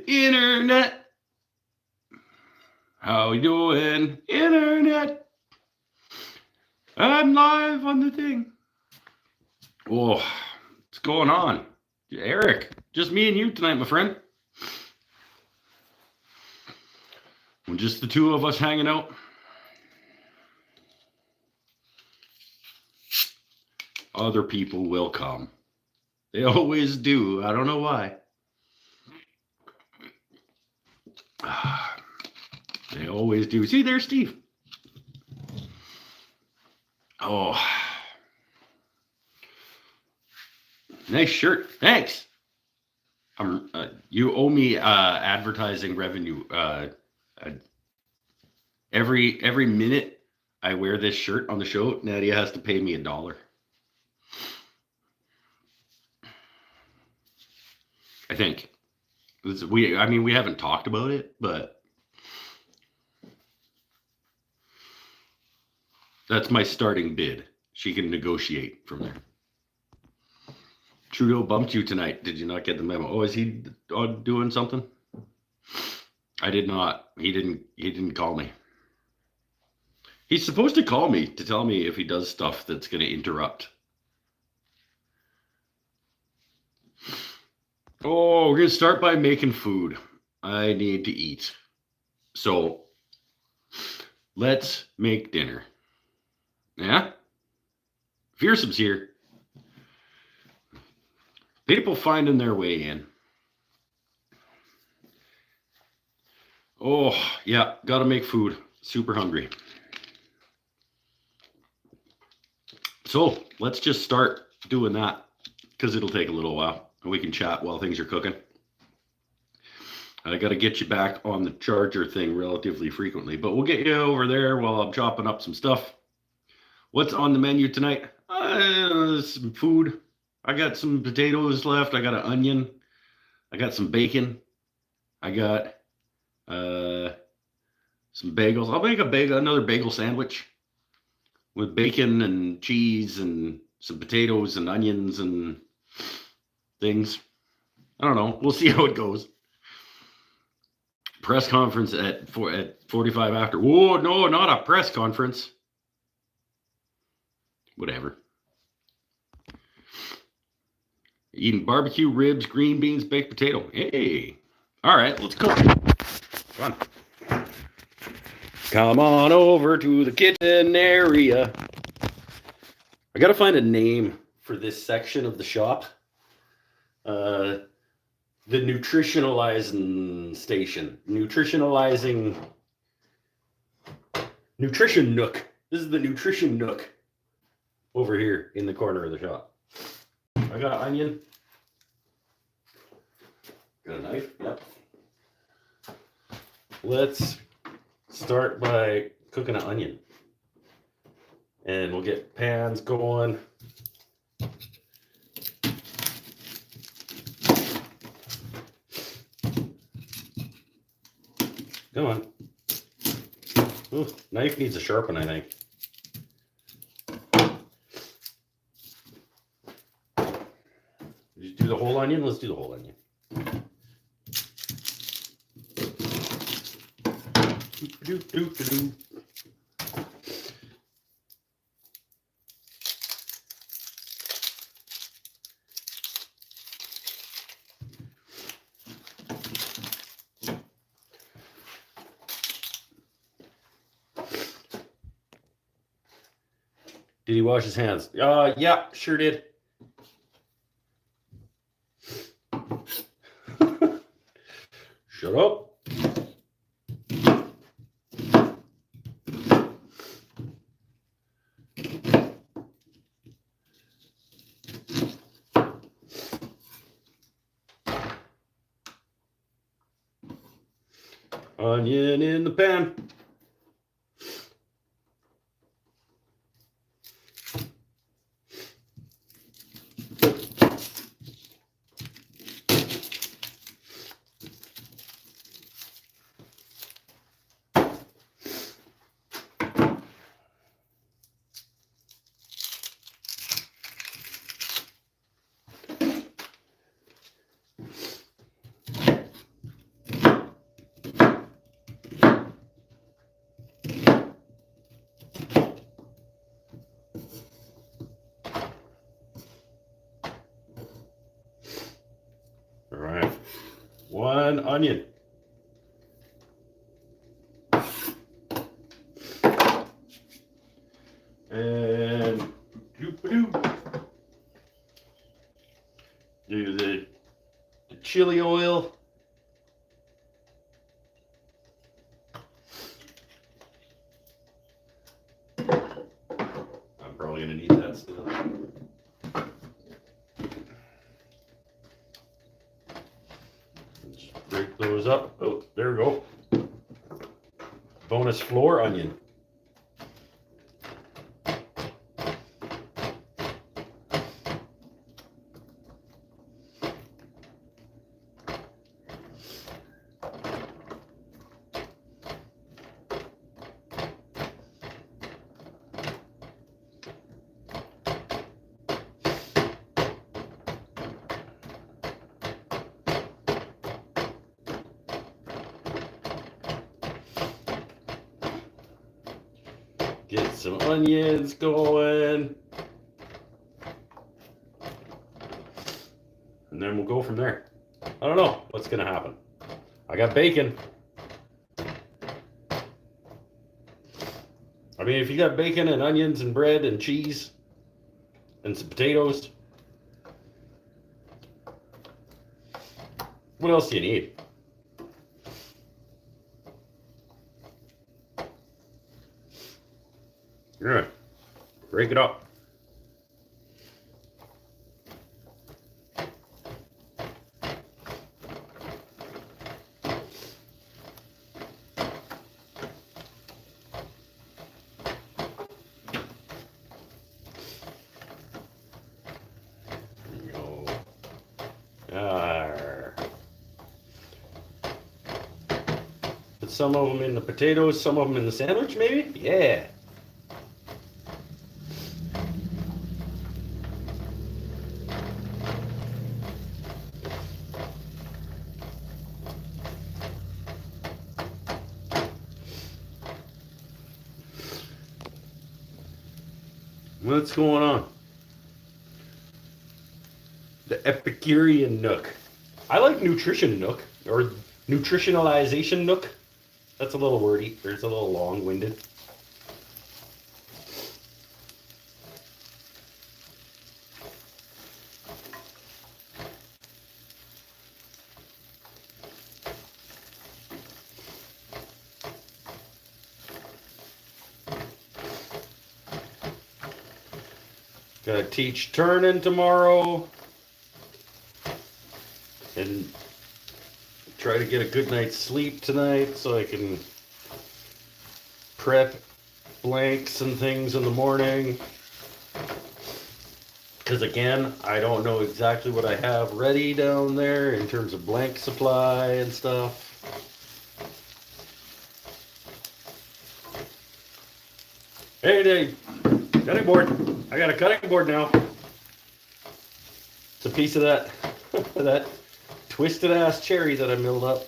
Internet? How you doing, Internet? I'm live on the thing. Oh, what's going on? Eric, just me and you tonight, my friend. Just the two of us hanging out. Other people will come. They always do. I don't know why. They always do. See, there's Steve. Oh, nice shirt. Thanks. You owe me advertising revenue. Every minute I wear this shirt on the show, Nadia has to pay me $1. I think. We haven't talked about it, but that's my starting bid. She can negotiate from there. Trudeau bumped you tonight. Did you not get the memo? Oh, is he doing something? I did not. He didn't call me. He's supposed to call me to tell me if he does stuff that's going to interrupt. Oh, we're going to start by making food. I need to eat. So, let's make dinner. Yeah? Fearsome's here. People finding their way in. Oh, yeah, gotta make food. Super hungry. So, let's just start doing that, because it'll take a little while. And we can chat while things are cooking. I gotta get you back on the charger thing relatively frequently, but we'll get you over there while I'm chopping up some stuff. What's on the menu tonight? Some food. I got some potatoes left. I got an onion. I got some bacon. I got some bagels. I'll make another bagel sandwich with bacon and cheese and some potatoes and onions and things. I don't know. We'll see how it goes. Press conference at 45 after. Whoa, no, not a press conference. Whatever. Eating barbecue ribs, green beans, baked potato. Hey. All right, let's cook. Come on. Come on over to the kitchen area. I got to find a name for this section of the shop. The nutritionalizing station. Nutrition nook. This is the nutrition nook over here in the corner of the shop. I got an onion. Got a knife? Yep. Let's start by cooking an onion. And we'll get pans going. Come on. Ooh, knife needs a sharpen, I think. Did you do the whole onion? Let's do the whole onion. Did he wash his hands? Yeah, sure did. Shut up. Onion in the pan. 1 onion. And do the chili oil. I'm probably going to need that still. Let's break those up. Oh, there we go. Bonus floor onion. Get some onions going. And then we'll go from there. I don't know what's going to happen. I got bacon. I mean, if you got bacon and onions and bread and cheese and some potatoes, what else do you need? Good. Break it up. There you go. Put some of them in the potatoes, some of them in the sandwich, maybe? Yeah. What's going on? The Epicurean Nook. I like Nutrition Nook, or Nutritionalization Nook. That's a little wordy, or it's a little long-winded. Gotta teach turning tomorrow. And try to get a good night's sleep tonight so I can prep blanks and things in the morning. Because again, I don't know exactly what I have ready down there in terms of blank supply and stuff. Hey Dave, cutting board. I got a cutting board now. It's a piece of that that twisted ass cherry that I milled up.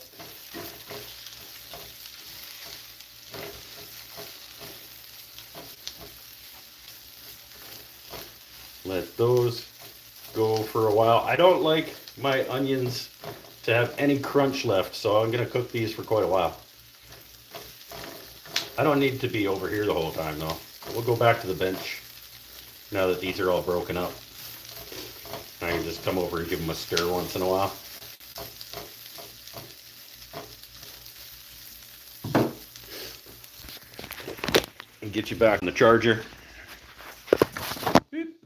Let those go for a while. I don't like my onions to have any crunch left, so I'm gonna cook these for quite a while. I don't need to be over here the whole time though. We'll go back to the bench now that these are all broken up. I can just come over and give them a stir once in a while. And get you back on the charger. Beep.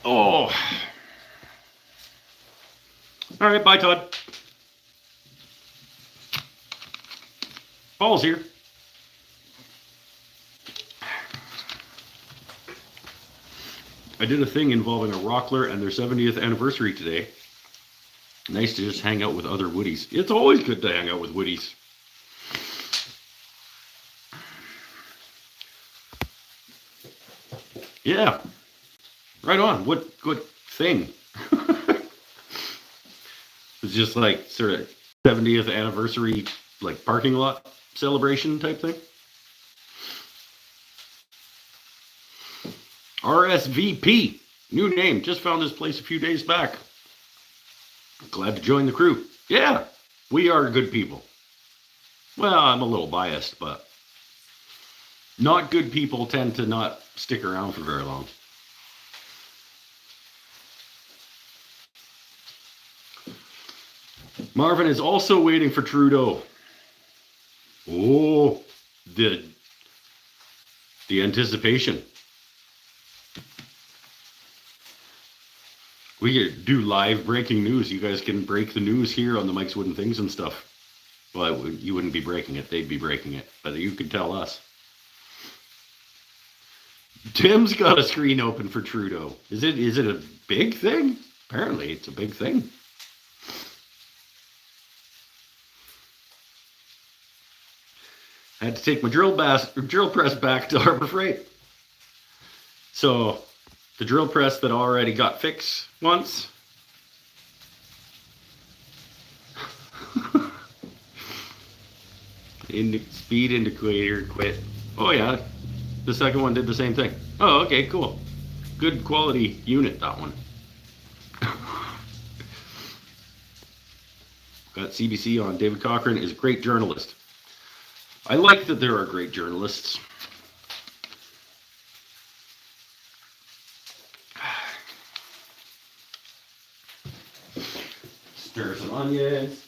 Oh. All right, bye, Todd. Paul's here. I did a thing involving a Rockler and their 70th anniversary today. Nice to just hang out with other Woodies. It's always good to hang out with Woodies. Yeah, right on. What thing? It's just like sort of 70th anniversary, like parking lot celebration type thing. RSVP, new name. Just found this place a few days back. Glad to join the crew. Yeah, we are good people. Well, I'm a little biased, but not good people tend to not stick around for very long. Marvin is also waiting for Trudeau. Oh, the anticipation. We could do live breaking news. You guys can break the news here on the Mike's Wooden Things and stuff. Well, you wouldn't be breaking it. They'd be breaking it. But you could tell us. Tim's got a screen open for Trudeau. Is it a big thing? Apparently, it's a big thing. I had to take my drill press back to Harbor Freight. So the drill press that already got fixed once. Speed indicator quit. Oh yeah, the second one did the same thing. Oh, okay, cool. Good quality unit, that one. Got CBC on. David Cochran is a great journalist. I like that there are great journalists. Stir some onions.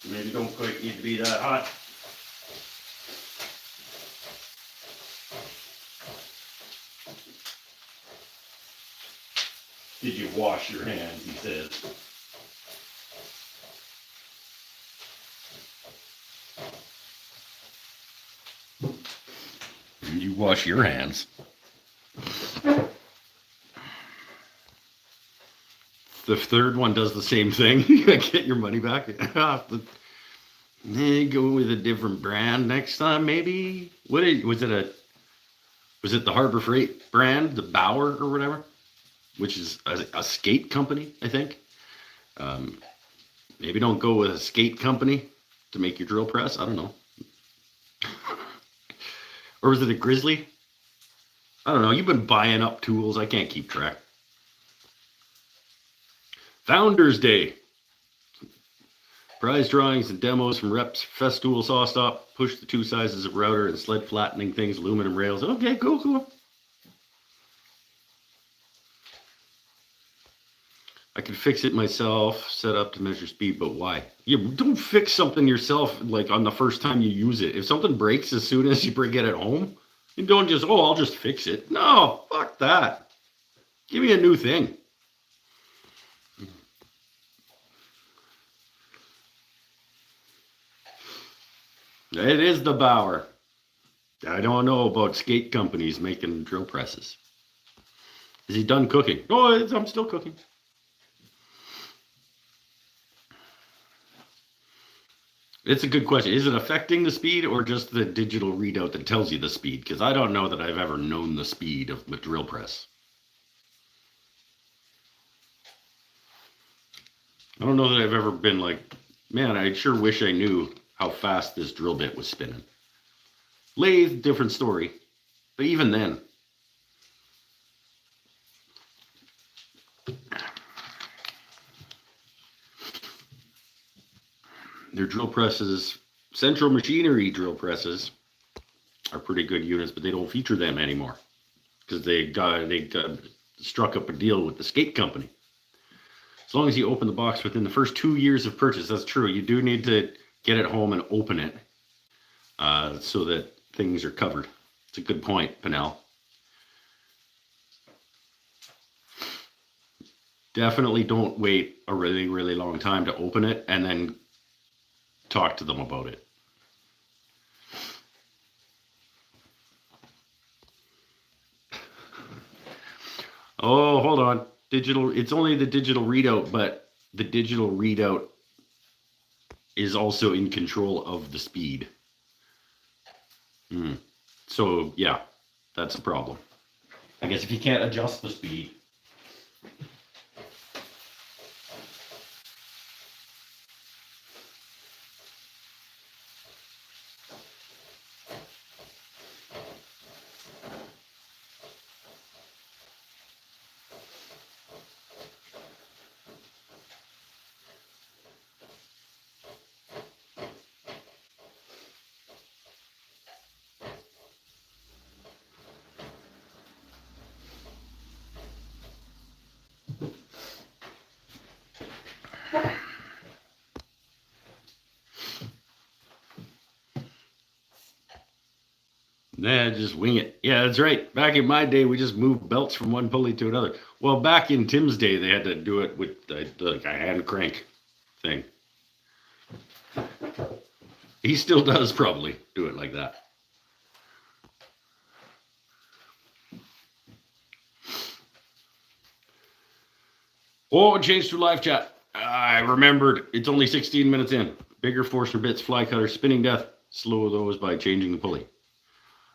Maybe don't quite need to be that hot. Did you wash your hands, he says. You wash your hands. The third one does the same thing. You get your money back. Go with a different brand next time, maybe. Was it the Harbor Freight brand, the Bauer or whatever, which is a skate company, I think. Maybe don't go with a skate company to make your drill press. I don't know. Or was it a Grizzly? I don't know. You've been buying up tools. I can't keep track. Founders Day. Prize drawings and demos from Reps, Festool Saw Stop, push the 2 sizes of router and sled flattening things, aluminum rails. Okay, cool. I can fix it myself, set up to measure speed, but why? You don't fix something yourself like on the first time you use it. If something breaks as soon as you bring it home, you don't just, I'll just fix it. No, fuck that. Give me a new thing. It is the Bauer. I don't know about skate companies making drill presses. Is he done cooking? Oh, I'm still cooking. It's a good question. Is it affecting the speed or just the digital readout that tells you the speed? Because I don't know that I've ever known the speed of the drill press. I don't know that I've ever been like, man, I sure wish I knew how fast this drill bit was spinning. Lathe, different story. But even then. Their drill presses, Central Machinery drill presses, are pretty good units, but they don't feature them anymore because they struck up a deal with the skate company. As long as you open the box within the first 2 years of purchase, that's true. You do need to get it home and open it so that things are covered. It's a good point, Pinnell. Definitely don't wait a really, really long time to open it and then talk to them about it. Oh, hold on. It's only the digital readout, but the digital readout is also in control of the speed. So, yeah, that's a problem. I guess if you can't adjust the speed. Nah, just wing it. Yeah, that's right. Back in my day, we just moved belts from one pulley to another. Well, back in Tim's day, they had to do it with like a hand crank thing. He still does probably do it like that. Oh, change to live chat. I remembered. It's only 16 minutes in. Bigger Forstner bits, fly cutter, spinning death. Slow those by changing the pulley.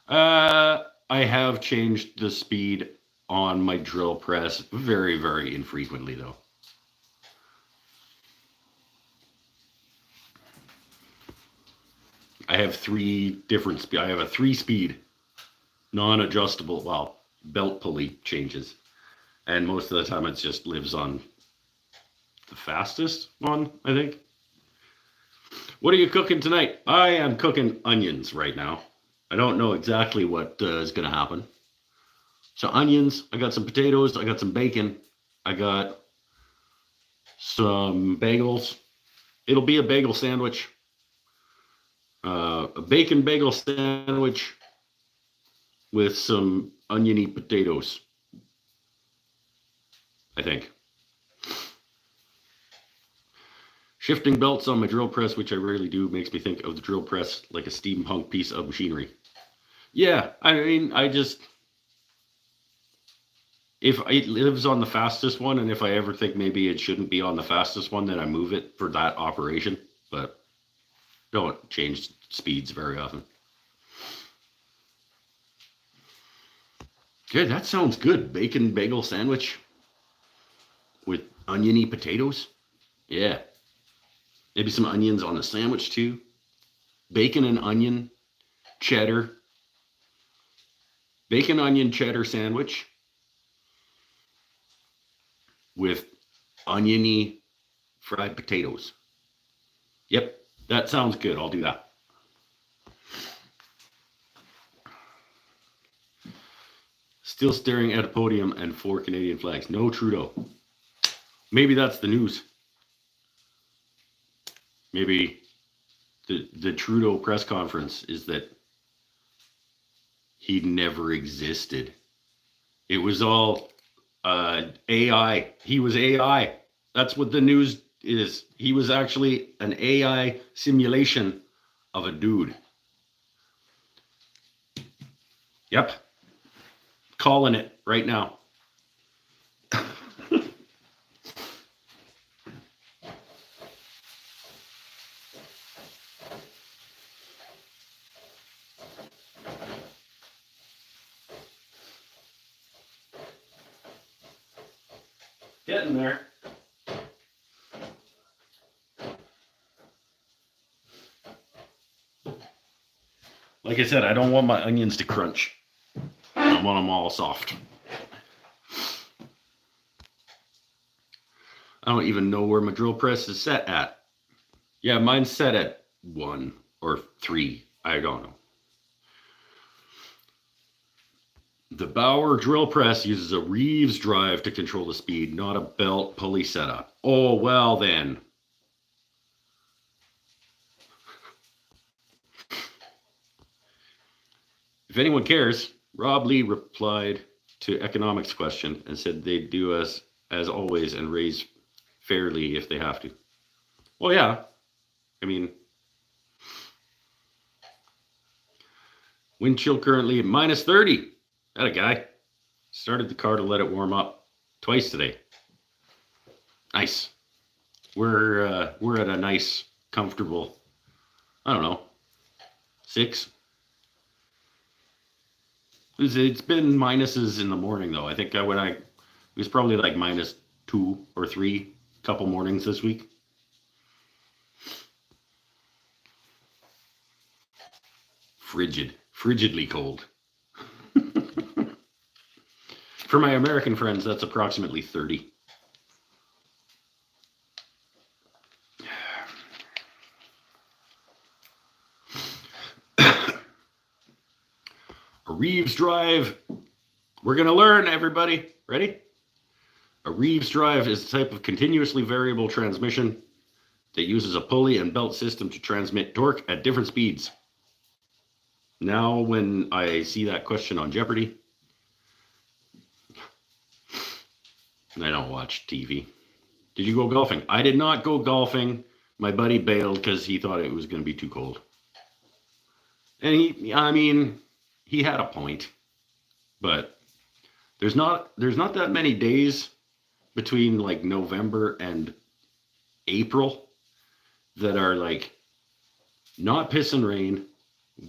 I have changed the speed on my drill press very, very infrequently, though. I have three different speed. I have a 3-speed, non-adjustable, well, belt pulley changes, and most of the time it just lives on the fastest one, I think. What are you cooking tonight? I am cooking onions right now. I don't know exactly what is going to happen. So onions, I got some potatoes, I got some bacon, I got some bagels. It'll be a bagel sandwich. A bacon bagel sandwich with some oniony potatoes, I think. Shifting belts on my drill press, which I rarely do, makes me think of the drill press like a steampunk piece of machinery. Yeah, I mean, if it lives on the fastest one, and if I ever think maybe it shouldn't be on the fastest one, then I move it for that operation, but don't change speeds very often. Good, that sounds good. Bacon bagel sandwich with oniony potatoes. Yeah. Maybe some onions on the sandwich too. Bacon and onion, cheddar. Bacon, onion, cheddar sandwich with oniony fried potatoes. Yep, that sounds good. I'll do that. Still staring at a podium and 4 Canadian flags. No Trudeau. Maybe that's the news. Maybe the Trudeau press conference is that he never existed. It was all AI. He was AI. That's what the news is. He was actually an AI simulation of a dude. Yep. Calling it right now. Getting there. Like I said, I don't want my onions to crunch. I want them all soft. I don't even know where my drill press is set at. Yeah, mine's set at 1 or 3. I don't know. The Bauer drill press uses a Reeves drive to control the speed, not a belt pulley setup. Oh, well then. If anyone cares, Rob Lee replied to economics question and said they'd do as always and raise fairly if they have to. Well, yeah. I mean, wind chill currently at minus 30. That a guy. Started the car to let it warm up twice today. Nice. We're at a nice, comfortable, I don't know, 6. It's been minuses in the morning though. I think it was probably like minus 2 or 3 couple mornings this week. Frigidly cold. For my American friends, that's approximately 30. A Reeves drive. We're going to learn, everybody. Ready? A Reeves drive is a type of continuously variable transmission that uses a pulley and belt system to transmit torque at different speeds. Now when I see that question on Jeopardy, I don't watch TV. Did you go golfing? I did not go golfing. My buddy bailed because he thought it was going to be too cold. And he had a point, but there's not that many days between like November and April that are like not piss and rain,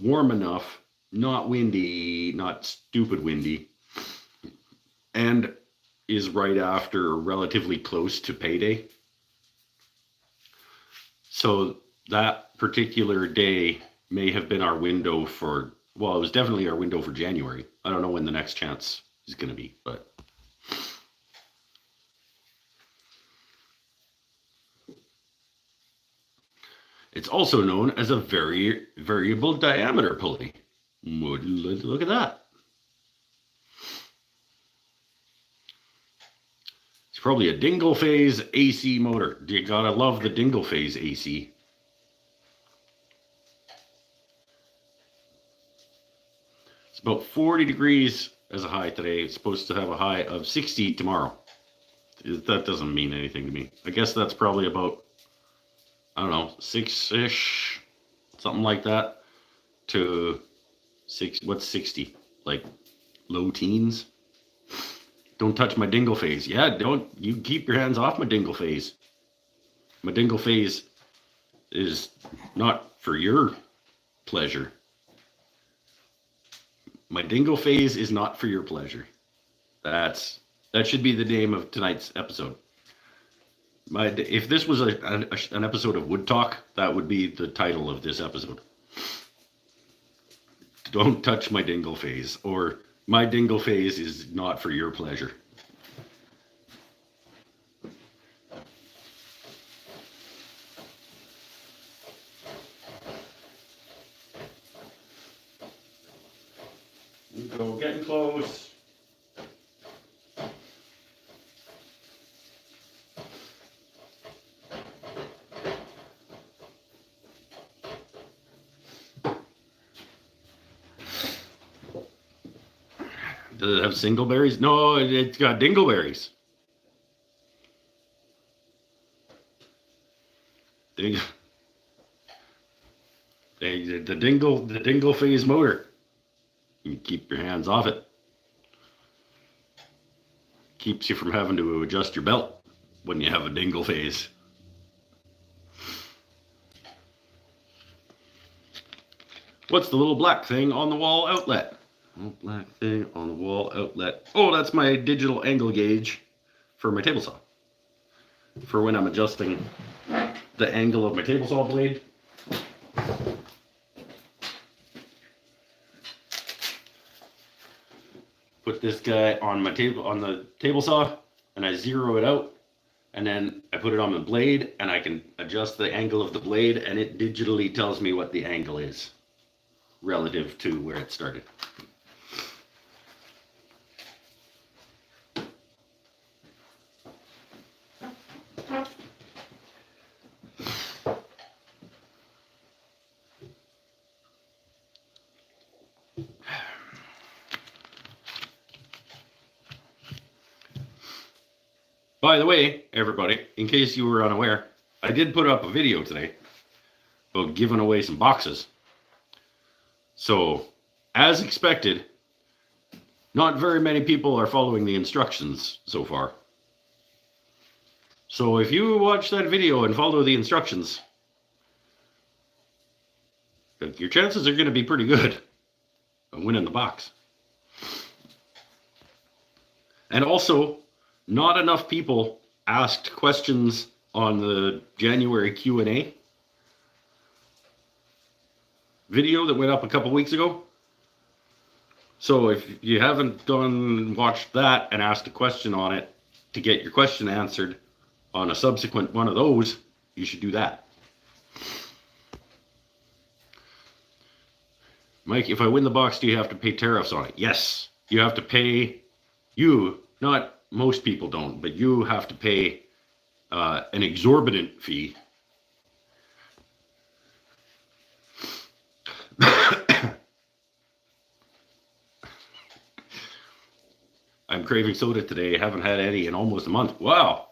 warm enough, not windy, not stupid windy, and is right after relatively close to payday. So that particular day may have been our window for, well, it was definitely our window for January. I don't know when the next chance is going to be, but it's also known as a very variable diameter pulley. Look at that. It's probably a Dingle Phase AC motor. You gotta love the Dingle Phase AC. It's about 40 degrees as a high today. It's supposed to have a high of 60 tomorrow. That doesn't mean anything to me. I guess that's probably about, I don't know, 6-ish, something like that, to 6. What's 60? Like low teens? Don't touch my Dingle Phase. Yeah, don't. You keep your hands off my Dingle Phase. My Dingle Phase is not for your pleasure. My Dingle Phase is not for your pleasure. That should be the name of tonight's episode. If this was an episode of Wood Talk, that would be the title of this episode. Don't touch my Dingle Phase, or my Dingle Phase is not for your pleasure. Go, getting close. Does it have singleberries? No, it's got dingleberries. The Dingle Phase motor. You keep your hands off it. Keeps you from having to adjust your belt when you have a Dingle Phase. What's the little black thing on the wall outlet? Little black thing on the wall outlet. Oh, that's my digital angle gauge for my table saw. For when I'm adjusting the angle of my table saw blade. Put this guy on my table, on the table saw, and I zero it out, and then I put it on the blade, and I can adjust the angle of the blade, and it digitally tells me what the angle is relative to where it started. By the way, everybody, in case you were unaware, I did put up a video today about giving away some boxes. So, as expected, not very many people are following the instructions so far. So if you watch that video and follow the instructions, your chances are going to be pretty good of winning the box. And also, not enough people asked questions on the January Q&A video that went up a couple weeks ago. So if you haven't gone and watched that and asked a question on it to get your question answered on a subsequent one of those, you should do that. Mike, if I win the box, do you have to pay tariffs on it? Yes, you have to pay. Not most people don't, but you have to pay an exorbitant fee. craving soda today. Haven't had any in almost a month. Wow,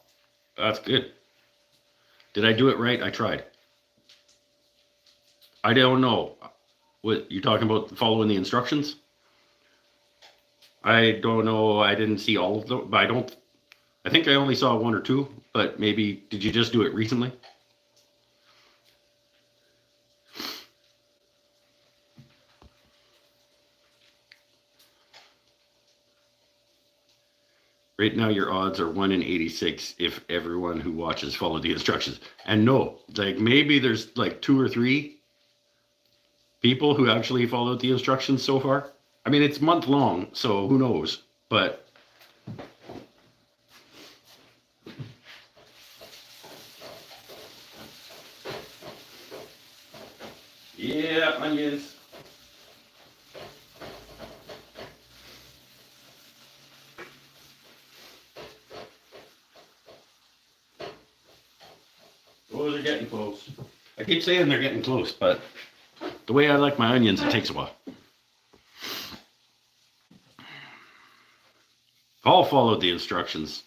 that's good. Did I do it right? I tried. I don't know. What you talking about? Following the instructions? I don't know. I didn't see all of them. But I don't. I think I only saw one or two. But maybe did you just do it recently? Right now, your odds are 1 in 86 if everyone who watches followed the instructions. And no, like maybe there's like 2 or 3 people who actually followed the instructions so far. I mean, it's month long, so who knows? But yeah, onions. Those are getting close. I keep saying they're getting close, but the way I like my onions, it takes a while. Paul followed the instructions.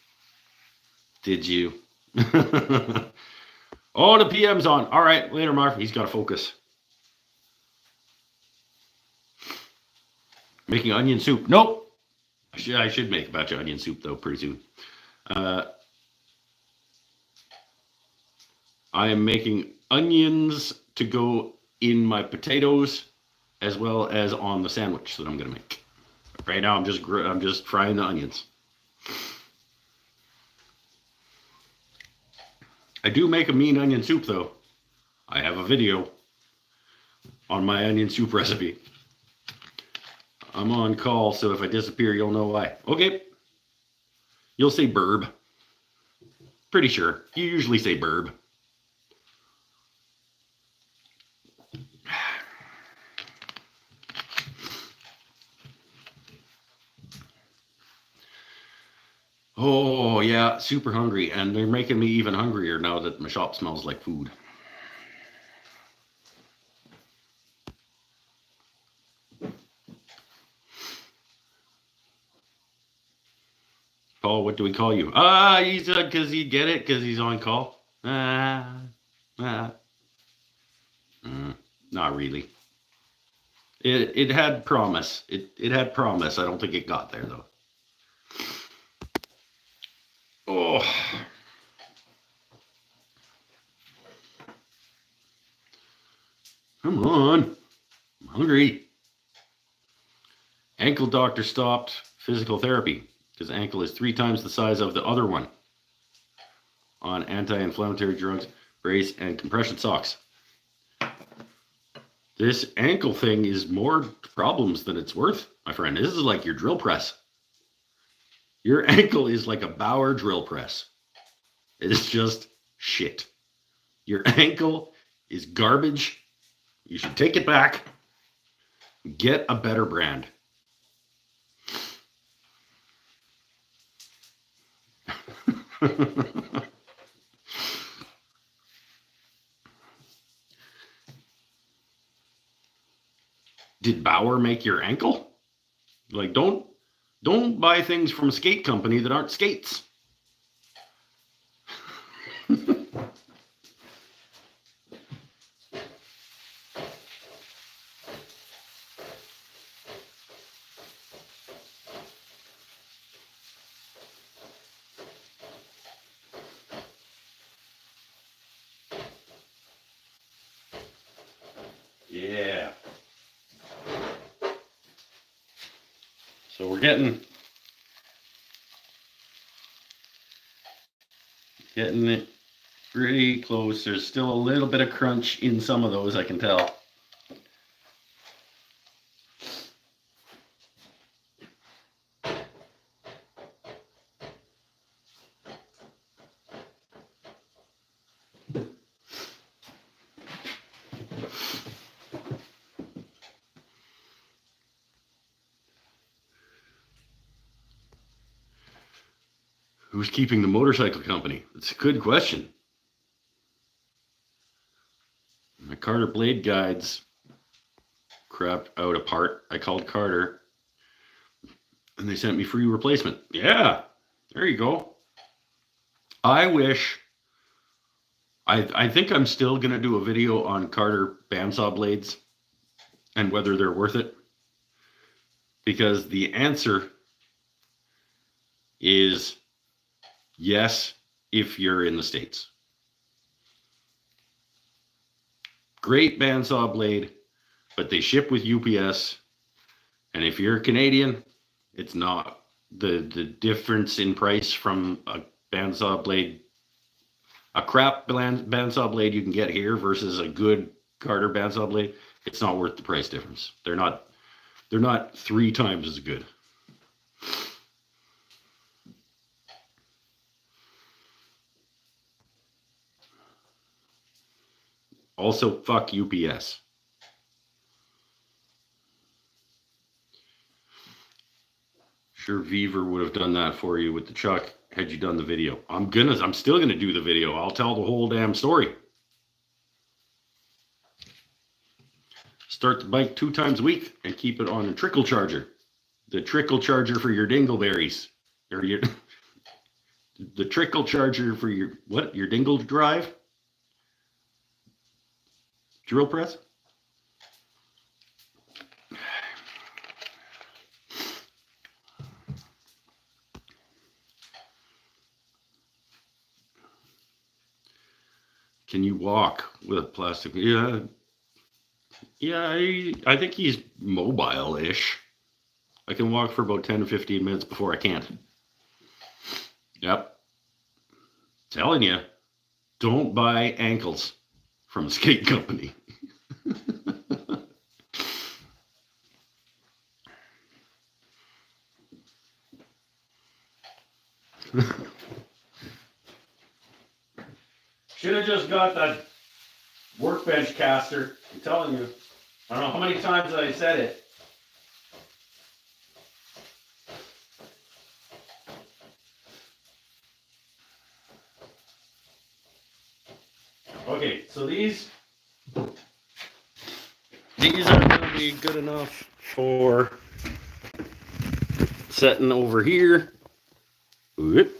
Did you? Oh, the PM's on. All right, later, Marv. He's got to focus. Making onion soup. Nope. I should make a batch of onion soup, though, pretty soon. I am making onions to go in my potatoes as well as on the sandwich that I'm going to make. Right now, I'm just frying the onions. I do make a mean onion soup, though. I have a video on my onion soup recipe. I'm on call, so if I disappear, you'll know why. Okay. You'll say burb. Pretty sure. You usually say burb. Oh, yeah, super hungry. And they're making me even hungrier now that my shop smells like food. Paul, what do we call you? He said because you get it, because he's on call. Not really. It had promise. It had promise. I don't think it got there, though. Oh. Come on. I'm hungry. Ankle doctor stopped physical therapy because ankle is 3 times the size of the other one on anti-inflammatory drugs, brace, and compression socks. This ankle thing is more problems than it's worth, my friend. This is like your drill press. Your ankle is like a Bauer drill press. It is just shit. Your ankle is garbage. You should take it back. Get a better brand. Did Bauer make your ankle? Like, don't buy things from a skate company that aren't skates. Yeah. So we're getting it pretty close. There's still a little bit of crunch in some of those, I can tell. Who's keeping the motorcycle company? It's a good question. My Carter blade guides crapped out a part. I called Carter. And they sent me free replacement. Yeah, there you go. I wish. I think I'm still going to do a video on Carter bandsaw blades and whether they're worth it. Because the answer is yes, if you're in the States. Great bandsaw blade, but they ship with UPS. And if you're Canadian, it's not. The difference in price from a bandsaw blade, a crap bandsaw blade you can get here versus a good Carter bandsaw blade, it's not worth the price difference. They're not 3 times as good. Also, fuck UPS. Sure, Beaver would have done that for you with the chuck had you done the video. I'm still gonna do the video. I'll tell the whole damn story. Start the bike 2 times a week and keep it on a trickle charger. The trickle charger for your dingleberries. Or the trickle charger for your dingle drive? Drill press? Can you walk with a plastic? Yeah. Yeah, I think he's mobile-ish. I can walk for about 10 to 15 minutes before I can't. Yep. Telling you, don't buy ankles from a skate company. Should have just got that workbench caster. I'm telling you. I don't know how many times I said it. Okay, so these are going to be good enough for setting over here. Whoop.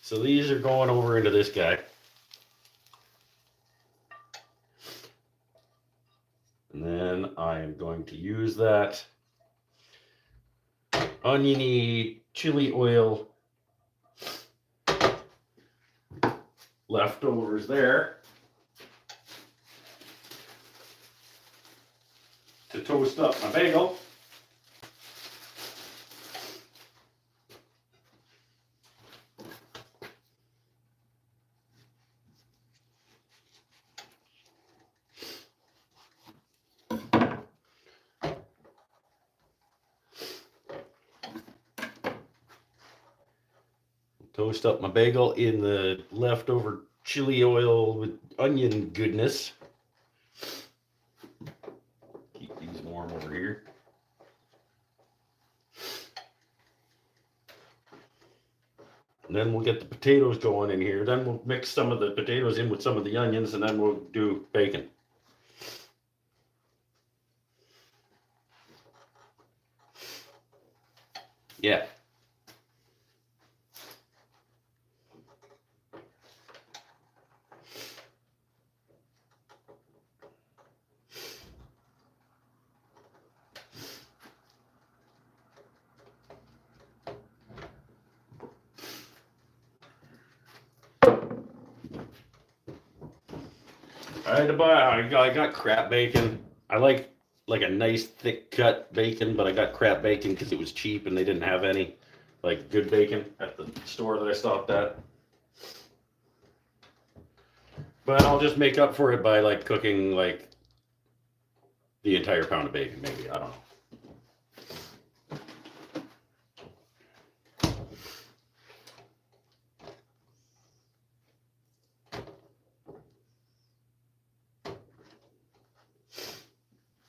So these are going over into this guy. And then I am going to use that oniony chili oil leftovers there to toast up my bagel. Toast up my bagel in the leftover chili oil with onion goodness. Keep these warm over here. And then we'll get the potatoes going in here. Then we'll mix some of the potatoes in with some of the onions, and then we'll do bacon. Yeah. I got crap bacon. I like a nice thick cut bacon, but I got crap bacon because it was cheap and they didn't have any like good bacon at the store that I stopped at. But I'll just make up for it by like cooking like the entire pound of bacon, maybe. I don't know.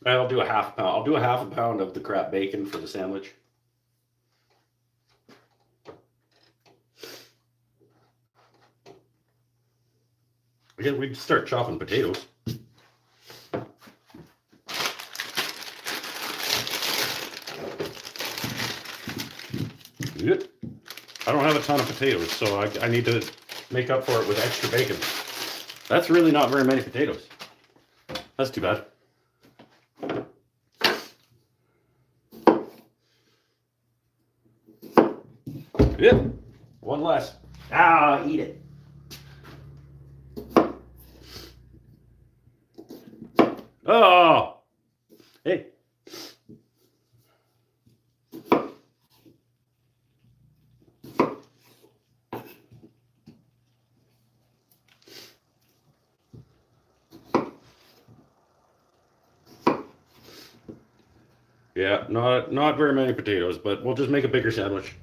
I'll do a half pound. I'll do a half a pound of the crap bacon for the sandwich. Again, we can start chopping potatoes. ton of potatoes, so I need to make up for it with extra bacon. That's really not very many potatoes. That's too bad. Yep, one less. Ah, eat it. Oh, hey. Yeah, not very many potatoes, but we'll just make a bigger sandwich.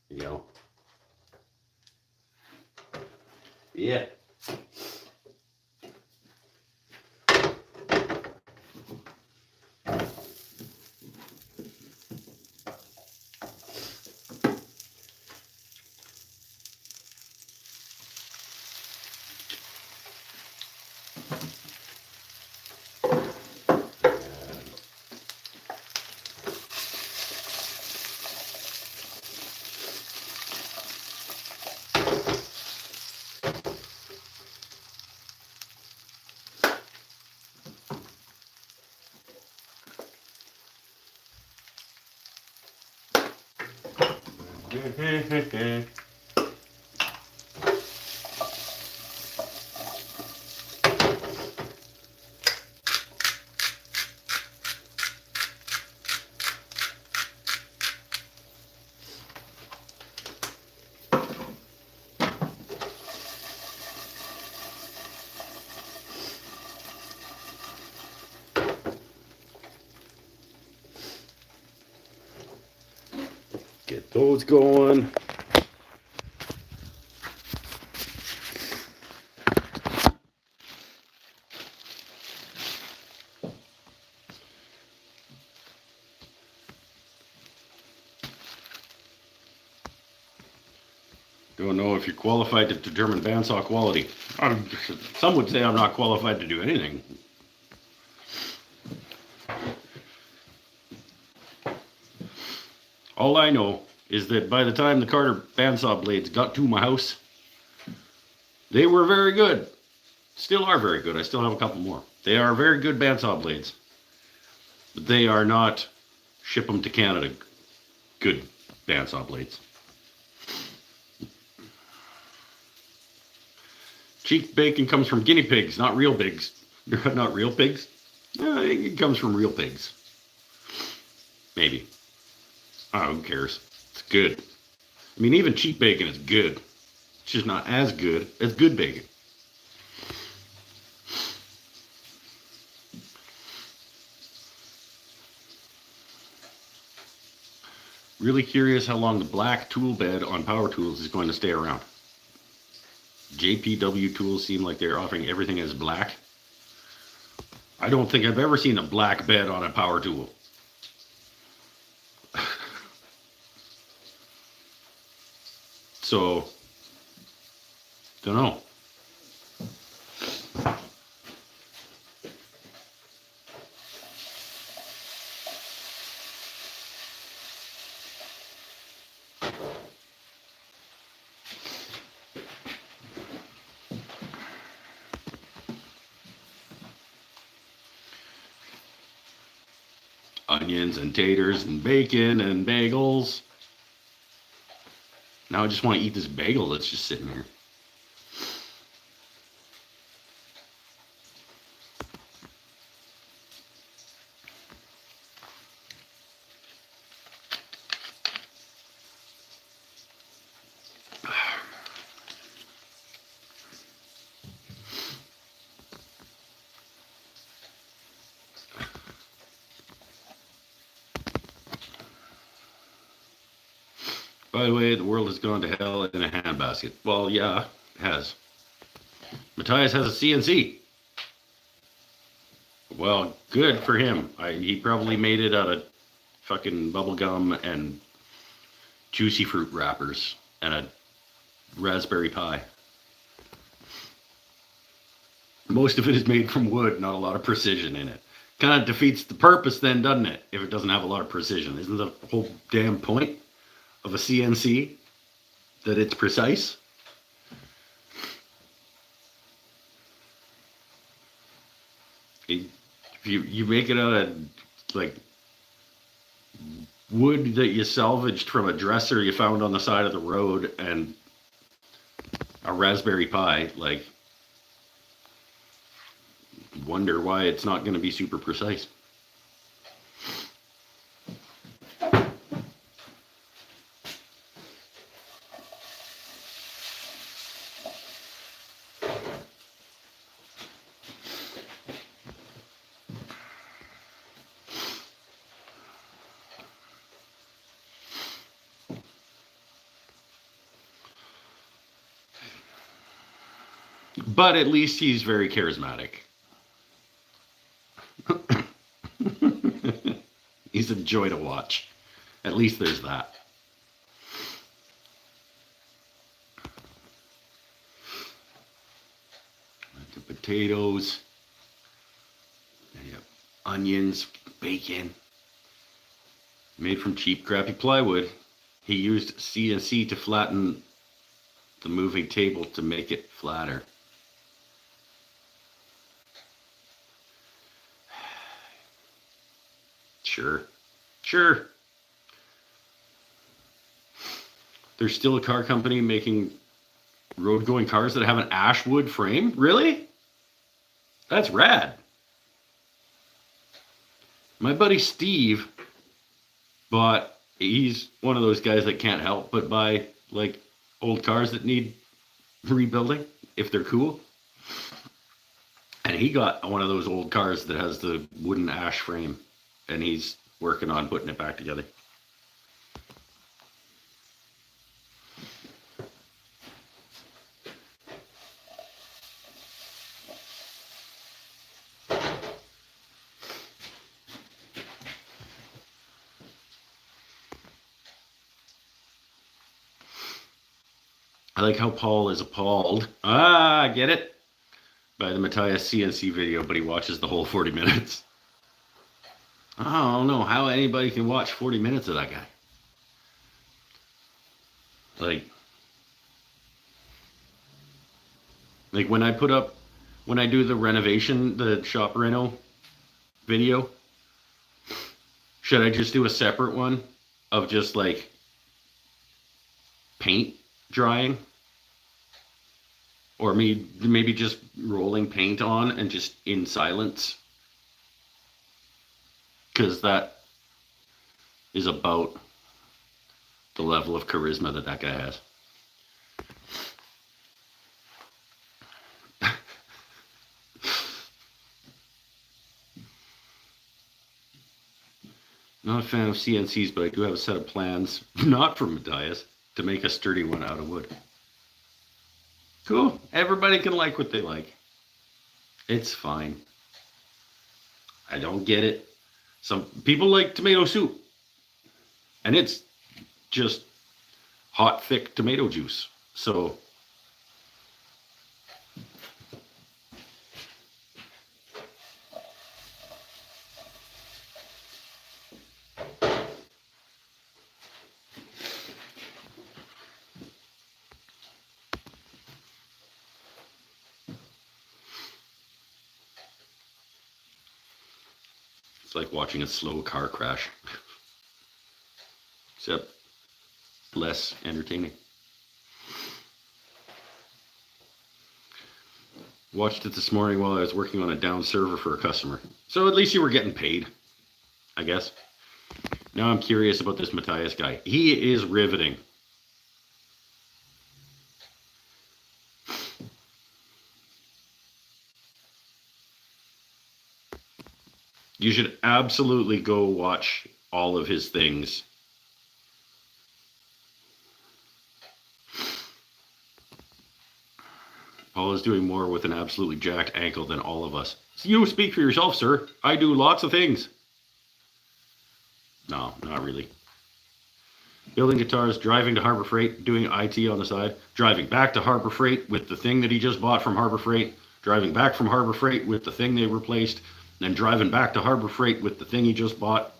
You know. Yeah. Get those going. Don't know if you're qualified to determine bandsaw quality. Some would say I'm not qualified to do anything. All I know is that by the time the Carter bandsaw blades got to my house, they were very good. Still are very good. I still have a couple more. They are very good bandsaw blades. But they are not ship them to Canada good bandsaw blades. Cheap bacon comes from guinea pigs, not real pigs. Not real pigs? It comes from real pigs. Maybe. Oh, who cares? It's good. I mean, even cheap bacon is good. It's just not as good as good bacon. Really curious how long the black tool bed on power tools is going to stay around. JPW tools seem like they're offering everything as black. I don't think I've ever seen a black bed on a power tool. So, don't know. Onions and taters and bacon and bagels. Now I just want to eat this bagel that's just sitting here. By the way, the world has gone to hell in a handbasket. Well, yeah, it has. Matthias has a CNC. Well, good for him. He probably made it out of fucking bubble gum and juicy fruit wrappers and a raspberry pie. Most of it is made from wood, not a lot of precision in it. Kind of defeats the purpose then, doesn't it? If it doesn't have a lot of precision. Isn't the whole damn point of a CNC that it's precise? If you make it out of like wood that you salvaged from a dresser you found on the side of the road and a raspberry pie, like, wonder why it's not going to be super precise. But at least he's very charismatic. He's a joy to watch. At least there's that. The potatoes. Onions, bacon. Made from cheap, crappy plywood. He used CNC to flatten the moving table to make it flatter. Sure. There's still a car company making road-going cars that have an ash wood frame? Really? That's rad. My buddy Steve he's one of those guys that can't help but buy like old cars that need rebuilding if they're cool. And he got one of those old cars that has the wooden ash frame. And he's working on putting it back together. I like how Paul is appalled. I get it. By the Matthias CNC video, but he watches the whole 40 minutes. I don't know how anybody can watch 40 minutes of that guy. Like when I do the renovation, the shop reno video, should I just do a separate one of just like paint drying? Or maybe just rolling paint on and just in silence? Because that is about the level of charisma that guy has. Not a fan of CNCs, but I do have a set of plans, not from Matthias, to make a sturdy one out of wood. Cool. Everybody can like what they like. It's fine. I don't get it. Some people like tomato soup, and it's just hot, thick tomato juice. So it's like watching a slow car crash, except less entertaining. Watched it this morning while I was working on a down server for a customer. So at least you were getting paid, I guess. Now I'm curious about this Matthias guy. He is riveting. You should absolutely go watch all of his things. Paul is doing more with an absolutely jacked ankle than all of us. You speak for yourself, sir. I do lots of things. No, not really. Building guitars, driving to Harbor Freight, doing IT on the side, driving back to Harbor Freight with the thing that he just bought from Harbor Freight, driving back from Harbor Freight with the thing they replaced, then driving back to Harbor Freight with the thing he just bought.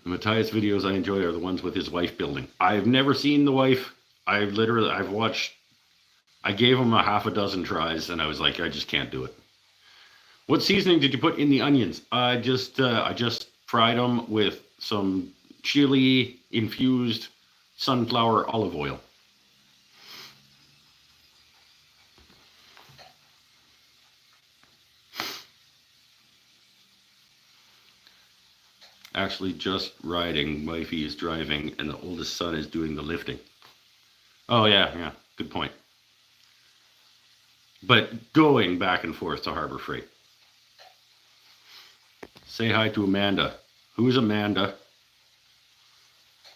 The Matthias videos I enjoy are the ones with his wife building. I've never seen the wife. I've watched, I gave him a half a dozen tries and I was like, I just can't do it. What seasoning did you put in the onions? I just fried them with some chili infused sunflower olive oil. Actually, just riding. Wifey is driving, and the oldest son is doing the lifting. Oh yeah, good point. But going back and forth to Harbor Freight. Say hi to Amanda. Who's Amanda?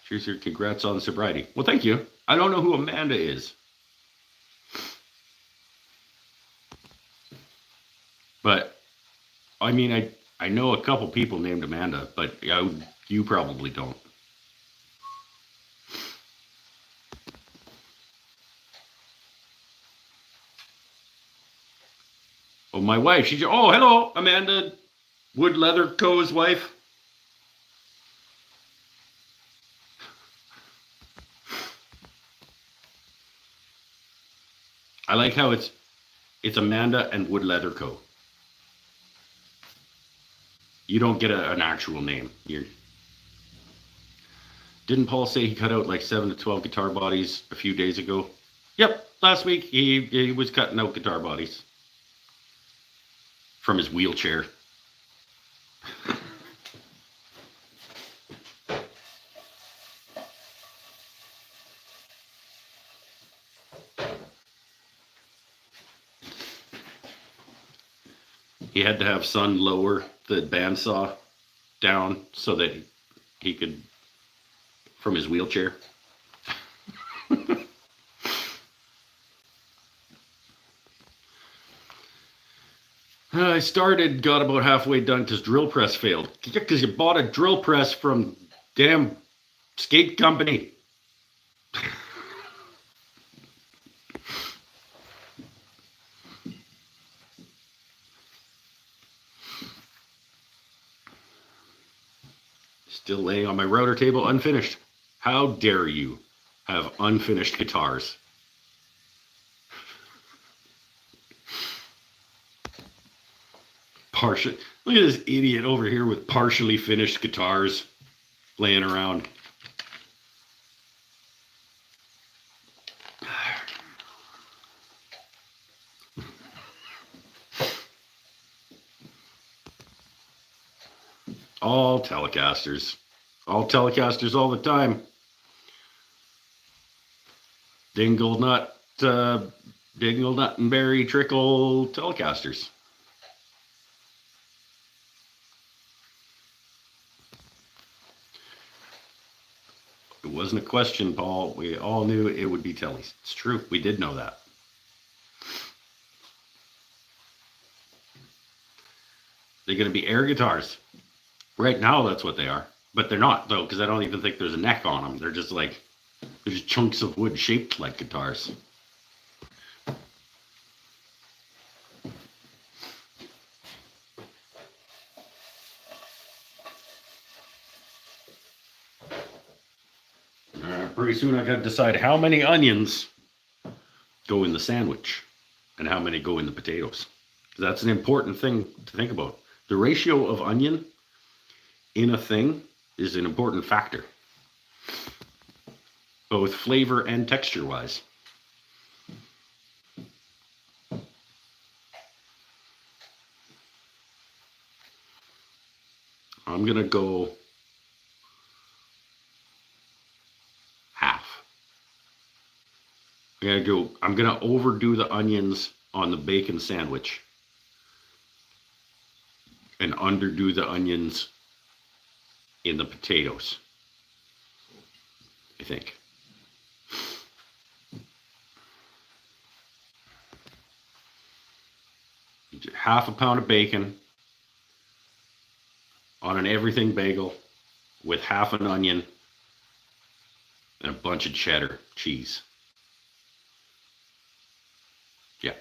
She's here. Congrats on sobriety. Well, thank you. I don't know who Amanda is. But, I mean, I know a couple people named Amanda, but you probably don't. Oh, my wife. Oh, hello, Amanda. Wood Leather Co.'s wife. I like how it's Amanda and Wood Leather Co. You don't get an actual name. Didn't Paul say he cut out like 7 to 12 guitar bodies a few days ago? Yep, last week he was cutting out guitar bodies from his wheelchair. He had to have Son lower the bandsaw down so that he could, from his wheelchair. I started, got about halfway done because drill press failed. Because you bought a drill press from damn skate company. Still laying on my router table, unfinished. How dare you have unfinished guitars? Look at this idiot over here with partially finished guitars laying around. All Telecasters. All Telecasters all the time. Dingle nut and berry trickle Telecasters. It wasn't a question, Paul. We all knew it would be Tellys. It's true. We did know that. They're going to be air guitars. Right now, that's what they are. But they're not, though, because I don't even think there's a neck on them. They're just like, they're just chunks of wood shaped like guitars. Pretty soon I got to decide how many onions go in the sandwich and how many go in the potatoes. That's an important thing to think about. The ratio of onion in a thing is an important factor, both flavor and texture wise. I'm gonna go I'm gonna overdo the onions on the bacon sandwich and underdo the onions in the potatoes, I think. Half a pound of bacon on an everything bagel with half an onion and a bunch of cheddar cheese. Yeah.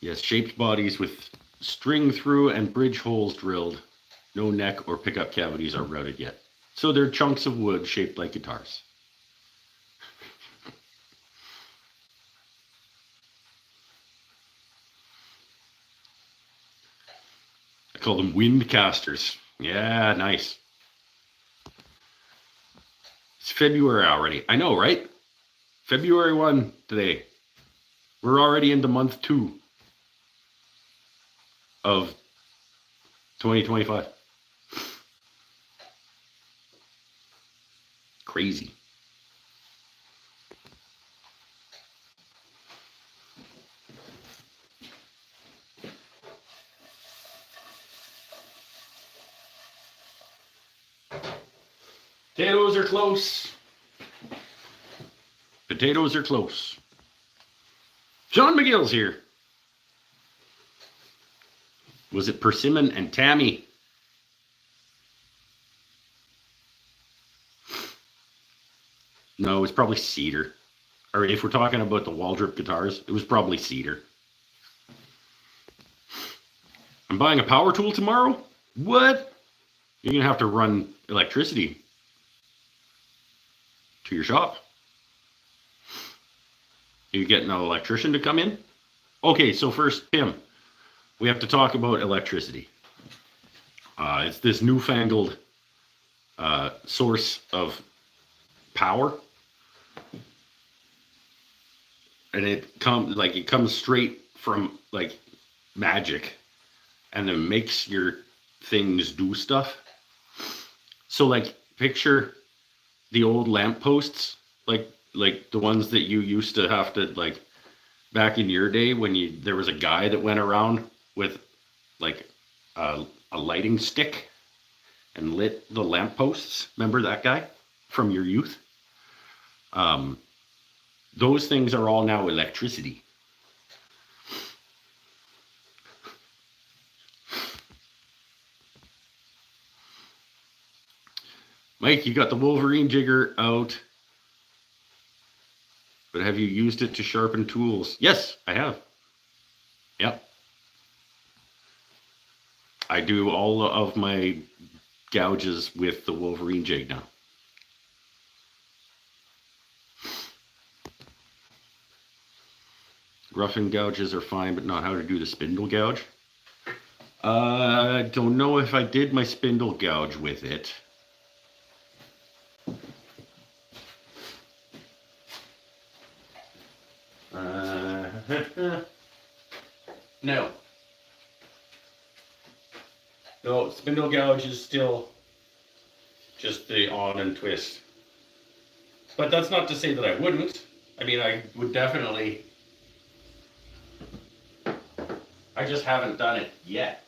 Yes, shaped bodies with string through and bridge holes drilled. No neck or pickup cavities are routed yet. So they're chunks of wood shaped like guitars. I call them wind casters. Yeah, nice. It's February already. I know, right? February 1 today. We're already into month 2 of 2025. Crazy. Potatoes are close. Potatoes are close. Sean McGill's here. Was it Persimmon and Tammy? No, it was probably cedar. Or if we're talking about the Waldrop guitars, it was probably cedar. I'm buying a power tool tomorrow? What? You're going to have to run electricity to your shop. You getting an electrician to come in? Okay, so first, Tim, we have to talk about electricity. It's this newfangled source of power, and it comes straight from like magic, and it makes your things do stuff. So like picture the old lampposts, like the ones that you used to have to like back in your day when there was a guy that went around with like a lighting stick and lit the lampposts. Remember that guy from your youth? Those things are all now electricity. Mike, you got the Wolverine jigger out, but have you used it to sharpen tools? Yes, I have. Yep. I do all of my gouges with the Wolverine jig now. Roughing gouges are fine, but not how to do the spindle gouge. I don't know if I did my spindle gouge with it. No. No, spindle gouge is still just the on and twist. But that's not to say that I wouldn't. I mean, I would definitely. I just haven't done it yet.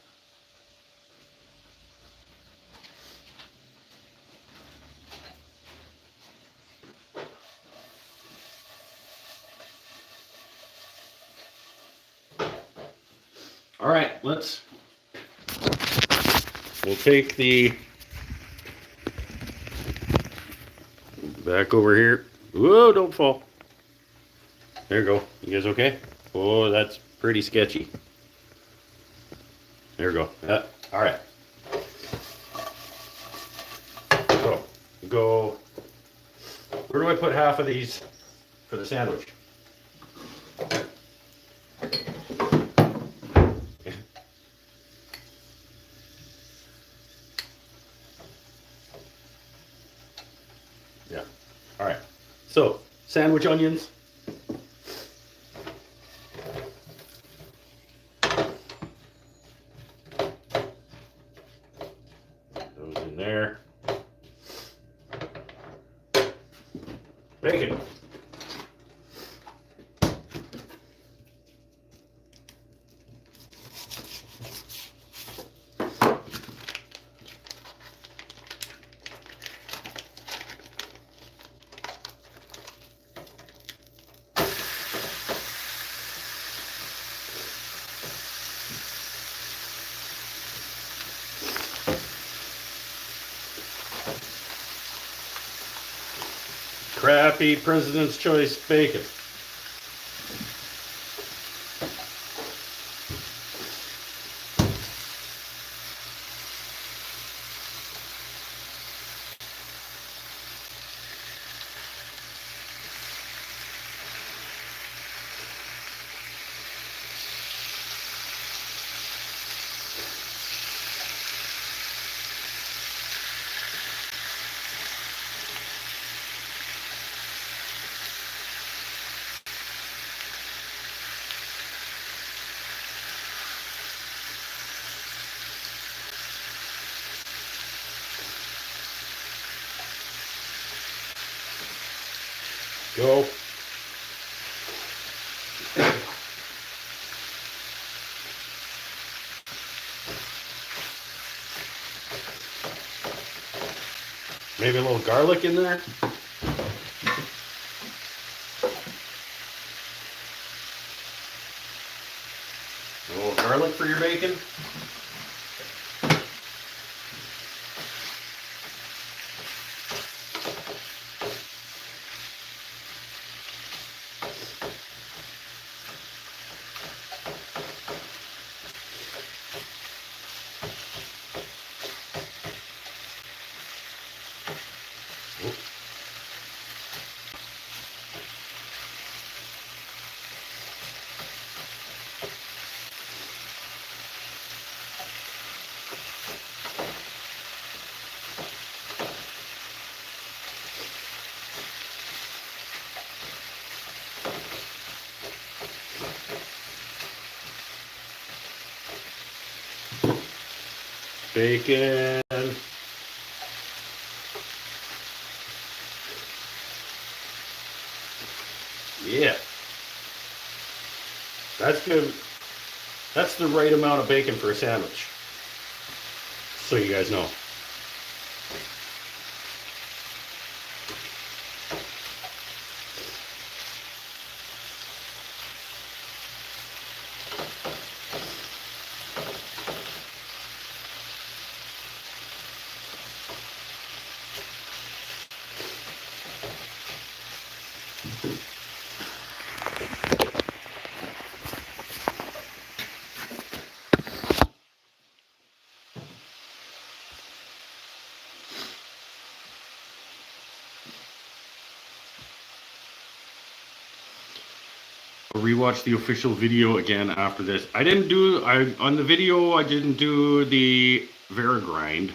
All right, we'll take the back over here. Whoa, don't fall. There you go. You guys okay? Oh, that's pretty sketchy. There we go. All right. So, go. Where do I put half of these for the sandwich? Yeah. All right. So, sandwich onions. Those in there. Bacon. Crappy President's Choice bacon. Go. Maybe a little garlic in there. A little garlic for your bacon. Bacon. Yeah. That's good. That's the right amount of bacon for a sandwich. So you guys know. I'll rewatch the official video again after this. On the video I didn't do the Verigrind.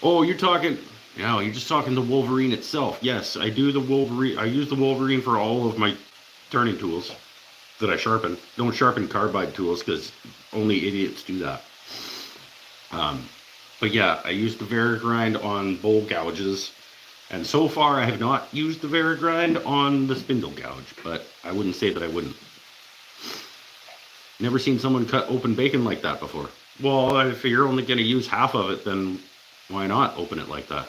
Oh, you're just talking the Wolverine itself. Yes, I do the Wolverine. I use the Wolverine for all of my turning tools that I sharpen. Don't sharpen carbide tools because only idiots do that. But yeah, I use the Verigrind on bowl gouges. And so far, I have not used the Verigrind on the spindle gouge, but I wouldn't say that I wouldn't. Never seen someone cut open bacon like that before. Well, if you're only going to use half of it, then why not open it like that?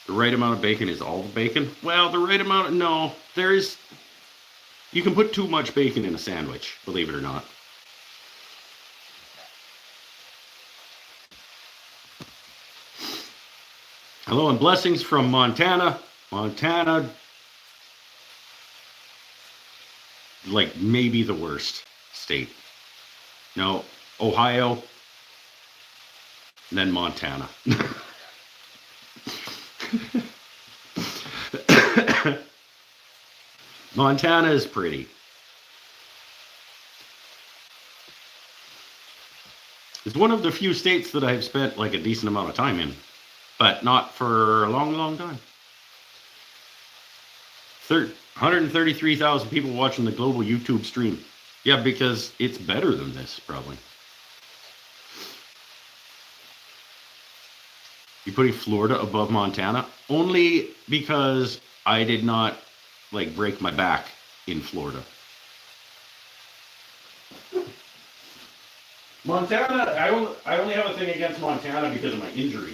The right amount of bacon is all the bacon? Well, the right amount, no. You can put too much bacon in a sandwich, believe it or not. Hello and blessings from Montana. Montana, like maybe the worst state. No, Ohio, and then Montana. Montana is pretty. It's one of the few states that I've spent like a decent amount of time in, but not for a long, long time. 133,000 people watching the global YouTube stream. Yeah, because it's better than this, probably. You putting Florida above Montana? Only because I did not like break my back in Florida. Montana, I only have a thing against Montana because of my injury.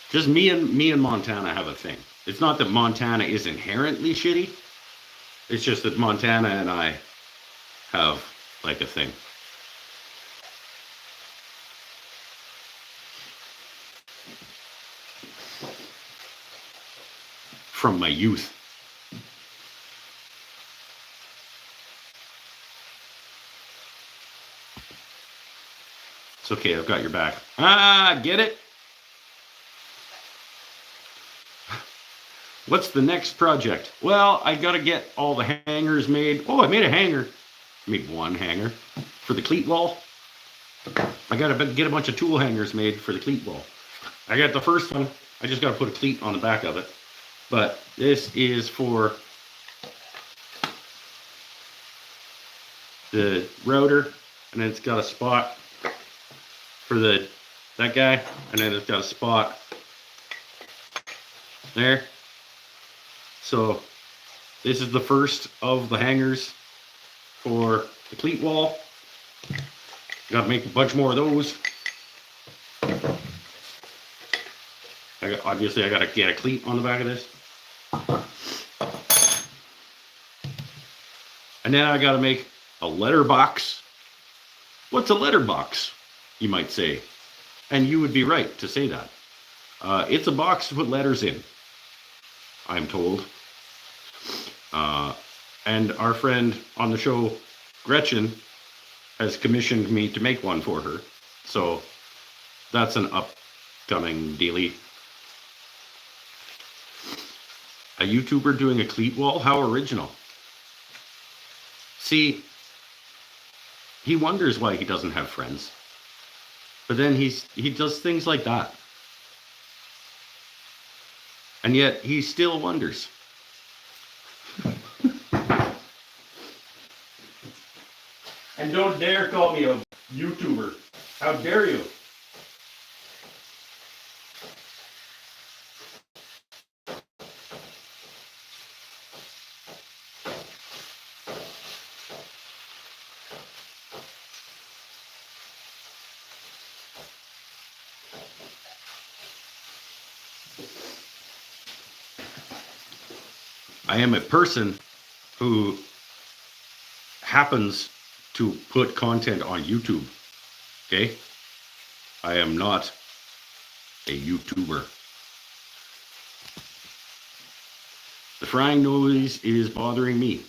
Just me and Montana have a thing. It's not that Montana is inherently shitty. It's just that Montana and I have like a thing. From my youth. It's okay, I've got your back. Ah, get it? What's the next project? Well, I gotta get all the hangers made. Oh, I made a hanger. I made one hanger for the cleat wall. I gotta get a bunch of tool hangers made for the cleat wall. I got the first one. I just gotta put a cleat on the back of it. But this is for the router, and then it's got a spot for that guy, and then it's got a spot there. So this is the first of the hangers for the cleat wall. Got to make a bunch more of those. Obviously, I got to get a cleat on the back of this. And then I got to make a letterbox. What's a letterbox, you might say? And you would be right to say that. It's a box to put letters in, I'm told. And our friend on the show, Gretchen, has commissioned me to make one for her. So that's an upcoming daily. A YouTuber doing a cleat wall? How original. See, he wonders why he doesn't have friends. But then he does things like that. And yet he still wonders. And don't dare call me a YouTuber. How dare you? I am a person who happens to put content on YouTube. Okay? I am not a YouTuber. The frying noise is bothering me.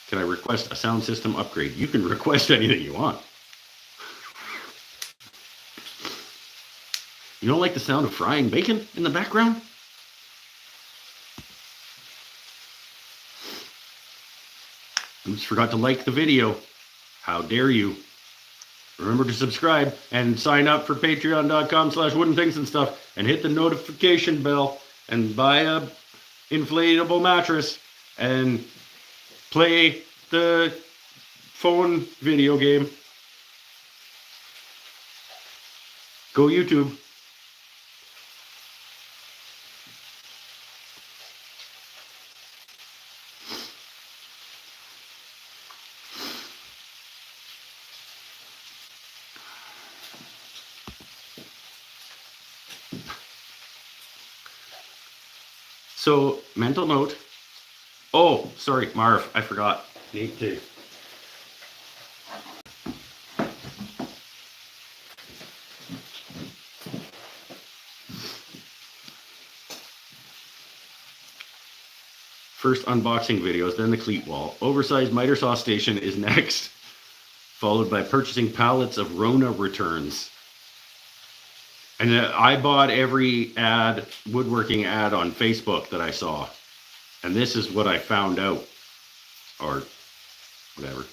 Can I request a sound system upgrade? You can request anything you want. You don't like the sound of frying bacon in the background? I just forgot to like the video. How dare you? Remember to subscribe and sign up for patreon.com/woodenthings and stuff, and hit the notification bell and buy a inflatable mattress and play the phone video game. Go YouTube. So, mental note. Oh, sorry, Marv, I forgot. Need to. First unboxing videos, then the cleat wall. Oversized miter saw station is next, followed by purchasing pallets of Rona returns. And I bought every woodworking ad on Facebook that I saw. And this is what I found out. Or whatever.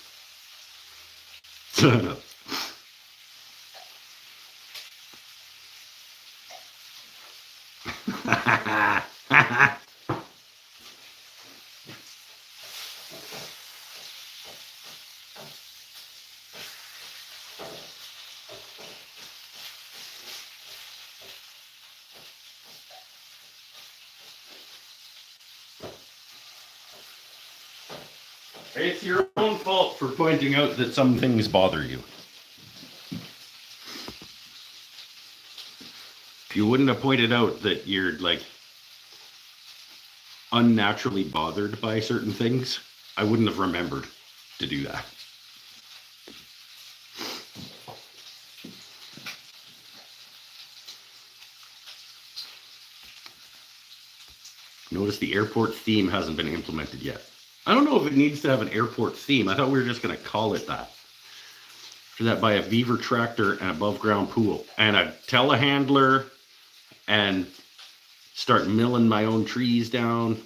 It's your own fault for pointing out that some things bother you. If you wouldn't have pointed out that you're like unnaturally bothered by certain things, I wouldn't have remembered to do that. Notice the airport theme hasn't been implemented yet. I don't know if it needs to have an airport theme. I thought we were just going to call it that. For that, buy a Beaver tractor and above ground pool and a telehandler and start milling my own trees down.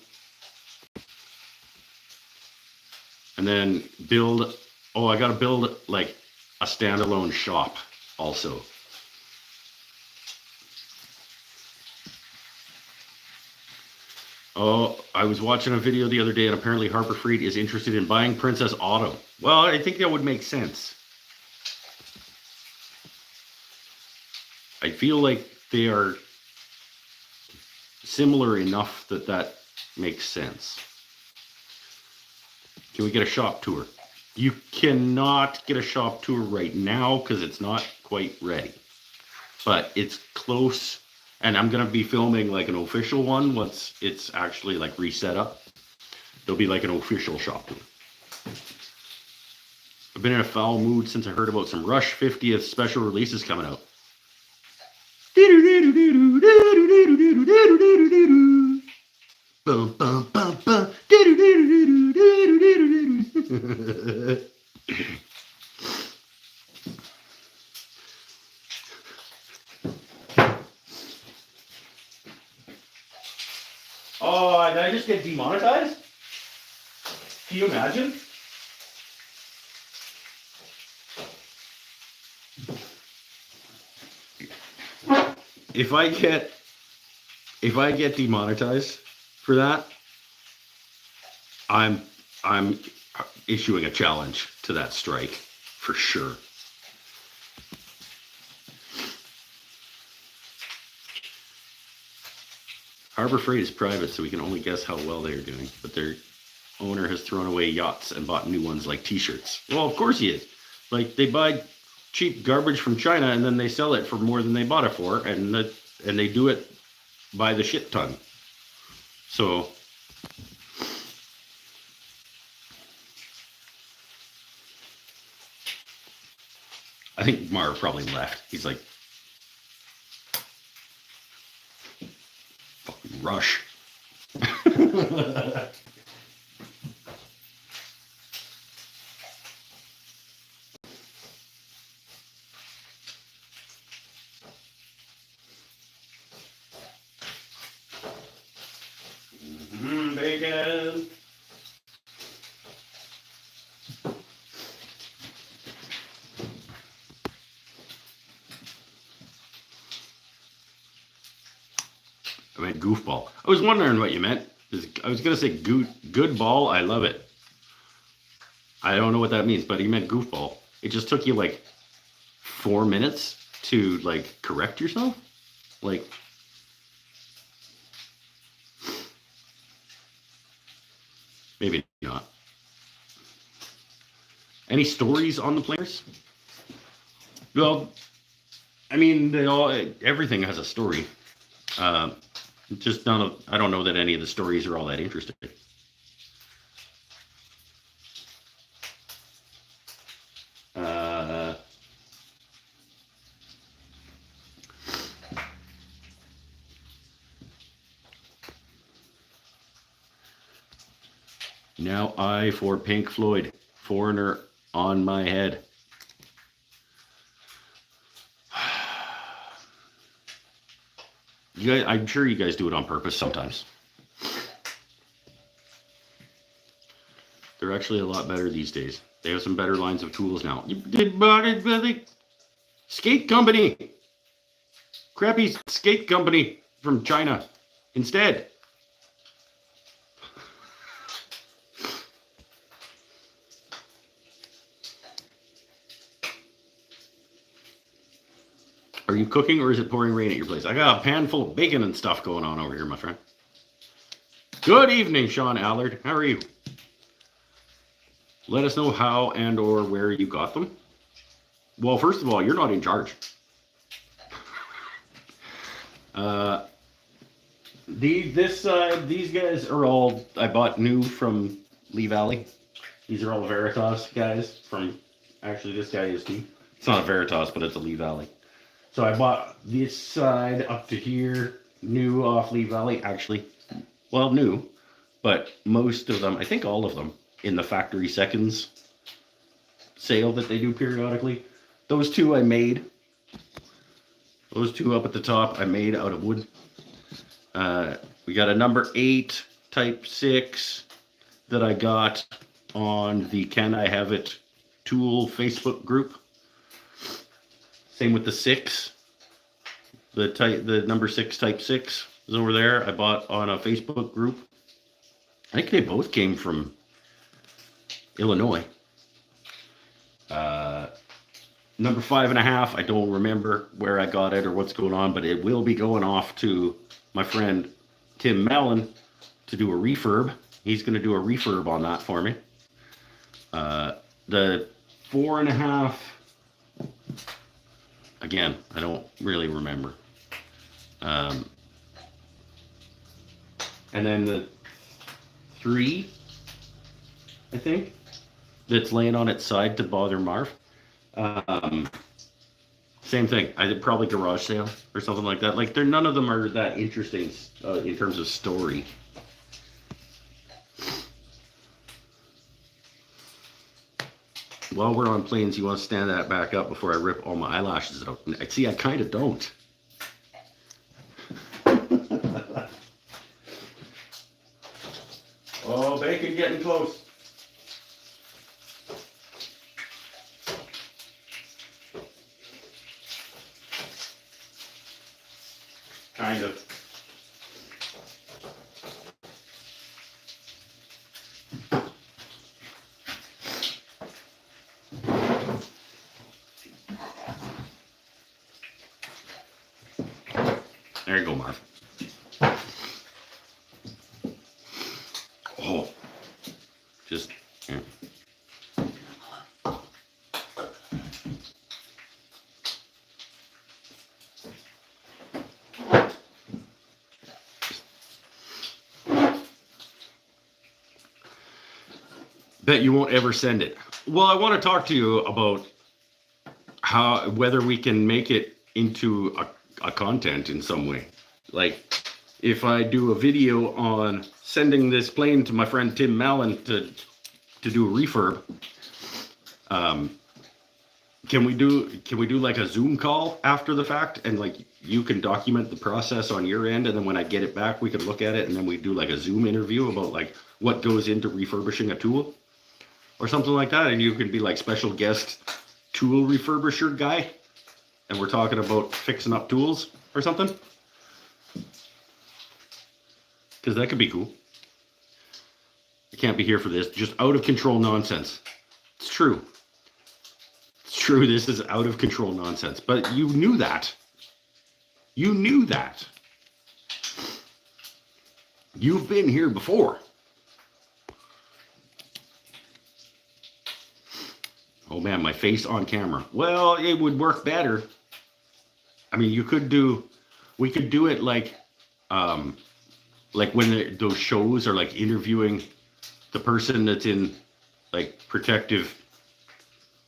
And then build, I got to build like a standalone shop also. Oh, I was watching a video the other day and apparently Harbor Freight is interested in buying Princess Auto. Well, I think that would make sense. I feel like they are similar enough that that makes sense. Can we get a shop tour? You cannot get a shop tour right now because it's not quite ready. But it's close. And I'm going to be filming like an official one once it's actually like reset up. There'll be like an official shop tour. I've been in a foul mood since I heard about some Rush 50th special releases coming out. Oh, did I just get demonetized? Can you imagine? If I get demonetized for that, I'm issuing a challenge to that strike for sure. Harbor Freight is private, so we can only guess how well they are doing. But their owner has thrown away yachts and bought new ones like T-shirts. Well, of course he is. Like, they buy cheap garbage from China and then they sell it for more than they bought it for, and they do it by the shit ton. So I think Marv probably left. He's like, fucking Rush. Bacon. I meant goofball. I was wondering what you meant. I was gonna say good ball. I love it. I don't know what that means, but he meant goofball. It just took you like 4 minutes to like correct yourself. Like, maybe not. Any stories on the players? Well, I mean, everything has a story. Just I don't know that any of the stories are all that interesting. Now I for Pink Floyd, Foreigner on my head. You guys, I'm sure you guys do it on purpose sometimes. They're actually a lot better these days. They have some better lines of tools now. You did bought it, Billy? Skate company. Crappy skate company from China instead. Are you cooking or is it pouring rain at your place? I got a pan full of bacon and stuff going on over here, my friend. Good evening, Sean Allard. How are you? Let us know how and or where you got them. Well, first of all, you're not in charge. These guys are all I bought new from Lee Valley. These are all Veritas guys from. Actually, this guy is too. It's not a Veritas, but it's a Lee Valley. So I bought this side up to here, new off Lee Valley. Actually, well, new, but most of them, I think all of them, in the factory seconds sale that they do periodically. Those two I made. Those two up at the top I made out of wood. We got a number 8 type 6 that I got on the Can I Have It Tool Facebook group. Same with the 6. The number 6 type 6 is over there. I bought on a Facebook group. I think they both came from Illinois. Number 5.5, I don't remember where I got it or what's going on, but it will be going off to my friend Tim Mellon to do a refurb. He's going to do a refurb on that for me. The 4.5, again, I don't really remember. And then the 3, I think, that's laying on its side to bother Marv. Same thing. I did probably garage sale or something like that. Like, none of them are that interesting in terms of story. While we're on planes, you want to stand that back up before I rip all my eyelashes out. See, I kind of don't. Oh, bacon getting close. Kind of. There you go, Marv. Oh, just here. Bet you won't ever send it. Well, I want to talk to you about whether we can make it into a content in some way. Like, if I do a video on sending this plane to my friend Tim Mallon to do a refurb, can we do like a Zoom call after the fact, and like you can document the process on your end, and then when I get it back, we can look at it, and then we do like a Zoom interview about like what goes into refurbishing a tool or something like that, and you can be like special guest tool refurbisher guy, and we're talking about fixing up tools or something, because that could be cool. I can't be here for this, just out of control nonsense. It's true. It's true, this is out of control nonsense, but you knew that. You knew that. You've been here before. Oh man, my face on camera. Well, it would work better. I mean, we could do it like when those shows are like interviewing the person that's in like protective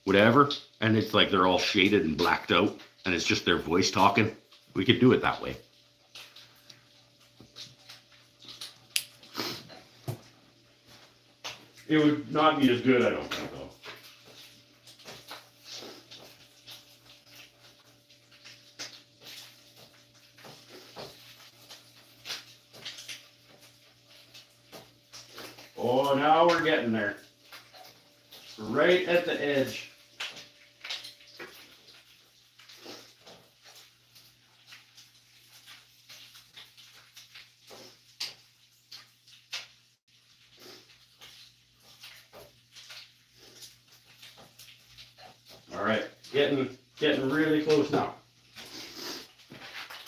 whatever, and it's like they're all shaded and blacked out, and it's just their voice talking. We could do it that way. It would not be as good, I don't think, though. Oh, now we're getting there. Right at the edge. All right, getting really close now.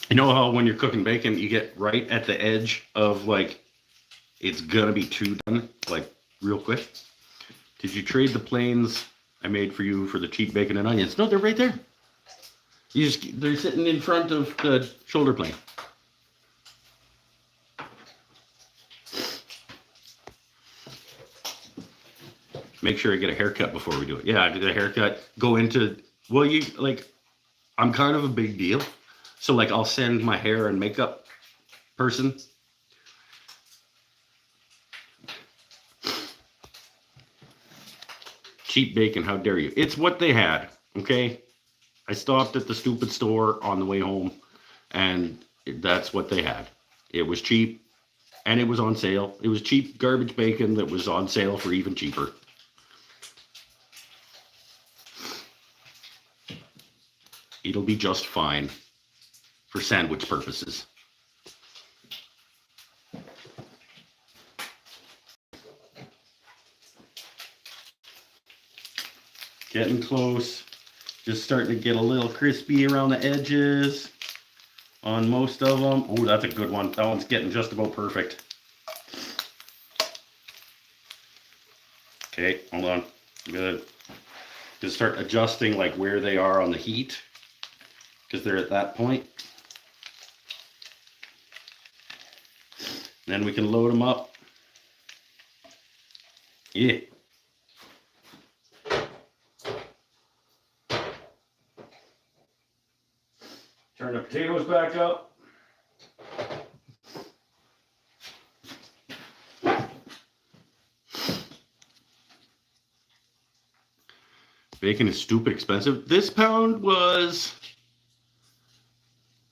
You know how when you're cooking bacon, you get right at the edge of like, it's gonna be too done, like real quick? Did you trade the planes I made for you for the cheap bacon and onions? No, they're right there. They're sitting in front of the shoulder plane. Make sure I get a haircut before we do it. Yeah, I get a haircut. Go into, well, I'm kind of a big deal. So like I'll send my hair and makeup person. Cheap bacon, how dare you? It's what they had, okay? I stopped at the stupid store on the way home, and that's what they had. It was cheap, and it was on sale. It was cheap garbage bacon that was on sale for even cheaper. It'll be just fine for sandwich purposes. Getting close. Just starting to get a little crispy around the edges on most of them. Oh, that's a good one. That one's getting just about perfect. Okay, hold on. Good. Just start adjusting like where they are on the heat, because they're at that point. Then we can load them up. Yeah. Turn the potatoes back up. Bacon is stupid expensive. This pound was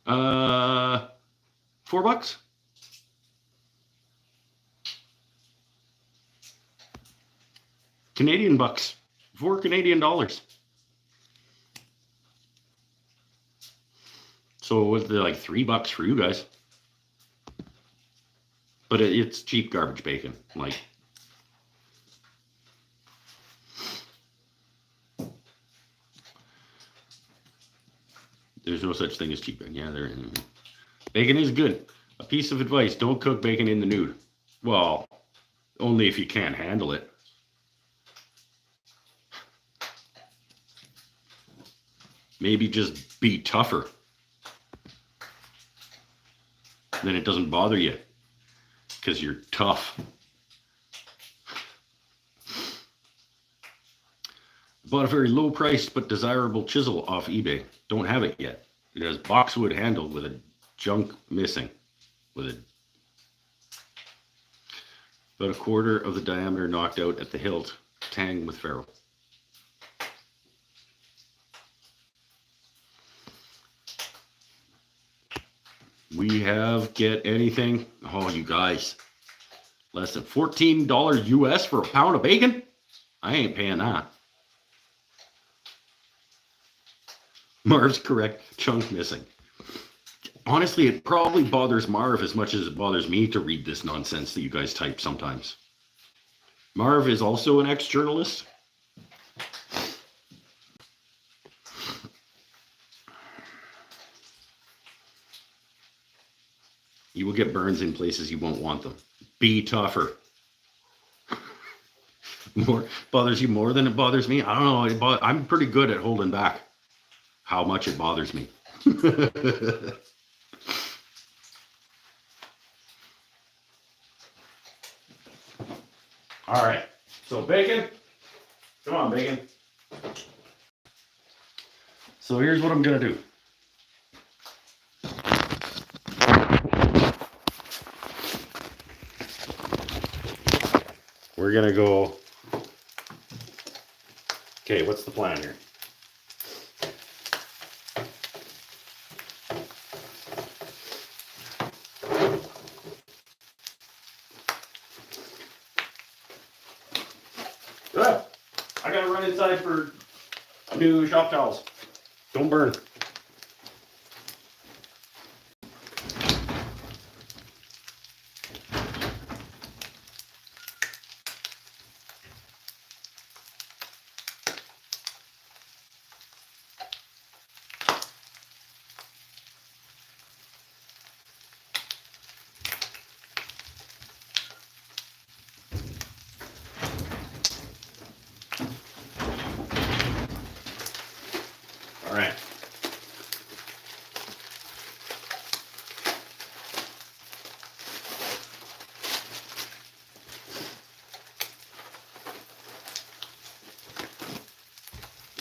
$4. Canadian bucks. $4 Canadian. So was it like $3 for you guys? But it's cheap garbage bacon. Like, there's no such thing as cheap bacon. Yeah, bacon is good. A piece of advice: don't cook bacon in the nude. Well, only if you can't handle it. Maybe just be tougher. Then it doesn't bother you because you're tough. Bought a very low priced but desirable chisel off eBay. Don't have it yet. It has boxwood handle with a junk missing. About a quarter of the diameter knocked out at the hilt. Tang with ferrule. We have get anything. Oh, you guys. Less than $14 US for a pound of bacon? I ain't paying that. Marv's correct. Chunk missing. Honestly, it probably bothers Marv as much as it bothers me to read this nonsense that you guys type sometimes. Marv is also an ex-journalist. You will get burns in places you won't want them. Be tougher. Bothers you more than it bothers me? I don't know. I'm pretty good at holding back how much it bothers me. All right. So bacon. Come on, bacon. So here's what I'm going to do. we're gonna go. Okay, what's the plan here? Good. I gotta run inside for new shop towels. Don't burn. All right.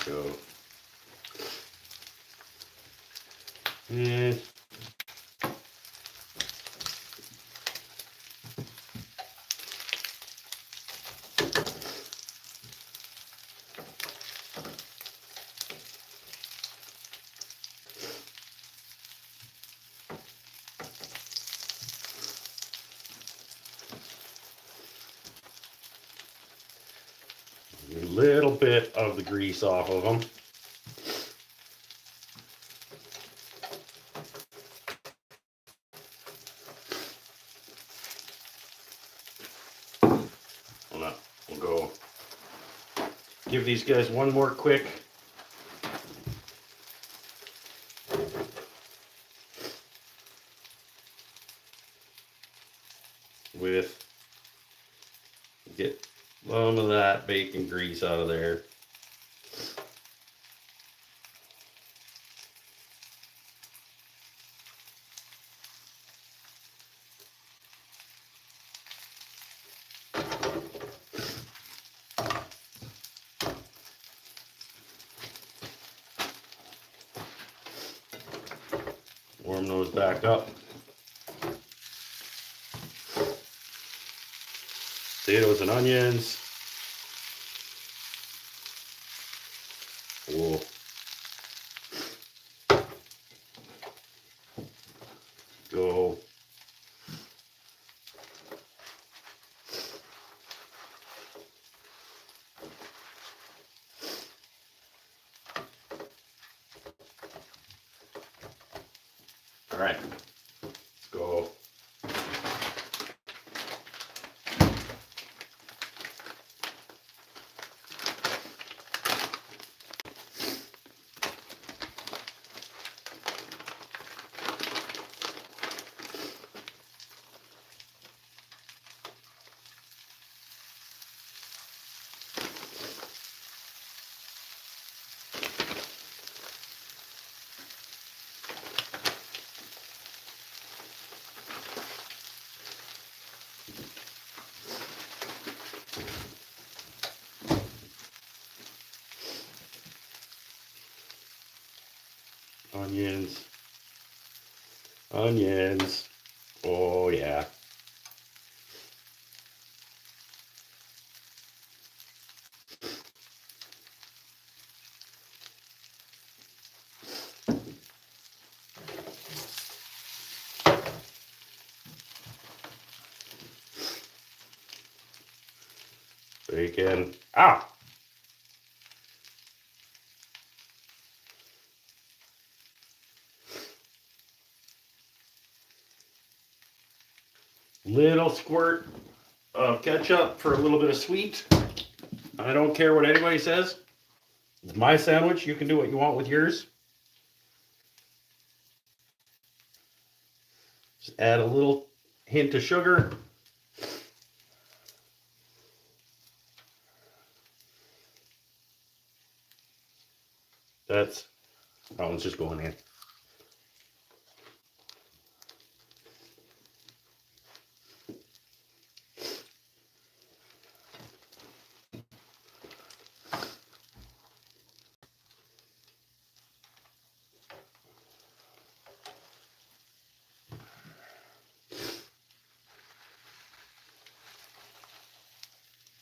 Go. And a little bit of the grease off of them. We'll go give these guys one more quick with, get some of that bacon grease out of there. Warm those back up. Potatoes and onions. We'll go all right, let's go. Onions. Onions. Oh, yeah. Bacon. Ah! Little squirt of ketchup for a little bit of sweet. I don't care what anybody says. It's my sandwich. You can do what you want with yours. Just add a little hint of sugar. That one's just going in.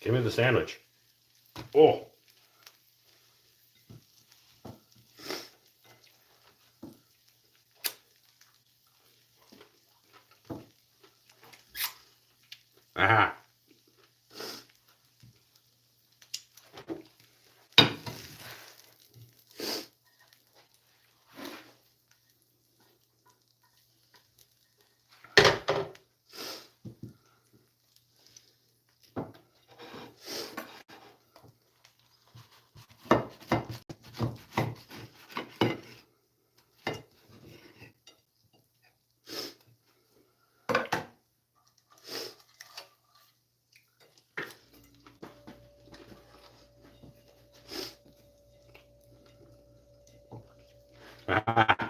Give me the sandwich. Oh. Ah. Ah.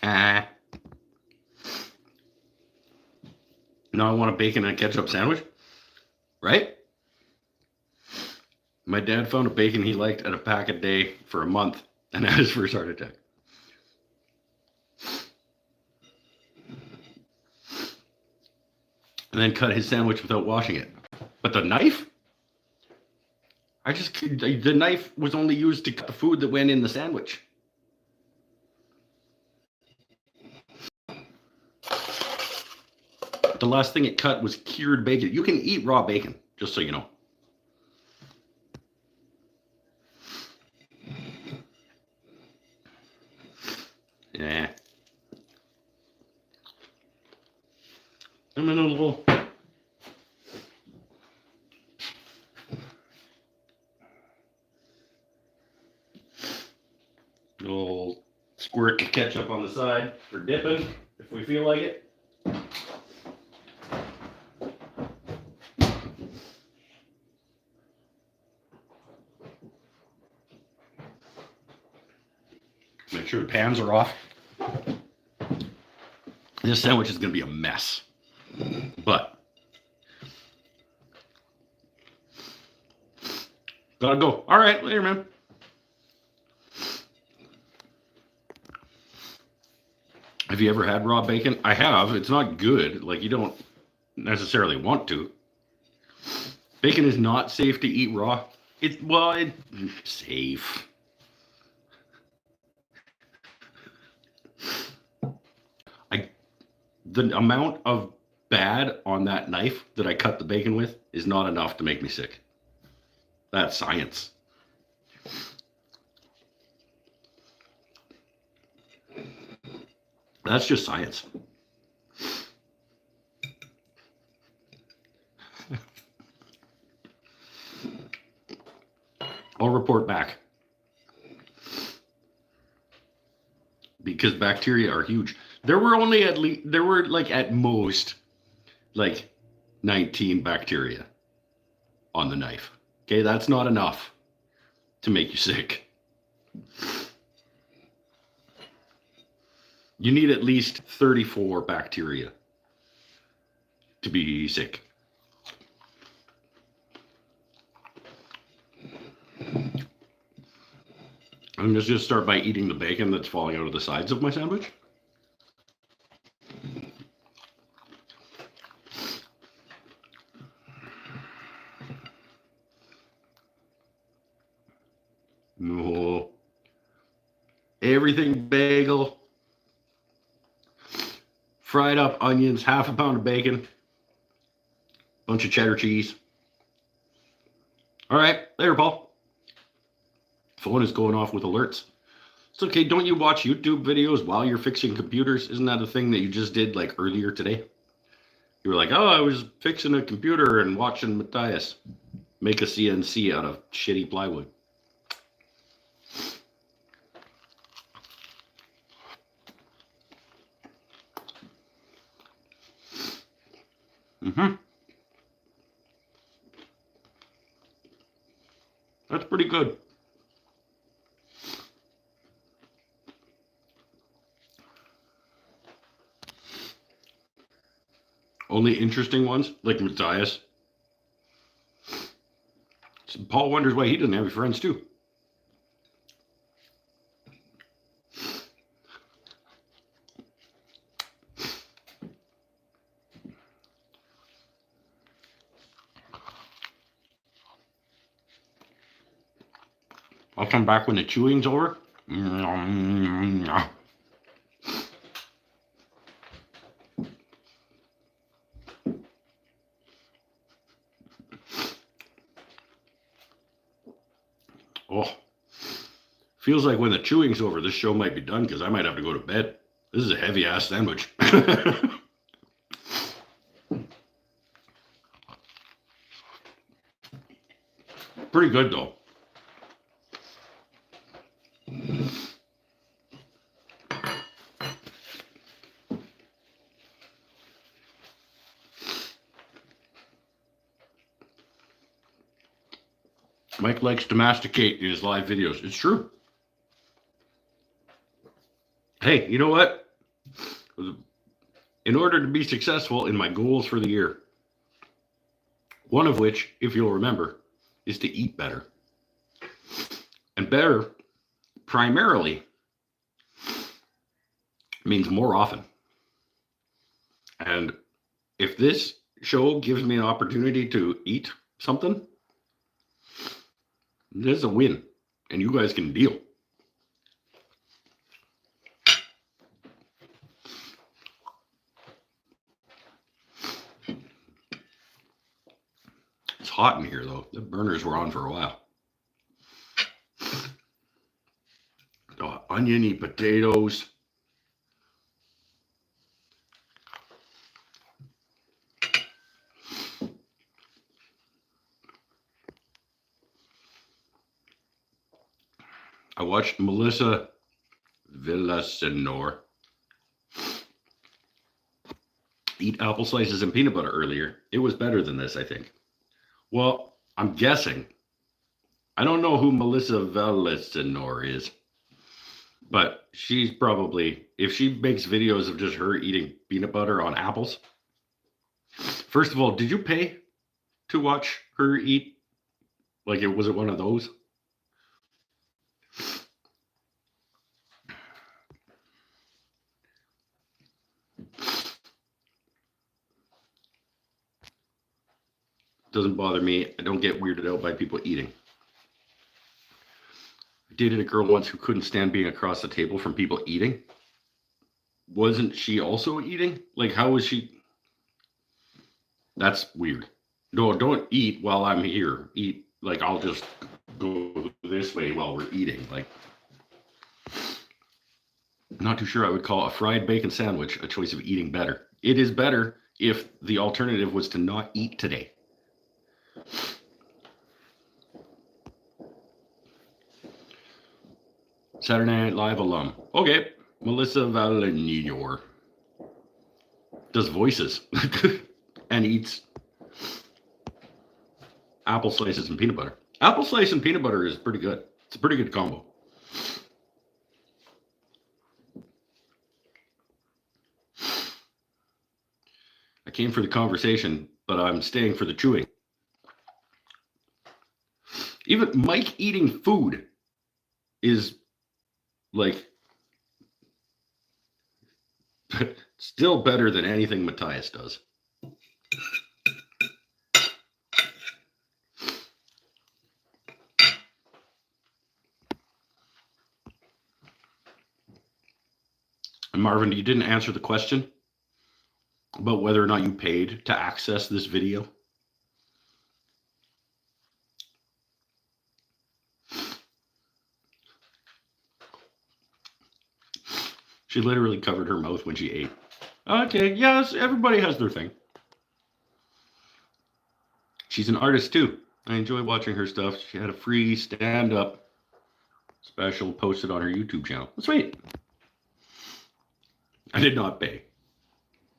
Ah. Now I want a bacon and ketchup sandwich, right? My dad found a bacon he liked at a pack a day for a month and had his first heart attack. And then cut his sandwich without washing it. But the knife? The knife was only used to cut the food that went in the sandwich. The last thing it cut was cured bacon. You can eat raw bacon, just so you know. Yeah. I'm in a little squirt of ketchup on the side for dipping, if we feel like it. Make sure the pans are off. This sandwich is going to be a mess. But gotta go. All right, later, man. Have you ever had raw bacon? I have. It's not good. Like, you don't necessarily want to. Bacon is not safe to eat raw. It's safe. The amount of bad on that knife that I cut the bacon with is not enough to make me sick. That's science. That's just science. I'll report back. Because bacteria are huge. There were at most like 19 bacteria on the knife. Okay, that's not enough to make you sick. You need at least 34 bacteria to be sick. I'm just going to start by eating the bacon that's falling out of the sides of my sandwich. No. Everything bagel. Fried up onions, half a pound of bacon, bunch of cheddar cheese. All right, later, Paul. Phone is going off with alerts. It's okay. Don't you watch YouTube videos while you're fixing computers? Isn't that a thing that you just did like earlier today? You were like, oh, I was fixing a computer and watching Matthias make a CNC out of shitty plywood. Mm-hmm. That's pretty good. Only interesting ones, like Matthias. Paul wonders why he doesn't have any friends too. I'll come back when the chewing's over. Oh, feels like when the chewing's over, this show might be done because I might have to go to bed. This is a heavy ass sandwich. Pretty good though. Mike likes to masticate in his live videos. It's true. Hey, you know what? In order to be successful in my goals for the year, one of which, if you'll remember, is to eat better. And better, primarily, means more often. And if this show gives me an opportunity to eat something, this is a win. And you guys can deal. It's hot in here, though. The burners were on for a while. Oh, oniony potatoes. I watched Melissa Villasenor eat apple slices and peanut butter earlier. It was better than this, I think. Well, I'm guessing. I don't know who Melissa Villasenor is, but she's probably, if she makes videos of just her eating peanut butter on apples. First of all, did you pay to watch her eat? Like, was it one of those? Doesn't bother me. I don't get weirded out by people eating. I dated a girl once who couldn't stand being across the table from people eating. Wasn't she also eating? Like, how was she? That's weird. No, don't eat while I'm here. Eat, like, I'll just go this way while we're eating. Like, I'm not too sure I would call a fried bacon sandwich a choice of eating better. It is better if the alternative was to not eat today. Saturday Night Live alum. Okay, Melissa Villasenor does voices and eats apple slices and peanut butter. Apple slice and peanut butter is pretty good. It's a pretty good combo. I came for the conversation, but I'm staying for the chewing. Even Mike eating food is like still better than anything Matthias does. And Marvin, you didn't answer the question about whether or not you paid to access this video. She literally covered her mouth when she ate. Okay, yes, everybody has their thing. She's an artist too. I enjoy watching her stuff. She had a free stand-up special posted on her YouTube channel. Sweet. I did not pay.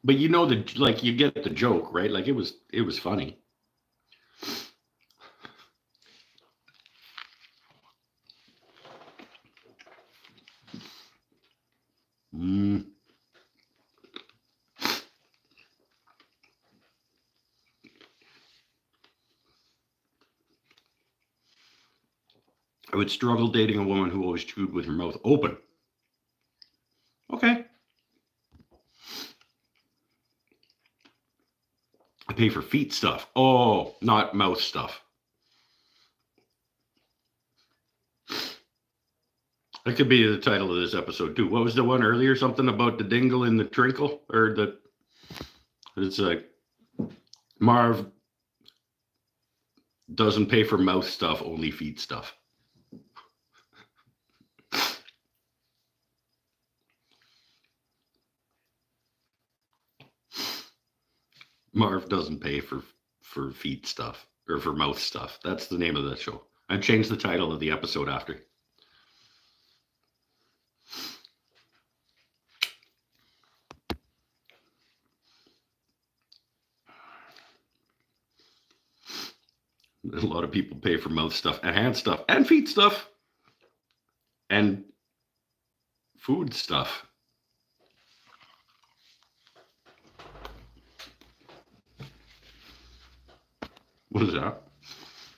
But you know, like, you get the joke, right? Like, it was funny. I would struggle dating a woman who always chewed with her mouth open. Okay. I pay for feet stuff. Oh, not mouth stuff. That could be the title of this episode too. What was the one earlier? Something about the dingle and the trinkle, or the? It's like Marv doesn't pay for mouth stuff, only feet stuff. Marv doesn't pay for feet stuff or for mouth stuff. That's the name of the show. I changed the title of the episode after. A lot of people pay for mouth stuff and hand stuff and feet stuff and food stuff. What is that?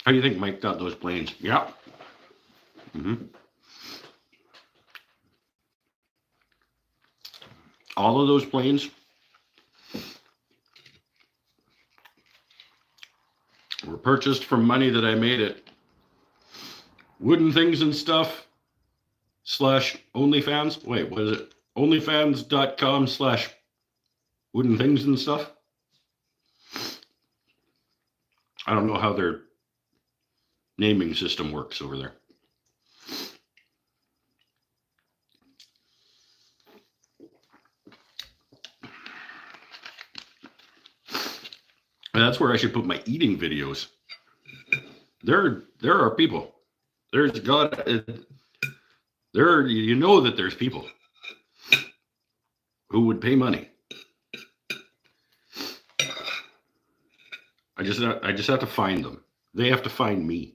How do you think Mike got those planes? Yeah. Mm-hmm. All of those planes were purchased from money that I made at Wooden Things and Stuff / OnlyFans. Wait, what is it? OnlyFans.com / Wooden Things and Stuff. I don't know how their naming system works over there. And that's where I should put my eating videos. There are people. There's God. You know that there's people who would pay money. I just have to find them. They have to find me.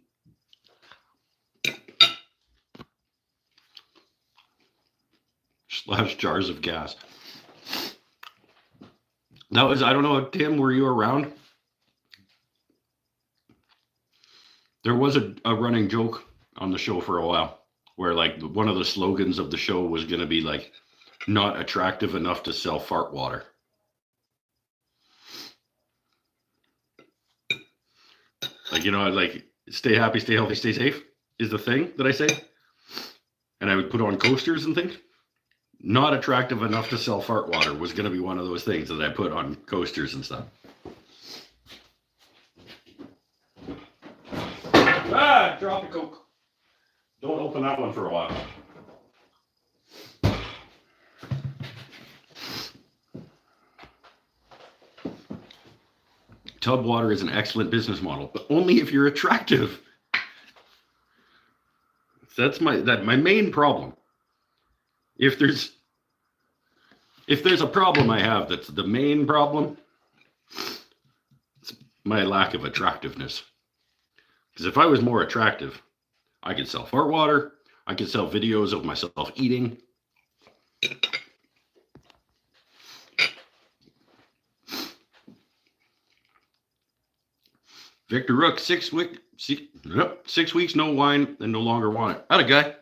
/ jars of gas. That was, I don't know, Tim, were you around? There was a running joke on the show for a while where like one of the slogans of the show was going to be like, not attractive enough to sell fart water. Like, you know, like stay happy, stay healthy, stay safe is the thing that I say. And I would put on coasters and things. Not attractive enough to sell fart water was going to be one of those things that I put on coasters and stuff. Ah, drop the Coke. Don't open that one for a while. Tub water is an excellent business model, but only if you're attractive. That's my main problem. If there's a problem I have that's the main problem, it's my lack of attractiveness. Because if I was more attractive, I could sell fart water, I could sell videos of myself eating. Victor Rook, 6 weeks, no wine, and no longer want it. Atta guy.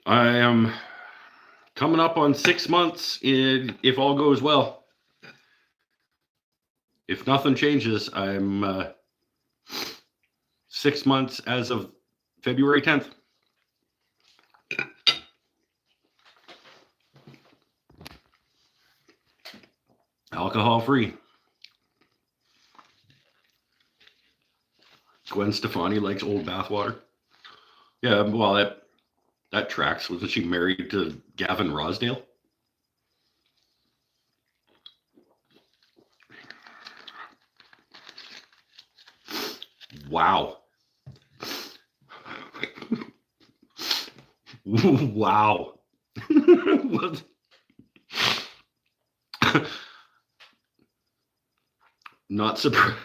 I am coming up on 6 months if all goes well. If nothing changes, I'm 6 months as of February 10th. Alcohol free. Gwen Stefani likes old bathwater. Yeah, well, that tracks. Wasn't she married to Gavin Rosdale? Wow. Wow. Not surprised.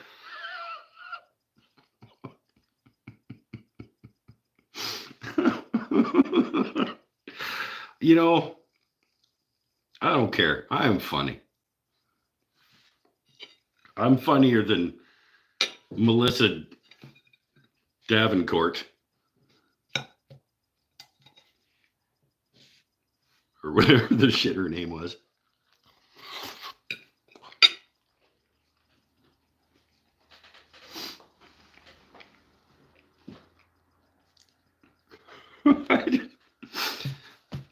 You know, I don't care. I am funny. I'm funnier than Melissa Davenport, or whatever the shit her name was.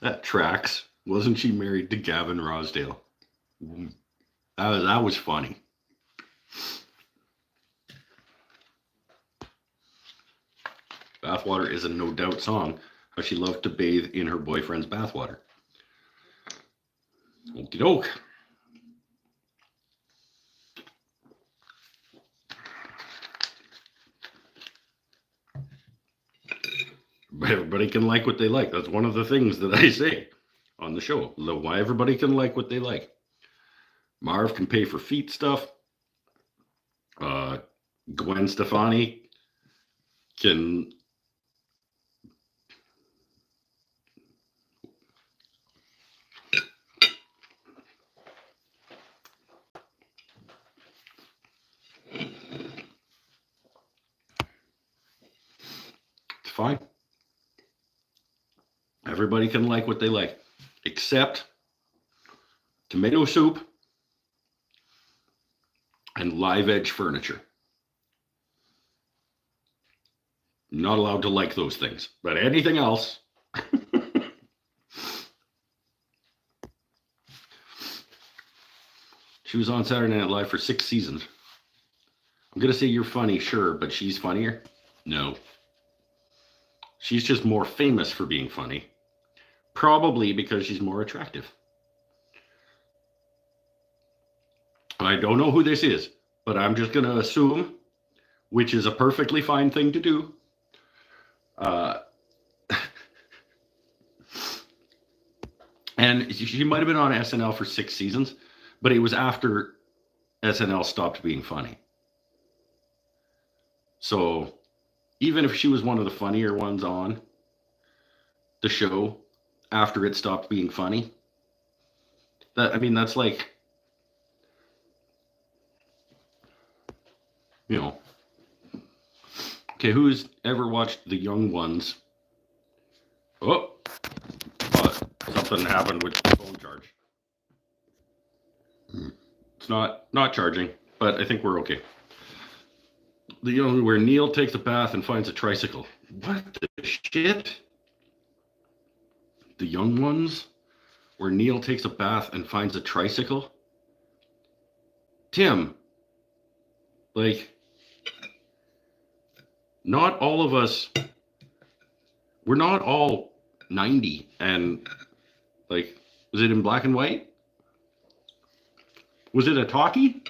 That tracks. Wasn't she married to Gavin Rosdale? That was funny. Bathwater is a No Doubt song. How she loved to bathe in her boyfriend's bathwater. Okie doke. But everybody can like what they like. That's one of the things that I say on the show. Why everybody can like what they like. Marv can pay for feet stuff. Gwen Stefani can... It's fine. Everybody can like what they like, except tomato soup and live edge furniture. Not allowed to like those things, but anything else. She was on Saturday Night Live for 6 seasons. I'm going to say you're funny, sure, but she's funnier? No. She's just more famous for being funny. Probably because she's more attractive. I don't know who this is, but I'm just going to assume, which is a perfectly fine thing to do. And she might have been on SNL for 6 seasons, but it was after SNL stopped being funny. So even if she was one of the funnier ones on the show after it stopped being funny, that's like, you know. Okay, who's ever watched The Young Ones? Oh, something happened with the phone charge. It's not charging, but I think we're okay. The Young, where Neil takes a bath and finds a tricycle. What the shit? The Young Ones, where Neil takes a bath and finds a tricycle. Tim, like, not all of us, we're not all 90 and, like, was it in black and white? Was it a talkie?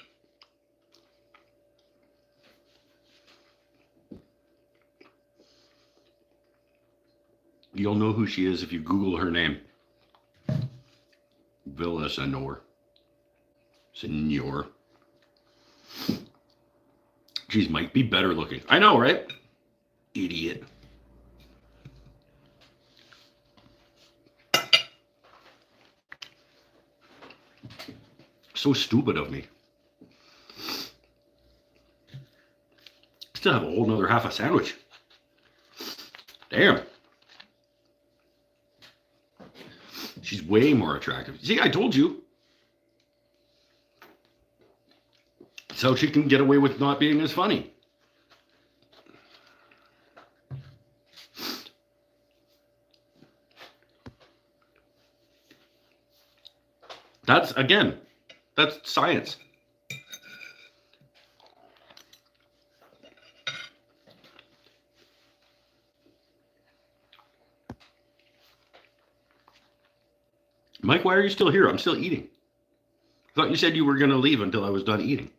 You'll know who she is if you Google her name. Villasenor. Senor. Geez, might be better looking. I know, right? Idiot. So stupid of me. Still have a whole nother half a sandwich. Damn. She's way more attractive. See, I told you. So she can get away with not being as funny. That's science. Mike, why are you still here? I'm still eating. I thought you said you were going to leave until I was done eating.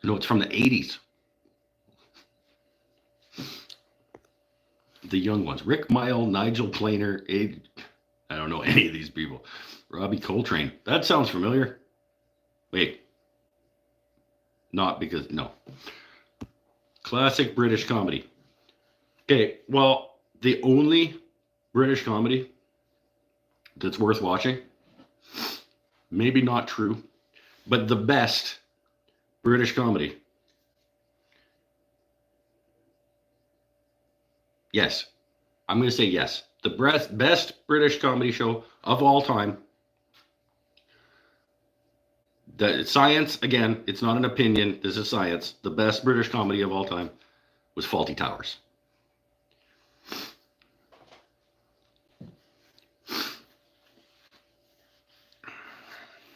No, it's from the 80s. The Young Ones. Rick Mile, Nigel Planer, I don't know any of these people. Robbie Coltrane. That sounds familiar. Wait. Not because, no. Classic British comedy. Okay, well, the only British comedy that's worth watching maybe not true, but the best British comedy. Yes, I'm going to say yes. The best British comedy show of all time. The science, again, it's not an opinion. This is science. The best British comedy of all time was Fawlty Towers.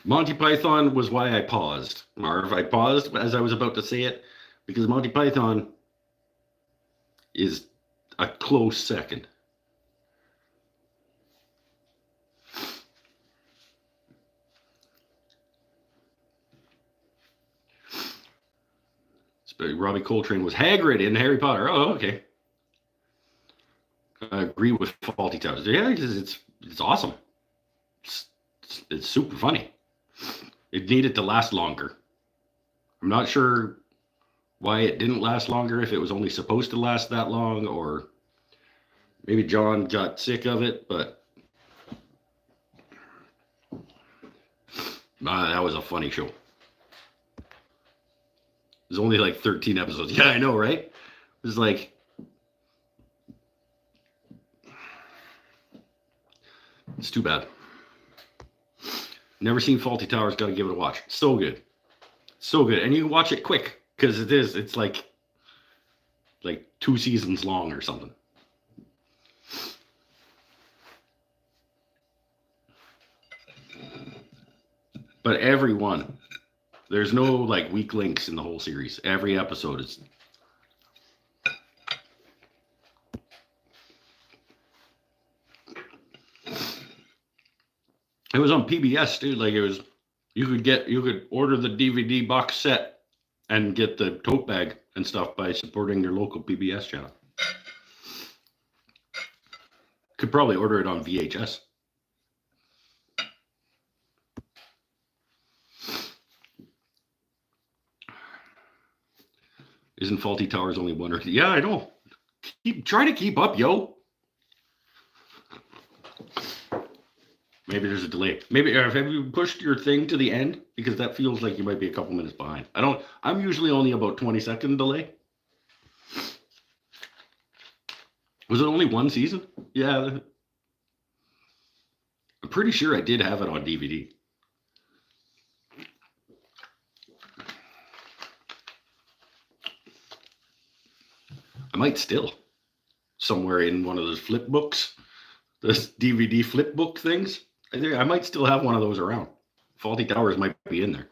Monty Python was why I paused, Marv. I paused as I was about to say it because Monty Python is a close second. Robbie Coltrane was Hagrid in Harry Potter. Oh, okay. I agree with Fawlty Towers. Yeah, it's awesome. It's super funny. It needed to last longer. I'm not sure why it didn't last longer, if it was only supposed to last that long, or maybe John got sick of it, but that was a funny show. It was only like 13 episodes. Yeah, I know, right? It was like, it's too bad. Never seen Fawlty Towers. Got to give it a watch. So good. So good. And you can watch it quick because it's like 2 seasons long or something. But every one. There's no like weak links in the whole series. Every episode is. It was on PBS, dude. Like, it was, you could order the DVD box set and get the tote bag and stuff by supporting your local PBS channel. Could probably order it on VHS. Isn't Fawlty Towers only one or two? Yeah, I know. Try to keep up, yo. Maybe there's a delay. Maybe have you pushed your thing to the end? Because that feels like you might be a couple minutes behind. I'm usually only about 20-second delay. Was it only one season? Yeah. I'm pretty sure I did have it on DVD. I might still. Somewhere in one of those flip books. Those DVD flip book things. I might still have one of those around. Fawlty Towers might be in there.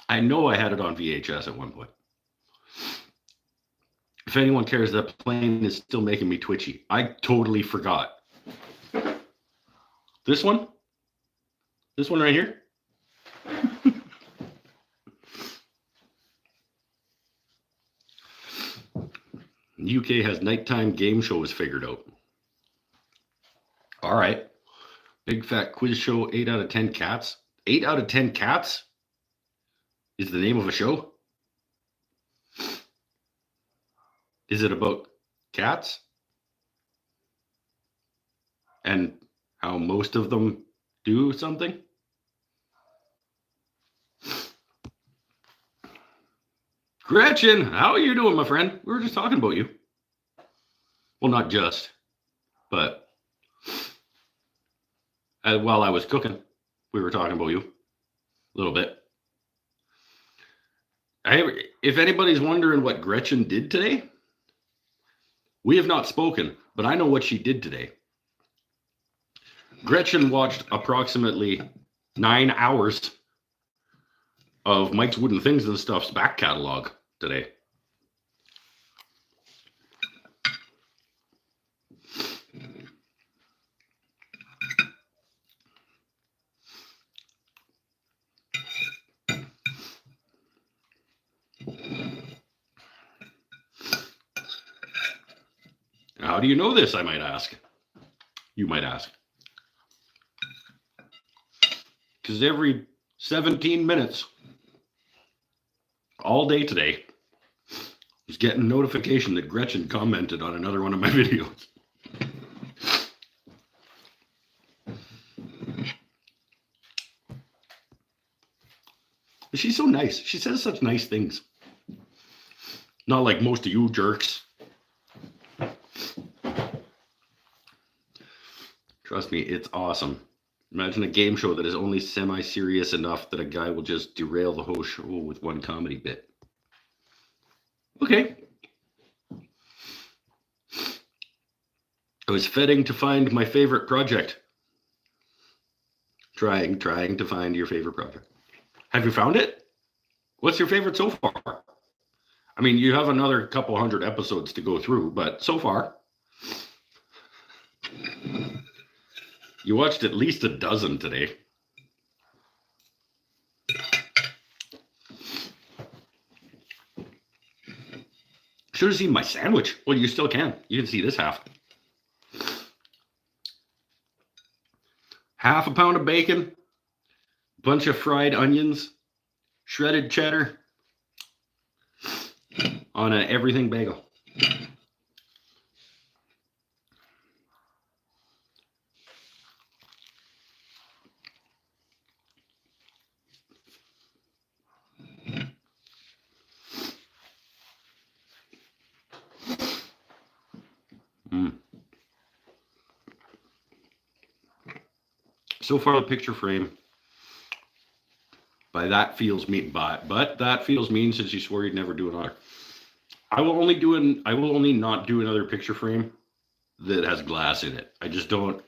I know I had it on VHS at one point. If anyone cares, that plane is still making me twitchy. I totally forgot. This one? This one right here? UK has nighttime game shows figured out. All right. Big fat quiz show, 8 out of 10 cats. 8 out of 10 cats is the name of a show? Is it about cats? And how most of them do something? Gretchen, how are you doing, my friend? We were just talking about you. Well, not just, but while I was cooking, we were talking about you a little bit. If anybody's wondering what Gretchen did today, we have not spoken, but I know what she did today. Gretchen watched approximately 9 hours of Mike's Wooden Things and Stuff's back catalog today. How do you know this, I might ask? You might ask. Because every 17 minutes, all day today, I was getting notification that Gretchen commented on another one of my videos. She's so nice. She says such nice things. Not like most of you jerks. Trust me, it's awesome. Imagine a game show that is only semi-serious enough that a guy will just derail the whole show with one comedy bit. Okay. I was fetting to find my favorite project. Trying to find your favorite project. Have you found it? What's your favorite so far? I mean, you have another couple hundred episodes to go through, but so far, you watched at least a dozen today. Should have seen my sandwich. Well, you still can. You can see this half. Half a pound of bacon, bunch of fried onions, shredded cheddar on an everything bagel. So far, the picture frame. But that feels mean since you swore you'd never do another. I will only not do another picture frame that has glass in it. I just don't.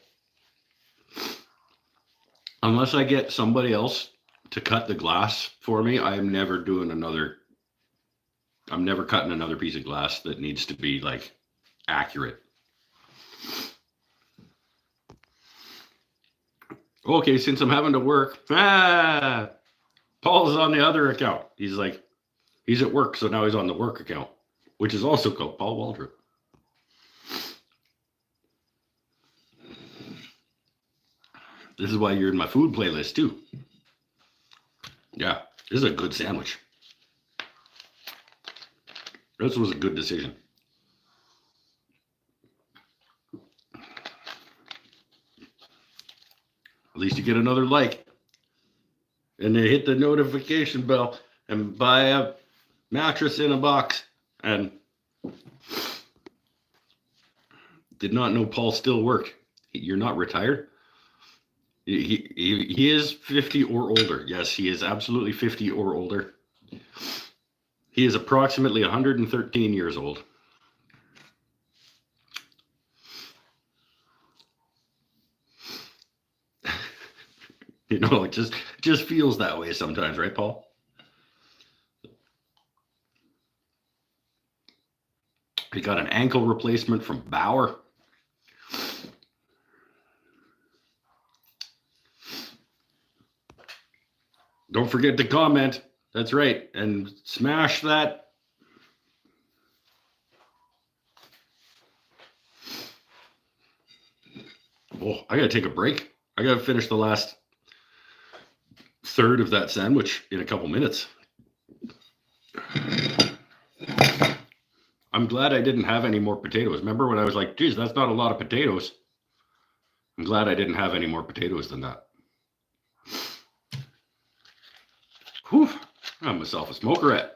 Unless I get somebody else to cut the glass for me, I'm never cutting another piece of glass that needs to be like accurate. Okay, since I'm having to work, Paul's on the other account. He's at work, so now he's on the work account, which is also called Paul Waldrop. This is why you're in my food playlist too. Yeah, this is a good sandwich. This was a good decision. At least you get another like. And they hit the notification bell and buy a mattress in a box. And did not know Paul still worked. You're not retired? He is 50 or older. Yes, he is absolutely 50 or older. He is approximately 113 years old. You know, it just feels that way sometimes, right, Paul? He got an ankle replacement from Bauer. Don't forget to comment. That's right. And smash that. Oh, I got to take a break. I got to finish the last third of that sandwich in a couple minutes. I'm glad I didn't have any more potatoes. Remember when I was like, geez, that's not a lot of potatoes. I'm glad I didn't have any more potatoes than that. Whew, I'm myself a smokerette.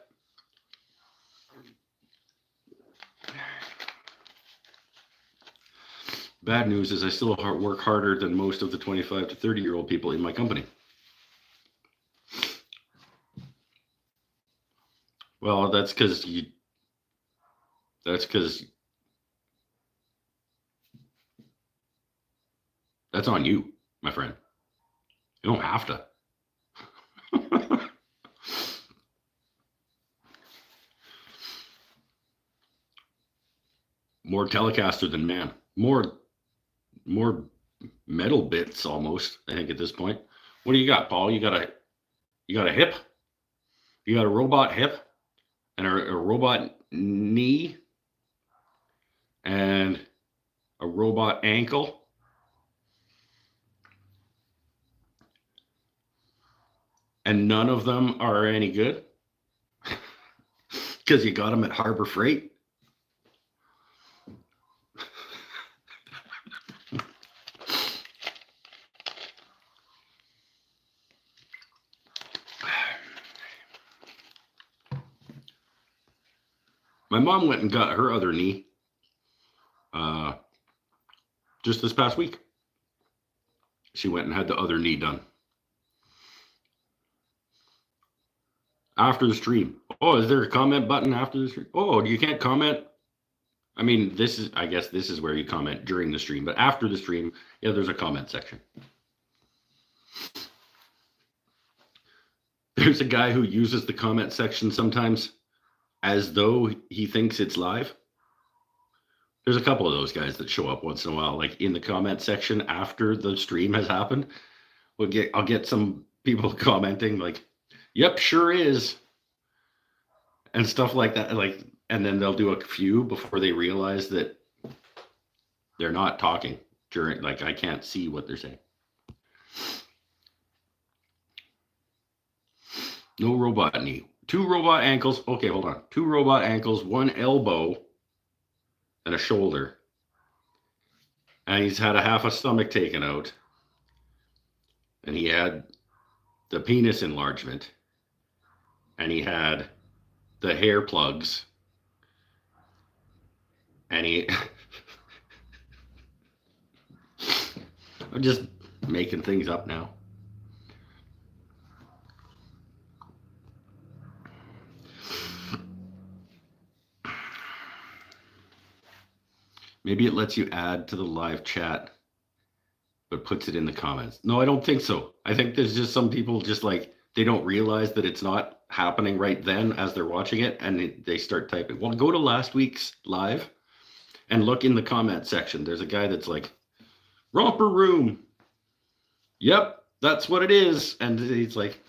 Bad news is I still work harder than most of the 25 to 30-year-old people in my company. Well, that's because that's on you, my friend. You don't have to. More Telecaster than man. More metal bits almost, I think, at this point. What do you got, Paul? You got a hip? You got a robot hip and a robot knee and a robot ankle. And none of them are any good because you got them at Harbor Freight. My mom went and got her other knee just this past week. She went and had the other knee done. After the stream. Oh, is there a comment button after the stream? Oh, you can't comment? I mean, I guess this is where you comment during the stream, but after the stream, yeah, there's a comment section. There's a guy who uses the comment section sometimes as though he thinks it's live. There's a couple of those guys that show up once in a while, like in the comment section after the stream has happened. I'll get some people commenting like, "Yep, sure is," and stuff like that. Like, and then they'll do a few before they realize that they're not talking during. Like, I can't see what they're saying. No robot knee. 2 robot ankles. Okay, hold on. 2 robot ankles, 1 elbow, and a shoulder. And he's had a half a stomach taken out. And he had the penis enlargement. And he had the hair plugs. And he... I'm just making things up now. Maybe it lets you add to the live chat, but puts it in the comments. No, I don't think so. I think there's just some people just like, they don't realize that it's not happening right then as they're watching it, and they start typing. Well, go to last week's live and look in the comment section. There's a guy that's like, romper room. Yep, that's what it is. And he's like,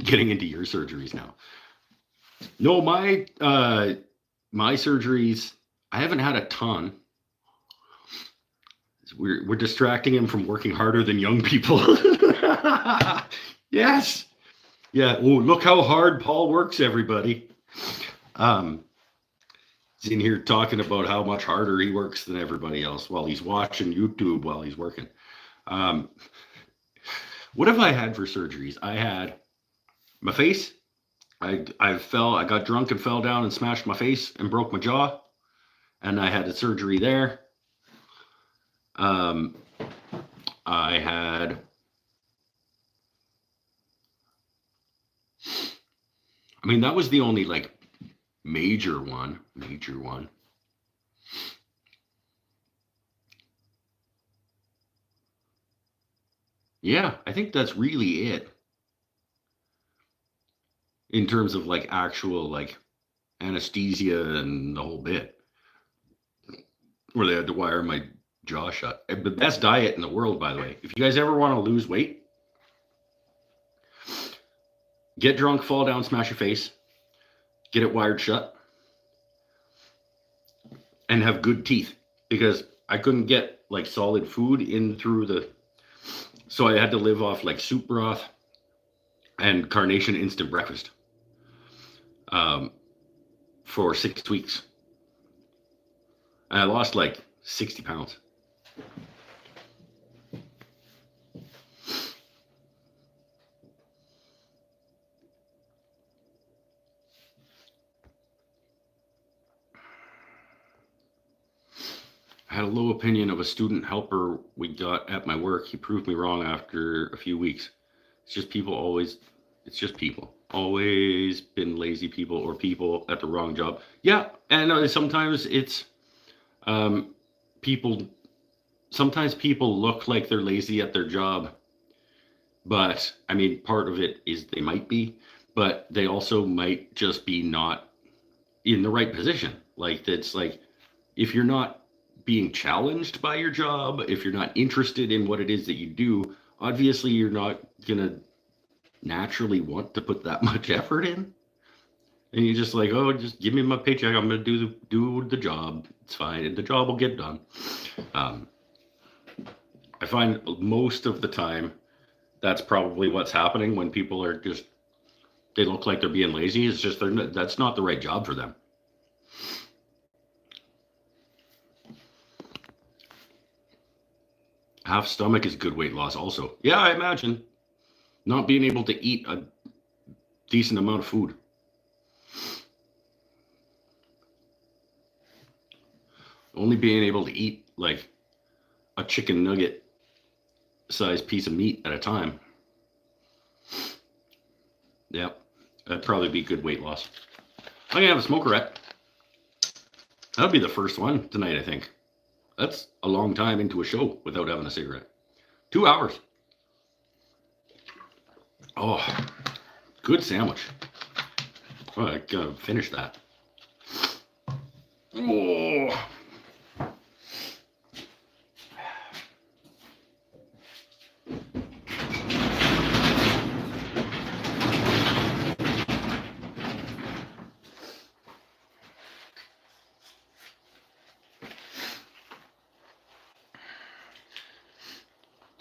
getting into your surgeries now. No, my surgeries, I haven't had a ton. We're distracting him from working harder than young people. Yes. Yeah. Oh, look how hard Paul works, everybody. He's in here talking about how much harder he works than everybody else while he's watching YouTube while he's working. What have I had for surgeries? I had my face. I got drunk and fell down and smashed my face and broke my jaw, and I had a surgery there. I had that was the only like major one. Yeah, I think that's really it. In terms of like actual like anesthesia and the whole bit, where they had to wire my jaw shut. The best diet in the world, by the way. If you guys ever want to lose weight, get drunk, fall down, smash your face, get it wired shut, and have good teeth, because I couldn't get like solid food in through the, so I had to live off like soup broth and Carnation instant breakfast for 6 weeks. And I lost like 60 pounds. I had a low opinion of a student helper we got at my work. He proved me wrong after a few weeks. It's just people always been lazy people or people at the wrong job. Yeah, and sometimes it's sometimes people look like they're lazy at their job, but I mean, part of it is they might be, but they also might just be not in the right position. Like, that's like, if you're not being challenged by your job, if you're not interested in what it is that you do, obviously you're not gonna naturally want to put that much effort in. And you're just like, oh, just give me my paycheck, I'm gonna do the job, it's fine, and the job will get done. I find most of the time that's probably what's happening when people are just, they look like they're being lazy. It's just that's not the right job for them. Half stomach is good weight loss also. Yeah, I imagine. Not being able to eat a decent amount of food. Only being able to eat like a chicken nugget sized piece of meat at a time. Yeah, that'd probably be good weight loss. I'm gonna have a smokerette. That'll be the first one tonight, I think. That's a long time into a show without having a cigarette. 2 hours. Oh, good sandwich. Oh, I gotta finish that. Oh.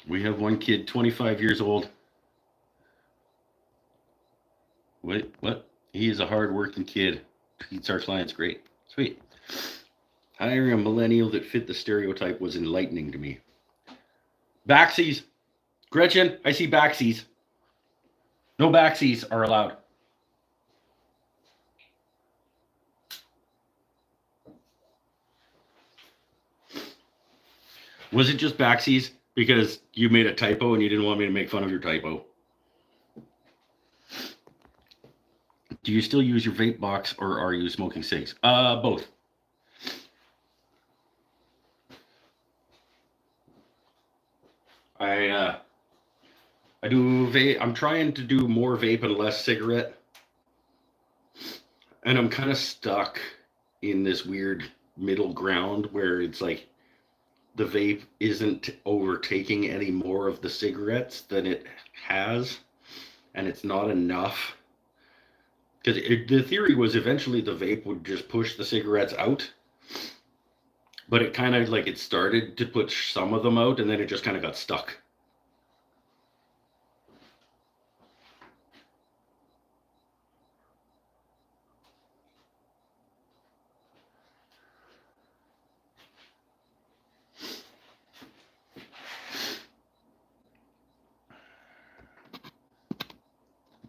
We have one kid, 25 years old. Wait, what? He is a hard-working kid. Treats our clients great. Sweet. Hiring a millennial that fit the stereotype was enlightening to me. Backsies. Gretchen, I see backsies. No backsies are allowed. Was it just backsies because you made a typo and you didn't want me to make fun of your typo? Do you still use your vape box or are you smoking cigs? Both. I do vape. I'm trying to do more vape and less cigarette. And I'm kind of stuck in this weird middle ground where it's like the vape isn't overtaking any more of the cigarettes than it has, and it's not enough. Because the theory was eventually the vape would just push the cigarettes out, but it kind of like it started to push some of them out, and then it just kind of got stuck.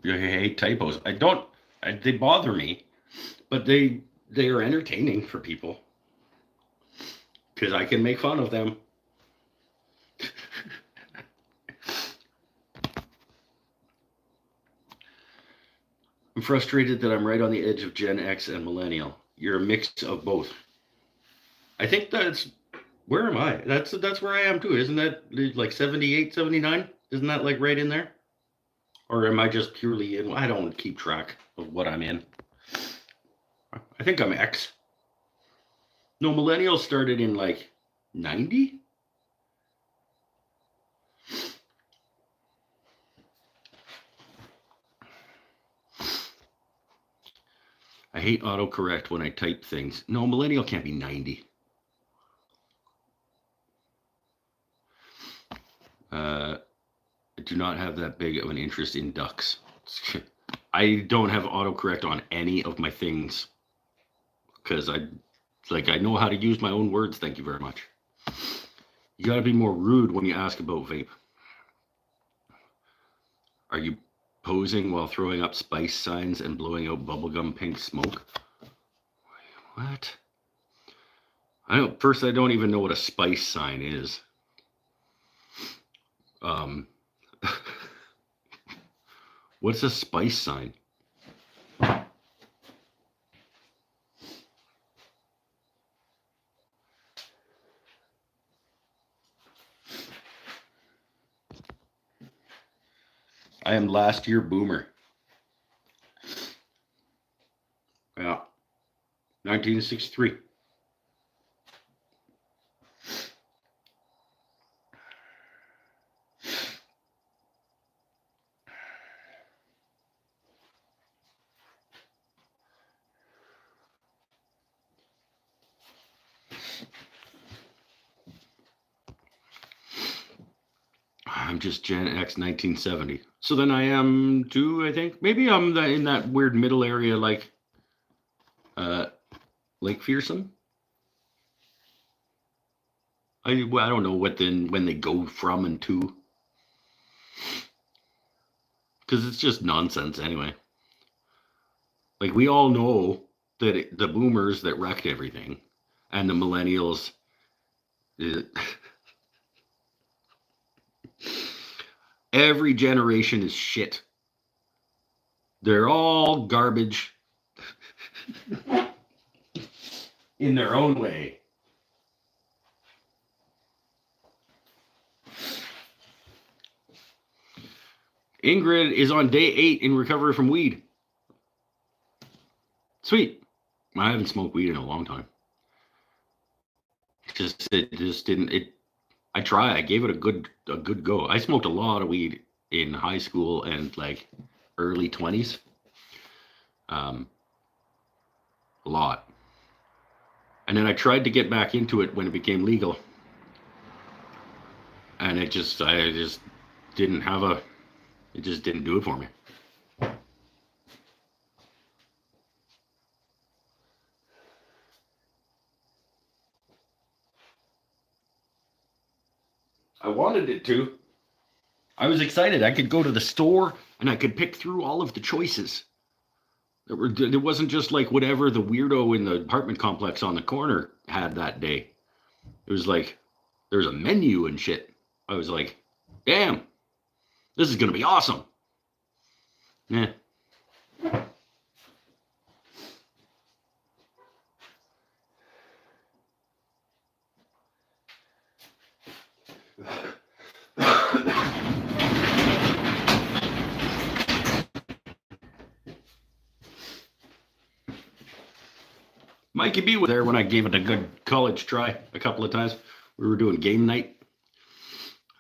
I hate typos. I don't. They bother me, but they are entertaining for people because I can make fun of them. I'm frustrated that I'm right on the edge of Gen X and Millennial. You're a mix of both. I think that's where am I? That's where I am too. Isn't that like 78, 79? Isn't that like right in there? Or am I just purely in? I don't keep track of what I'm in. I think I'm X. No, millennials started in like 90? I hate autocorrect when I type things. No, millennial can't be 90. I do not have that big of an interest in ducks. I don't have autocorrect on any of my things because I know how to use my own words. Thank you very much. You got to be more rude when you ask about vape. Are you posing while throwing up spice signs and blowing out bubblegum pink smoke? What? I don't even know what a spice sign is. What's a spice sign? I am last year boomer. Yeah. 1963. I'm just Gen X 1970. So then I am too, I think. Maybe I'm in that weird middle area like Lake Fearsome. I don't know when they go from and to. Because it's just nonsense anyway. Like we all know that the boomers that wrecked everything. and the millennials. Every generation is shit. They're all garbage in their own way. Ingrid is on day 8 in recovery from weed. Sweet. I haven't smoked weed in a long time. It just didn't. I tried. I gave it a good go. I smoked a lot of weed in high school and like early 20s. A lot. And then I tried to get back into it when it became legal. And I just didn't have it just didn't do it for me. I wanted it to. I was excited. I could go to the store and I could pick through all of the choices. It wasn't just like whatever the weirdo in the apartment complex on the corner had that day. It was like there's a menu and shit. I was like, damn, this is going to be awesome. Yeah. Mikey B was there when I gave it a good college try a couple of times. We were doing game night,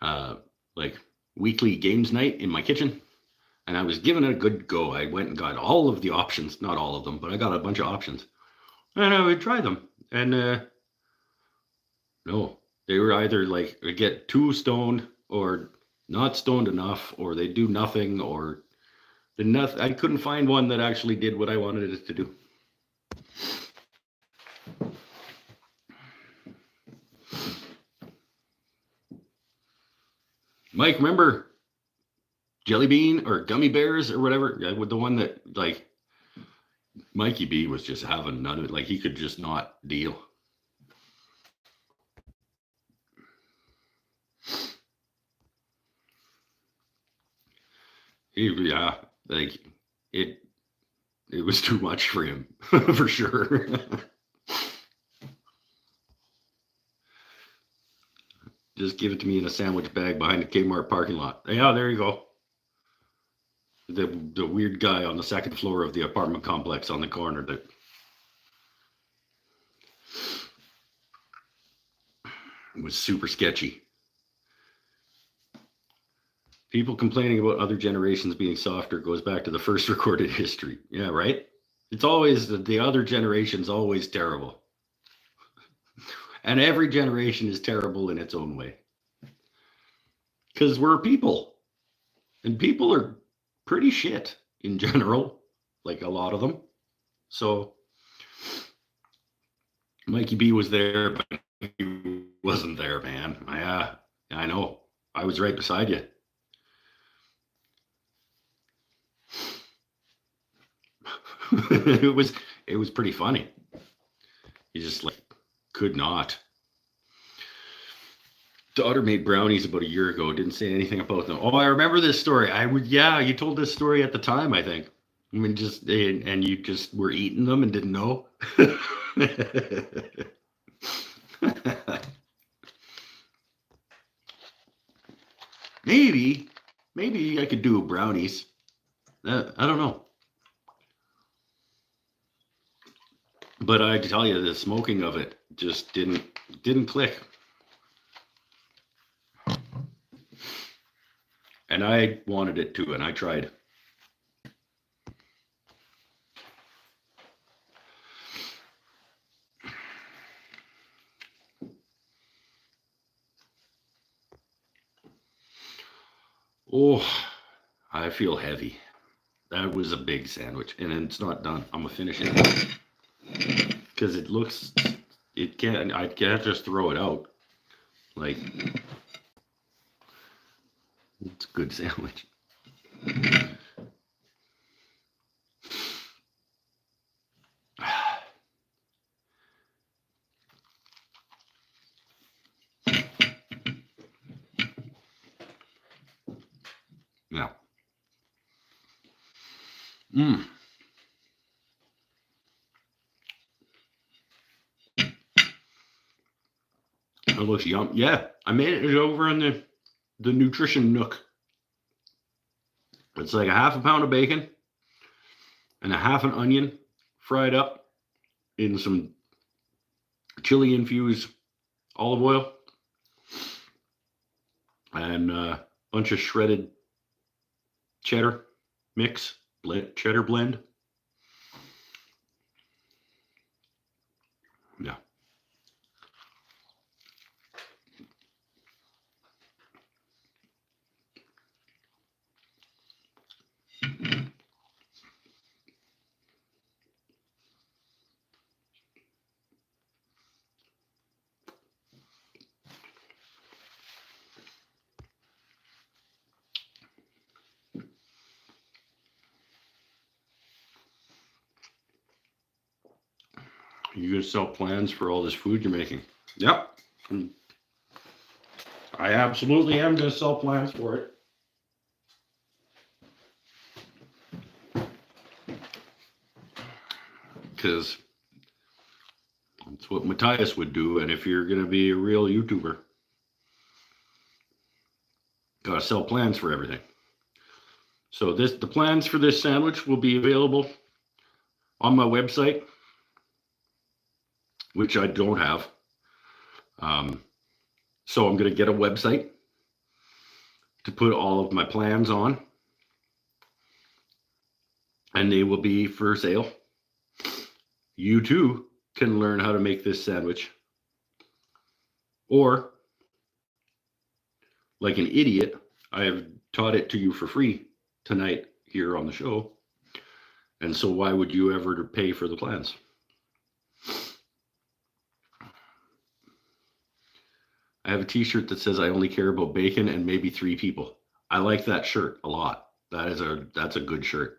like weekly games night in my kitchen, and I was giving it a good go. I went and got all of the options, not all of them, but I got a bunch of options, and I would try them. And no, they were either like get too stoned or not stoned enough, or they do nothing, or the nothing. I couldn't find one that actually did what I wanted it to do. Mike, remember Jelly Bean or Gummy Bears or whatever? With the one that like Mikey B was just having none of it. Like he could just not deal. Yeah, like it was too much for him for sure. Just give it to me in a sandwich bag behind the Kmart parking lot. Yeah, there you go. The weird guy on the second floor of the apartment complex on the corner that was super sketchy. People complaining about other generations being softer goes back to the first recorded history. Yeah, right? It's always the other generation's always terrible. And every generation is terrible in its own way. Because we're people. And people are pretty shit in general, like a lot of them. So Mikey B was there, but he wasn't there, man. I know. I was right beside you. it was pretty funny. You just like could not. Daughter made brownies about a year ago. Didn't say anything about them. Oh, I remember this story. Yeah, you told this story at the time, I think. I mean, and you just were eating them and didn't know. Maybe I could do brownies. I don't know. But I tell you, the smoking of it just didn't click. And I wanted it to, and I tried. Oh, I feel heavy. That was a big sandwich, and it's not done. I'm gonna finish it because I can't just throw it out. Like, it's a good sandwich. Yeah. It looks yum. Yeah, I made it over in the nutrition nook. It's like a half a pound of bacon and a half an onion fried up in some chili infused olive oil and a bunch of shredded cheddar mix, cheddar blend. Yeah. You gonna sell plans for all this food you're making? Yep. I absolutely am gonna sell plans for it. Because that's what Matthias would do. And if you're gonna be a real YouTuber, gotta sell plans for everything. So the plans for this sandwich will be available on my website, which I don't have. So I'm going to get a website to put all of my plans on, and they will be for sale. You too can learn how to make this sandwich, or like an idiot, I have taught it to you for free tonight here on the show. And so why would you ever pay for the plans? I have a t-shirt that says I only care about bacon and maybe 3 people. I like that shirt a lot. That's a good shirt.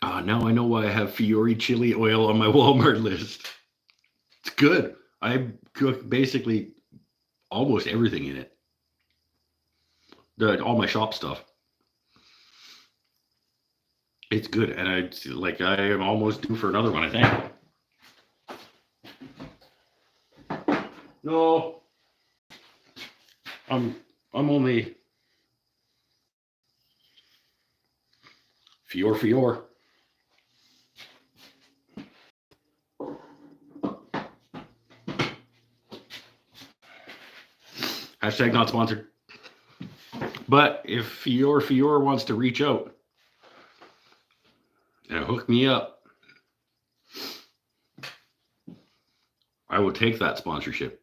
Now I know why I have Fiore chili oil on my Walmart list. It's good. I cook basically almost everything in it. All my shop stuff. It's good, and I am almost due for another one, I think. No, I'm only Fiore. Hashtag not sponsored. But if Fiore wants to reach out and hook me up, I will take that sponsorship.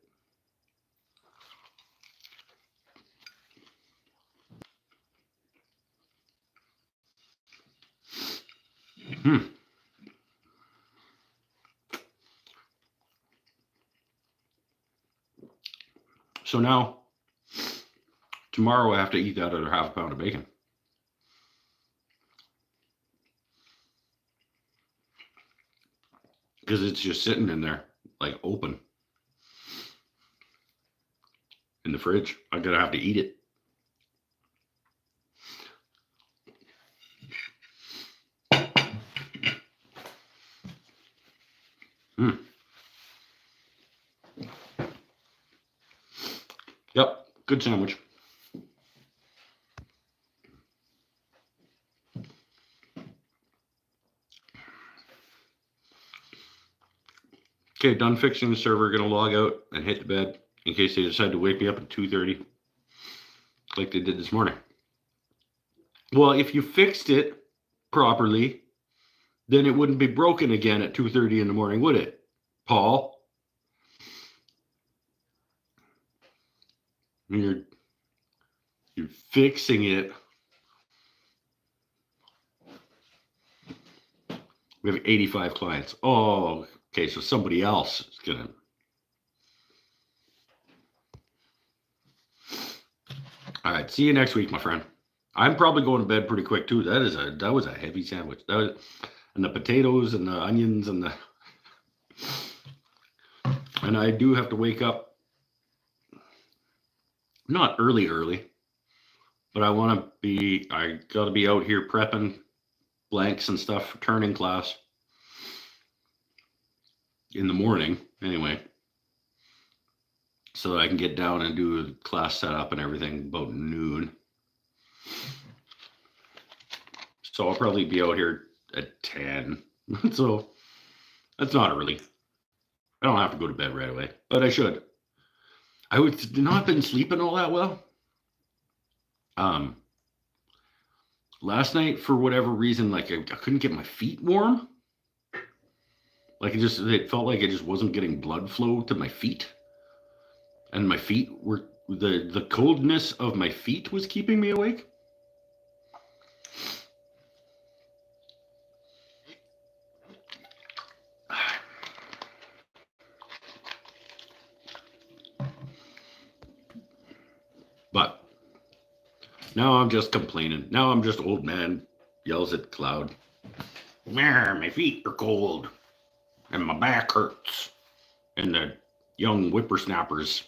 So now, tomorrow I have to eat that other half a pound of bacon. Because it's just sitting in there, like open in the fridge. I'm going to have to eat it. Yep, good sandwich. Okay, done fixing the server. Gonna log out and hit the bed in case they decide to wake me up at 2:30 like they did this morning. Well, if you fixed it properly, then it wouldn't be broken again at 2:30 in the morning, would it, Paul? You're fixing it. We have 85 clients. Oh, okay, so somebody else is gonna. All right, see you next week, my friend. I'm probably going to bed pretty quick too. That was a heavy sandwich. And the potatoes and the onions and I do have to wake up not early, But I got to be out here prepping blanks and stuff for turning class in the morning anyway, so that I can get down and do the class setup and everything about noon. So I'll probably be out here at 10. So that's not early. I don't have to go to bed right away, but I should. I would not been sleeping all that well. Last night, for whatever reason, like I couldn't get my feet warm. Like it felt like I just wasn't getting blood flow to my feet. And my feet were, the coldness of my feet was keeping me awake. But now I'm just complaining. Now I'm just old man yells at cloud. My feet are cold and my back hurts. And the young whippersnappers.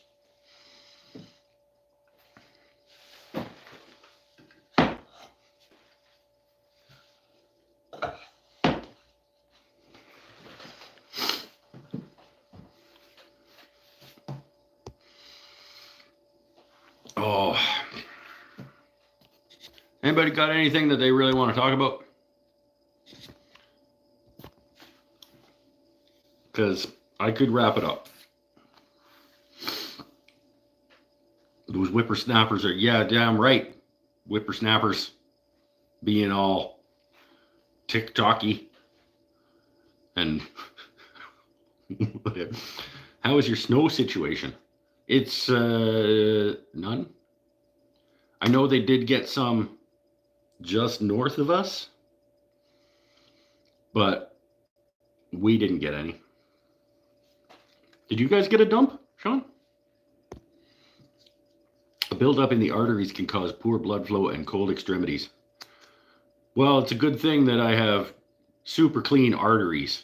Oh. Anybody got anything that they really want to talk about? Because I could wrap it up. Those whippersnappers are, yeah, damn right. Whippersnappers being all TikTok-y and whatever. How is your snow situation? It's none. I know they did get some just north of us, but we didn't get any. Did you guys get a dump, Sean? A buildup in the arteries can cause poor blood flow and cold extremities. Well, it's a good thing that I have super clean arteries.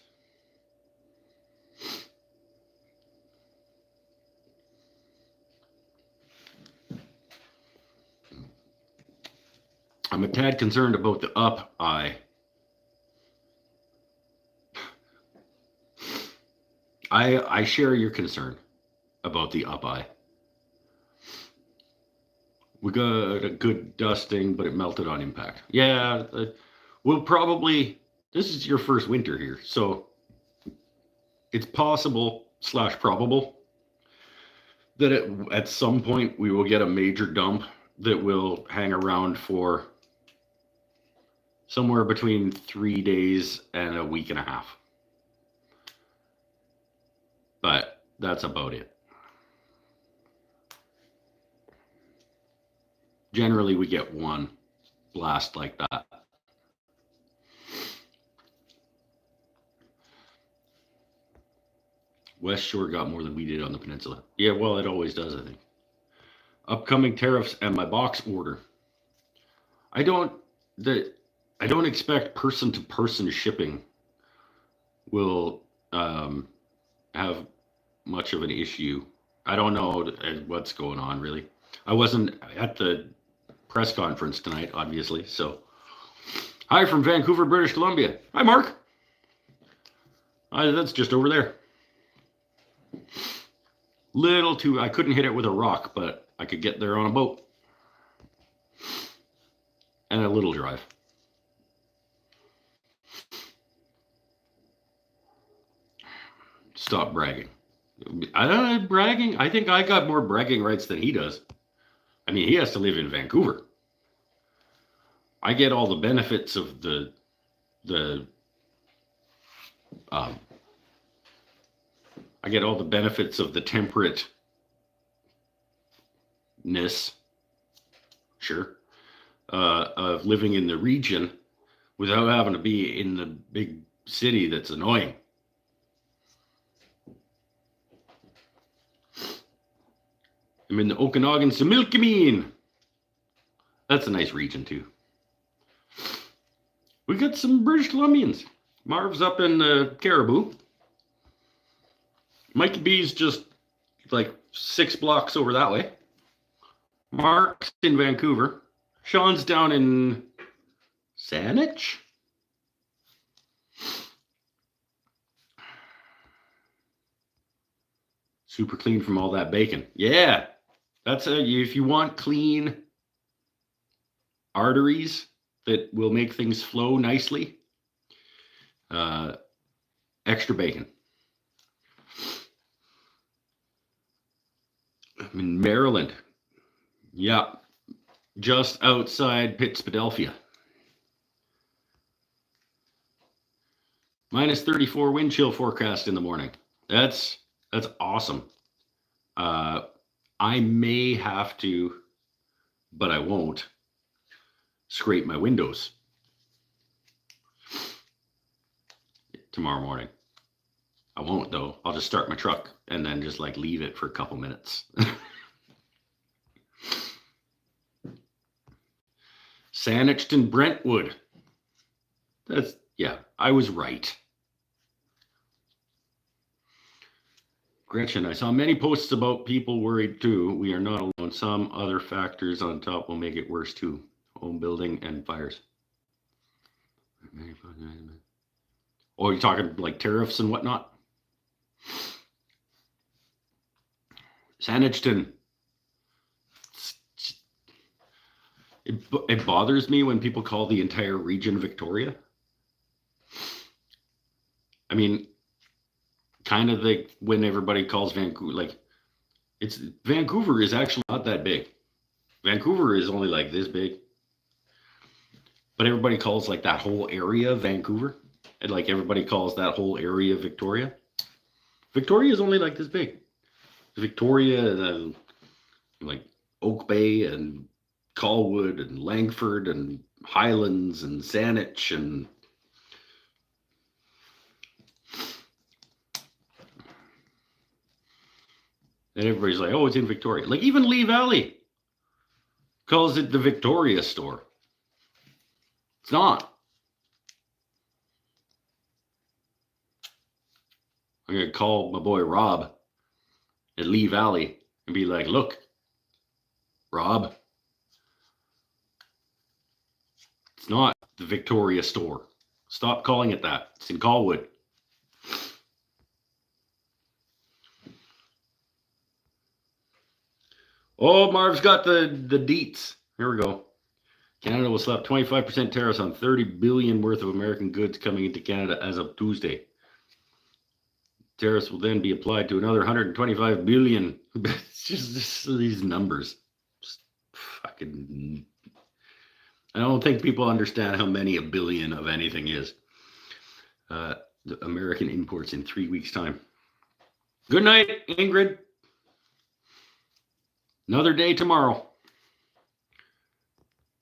I'm a tad concerned about the up eye. I share your concern about the up eye. We got a good dusting, but it melted on impact. Yeah, we'll probably, this is your first winter here, so it's possible / probable that at some point we will get a major dump that will hang around for somewhere between 3 days and a week and a half. But that's about it. Generally, we get one blast like that. West Shore got more than we did on the peninsula. Yeah, well, it always does, I think. Upcoming tariffs and my box order. I don't expect person-to-person shipping will have much of an issue. I don't know what's going on, really. I wasn't at the press conference tonight, obviously, so. Hi from Vancouver, British Columbia. Hi, Mark. That's just over there. I couldn't hit it with a rock, but I could get there on a boat. And a little drive. Stop bragging. Bragging? I think I got more bragging rights than he does. I mean, he has to live in Vancouver. I get all the benefits of the I get all the benefits of the temperateness, sure, of living in the region without having to be in the big city that's annoying. I'm in the Okanagan, Similkameen. That's a nice region too. We got some British Columbians. Marv's up in Caribou. Mikey B's just like 6 blocks over that way. Mark's in Vancouver. Sean's down in Saanich. Super clean from all that bacon. Yeah, that's if you want clean arteries that will make things flow nicely. Extra bacon. I'm in Maryland. Yeah, just outside Pittsfield. Minus 34 wind chill forecast in the morning. That's awesome. I may have to, but I won't, scrape my windows tomorrow morning. I won't though. I'll just start my truck and then just like leave it for a couple minutes. Saanich and Brentwood. That's, yeah, I was right. Gretchen, I saw many posts about people worried too. We are not alone. Some other factors on top will make it worse too. Home building and fires. Oh, you're talking like tariffs and whatnot? Saanich. It bothers me when people call the entire region Victoria. I mean, kind of like when everybody calls Vancouver, like Vancouver is actually not that big. Vancouver is only like this big, but everybody calls like that whole area Vancouver, and like everybody calls that whole area Victoria. Victoria is only like this big. Victoria and like Oak Bay and Colwood and Langford and Highlands and Saanich and everybody's like, oh, it's in Victoria. Like even Lee Valley calls it the Victoria store. It's not. I'm going to call my boy Rob at Lee Valley and be like, look, Rob, it's not the Victoria store. Stop calling it that. It's in Colwood. Oh, Marv's got the deets. Here we go. Canada will slap 25% tariffs on 30 billion worth of American goods coming into Canada as of Tuesday. Tariffs will then be applied to another 125 billion. It's just these numbers. Just fucking. I don't think people understand how many a billion of anything is. The American imports in 3 weeks' time. Good night, Ingrid. Another day tomorrow.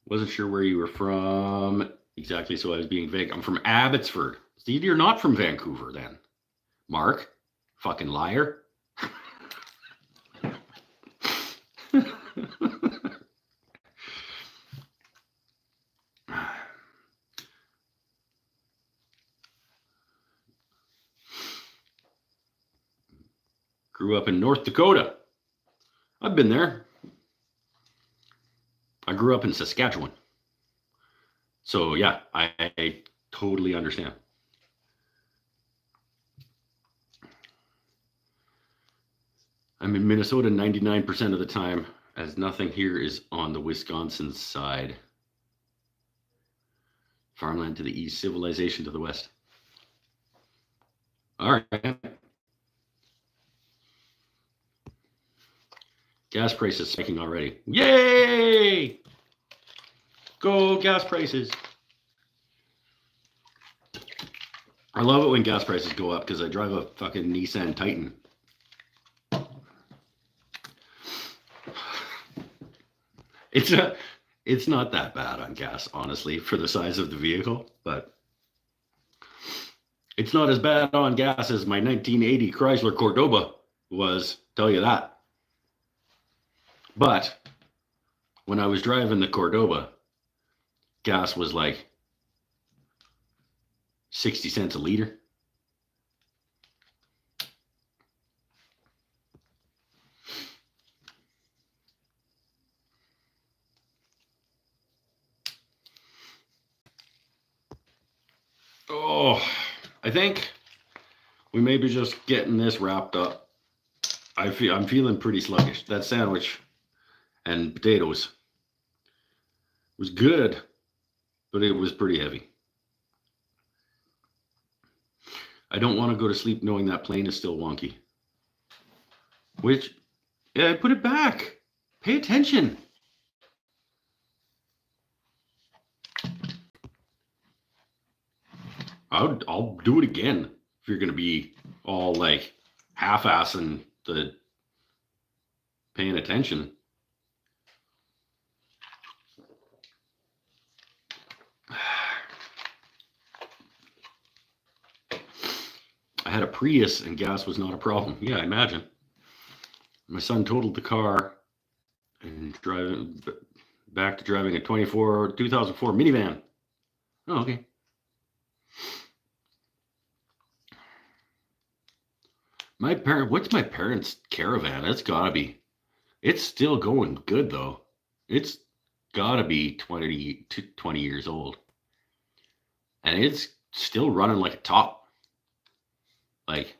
Wasn't sure where you were from exactly, so I was being vague. I'm from Abbotsford. See, you're not from Vancouver then. Mark, fucking liar. Grew up in North Dakota. I've been there. I grew up in Saskatchewan. So yeah, I totally understand. I'm in Minnesota 99% of the time, as nothing here is on the Wisconsin side. Farmland to the east, civilization to the west. All right. Gas prices spiking already. Yay! Go gas prices. I love it when gas prices go up because I drive a fucking Nissan Titan. It's not that bad on gas, honestly, for the size of the vehicle, but it's not as bad on gas as my 1980 Chrysler Cordoba was, tell you that. But when I was driving the Cordoba, gas was like 60 cents a liter. Oh, I think we may be just getting this wrapped up. I'm feeling pretty sluggish. That sandwich and potatoes was good, but it was pretty heavy. I don't want to go to sleep knowing that plane is still wonky. Which, yeah, put it back. Pay attention. I'll do it again if you're going to be all like half-assing the paying attention. I had a Prius and gas was not a problem. Yeah, I imagine. My son totaled the car and driving back to driving a 2004 minivan. Oh, okay. What's my parents' caravan? It's gotta be. It's still going good though. It's gotta be 20 years old. And it's still running like a top. Like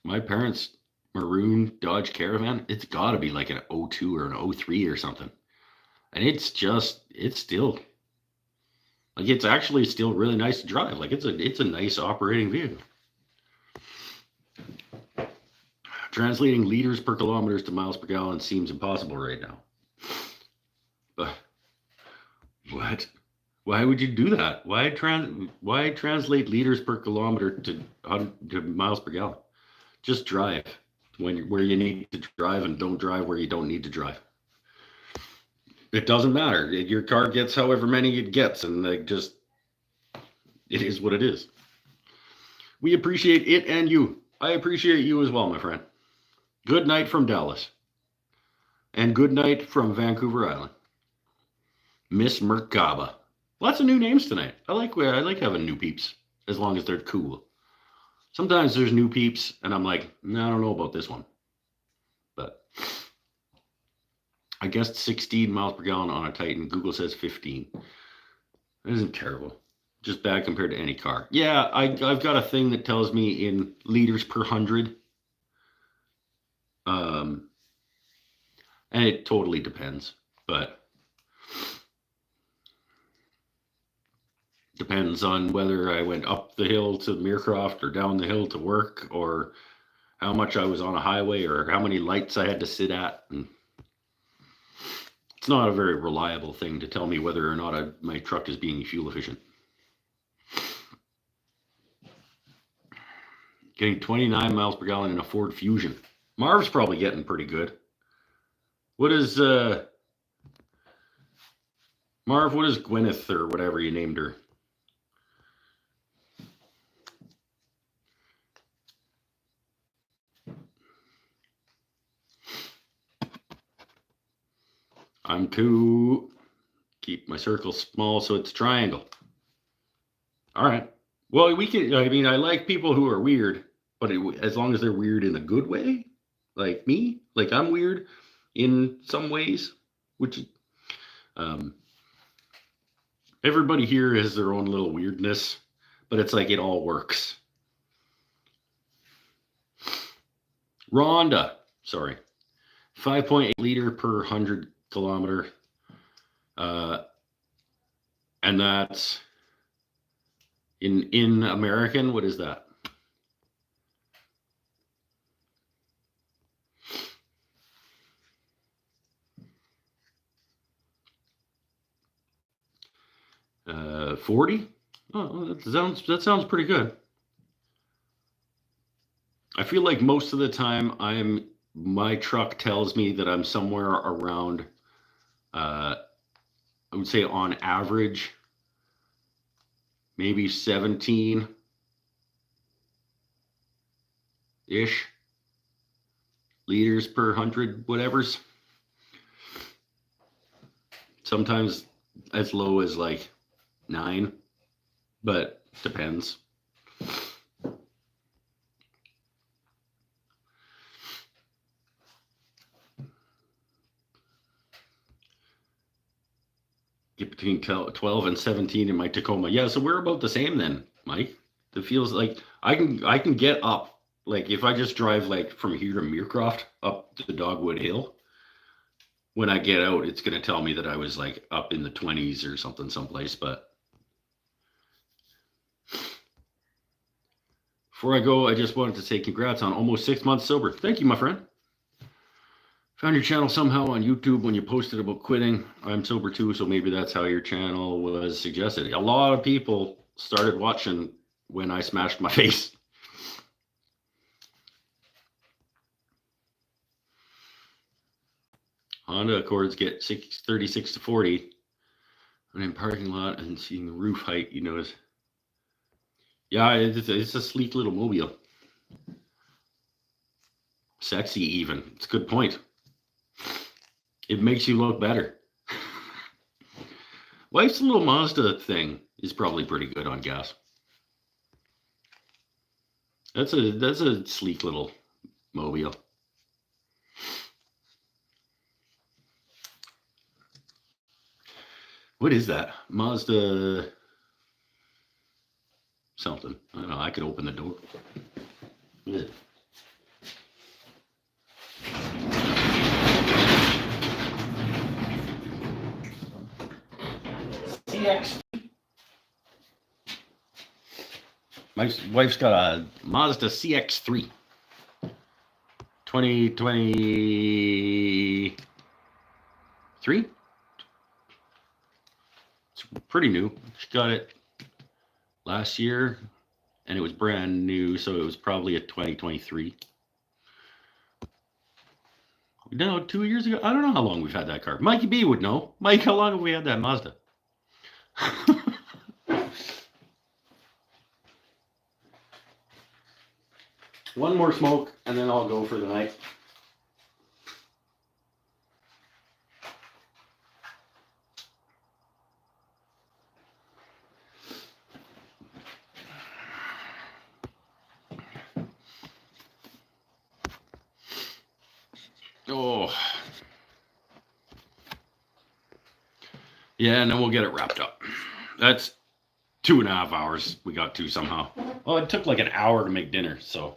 my parents' maroon Dodge Caravan, it's gotta be like an 02 or an 03 or something. And it's still like it's actually still really nice to drive. Like it's a nice operating vehicle. Translating liters per kilometers to miles per gallon seems impossible right now. But what? Why would you do that? Why translate liters per kilometer to miles per gallon? Just drive where you need to drive and don't drive where you don't need to drive. It doesn't matter. Your car gets however many it gets, and it is what it is. We appreciate it and you. I appreciate you as well, my friend. Good night from Dallas. And good night from Vancouver Island. Miss Merkaba. Lots of new names tonight. I like having new peeps, as long as they're cool. Sometimes there's new peeps, and I'm like, no, I don't know about this one. But I guessed 16 miles per gallon on a Titan. Google says 15. That isn't terrible. Just bad compared to any car. Yeah, I've got a thing that tells me in liters per 100. And it totally depends, but depends on whether I went up the hill to Muircroft or down the hill to work, or how much I was on a highway, or how many lights I had to sit at. And it's not a very reliable thing to tell me whether or not my truck is being fuel efficient. Getting 29 miles per gallon in a Ford Fusion. Marv's probably getting pretty good. What is Marv? What is Gwyneth or whatever you named her? I'm to keep my circle small so it's a triangle. All right. Well, we can. I mean, I like people who are weird, but as long as they're weird in a good way, like me, like I'm weird in some ways, which everybody here has their own little weirdness, but it's like it all works. Rhonda, sorry, 5.8 liter per 100 kilometer, and that's in American. What is that? $40. Oh, that sounds pretty good. I feel like most of the time my truck tells me that I'm somewhere around, I would say on average, maybe 17-ish liters per 100 whatevers. Sometimes as low as like 9, but depends. Get between 12 and 17 in my Tacoma. Yeah, so we're about the same then. Mike. It feels like I can get up. Like if I just drive like from here to Muircroft up to the Dogwood Hill, when I get out, it's gonna tell me that I was like up in the 20s or something someplace. But before I go, I just wanted to say congrats on almost 6 months sober. Thank you, my friend. Found your channel somehow on YouTube when you posted about quitting. I'm sober too, so maybe that's how your channel was suggested. A lot of people started watching when I smashed my face. Honda Accords get 36 to 40. When in parking lot and seeing the roof height, you notice. Yeah, it's a sleek little mobile. Sexy even. It's a good point. It makes you look better. Wife's little Mazda thing is probably pretty good on gas. That's a sleek little mobile. What is that? Mazda something. I don't know. I could open the door. What is it? CX. My wife's got a Mazda CX-3. 2023. It's pretty new. She got it last year, and it was brand new, so it was probably a 2023. No, 2 years ago. I don't know how long we've had that car. Mikey B would know. Mike, how long have we had that Mazda? One more smoke, and then I'll go for the night. Oh. Yeah, and then we'll get it wrapped up. That's 2.5 hours we got to somehow. Well, it took like an hour to make dinner, so.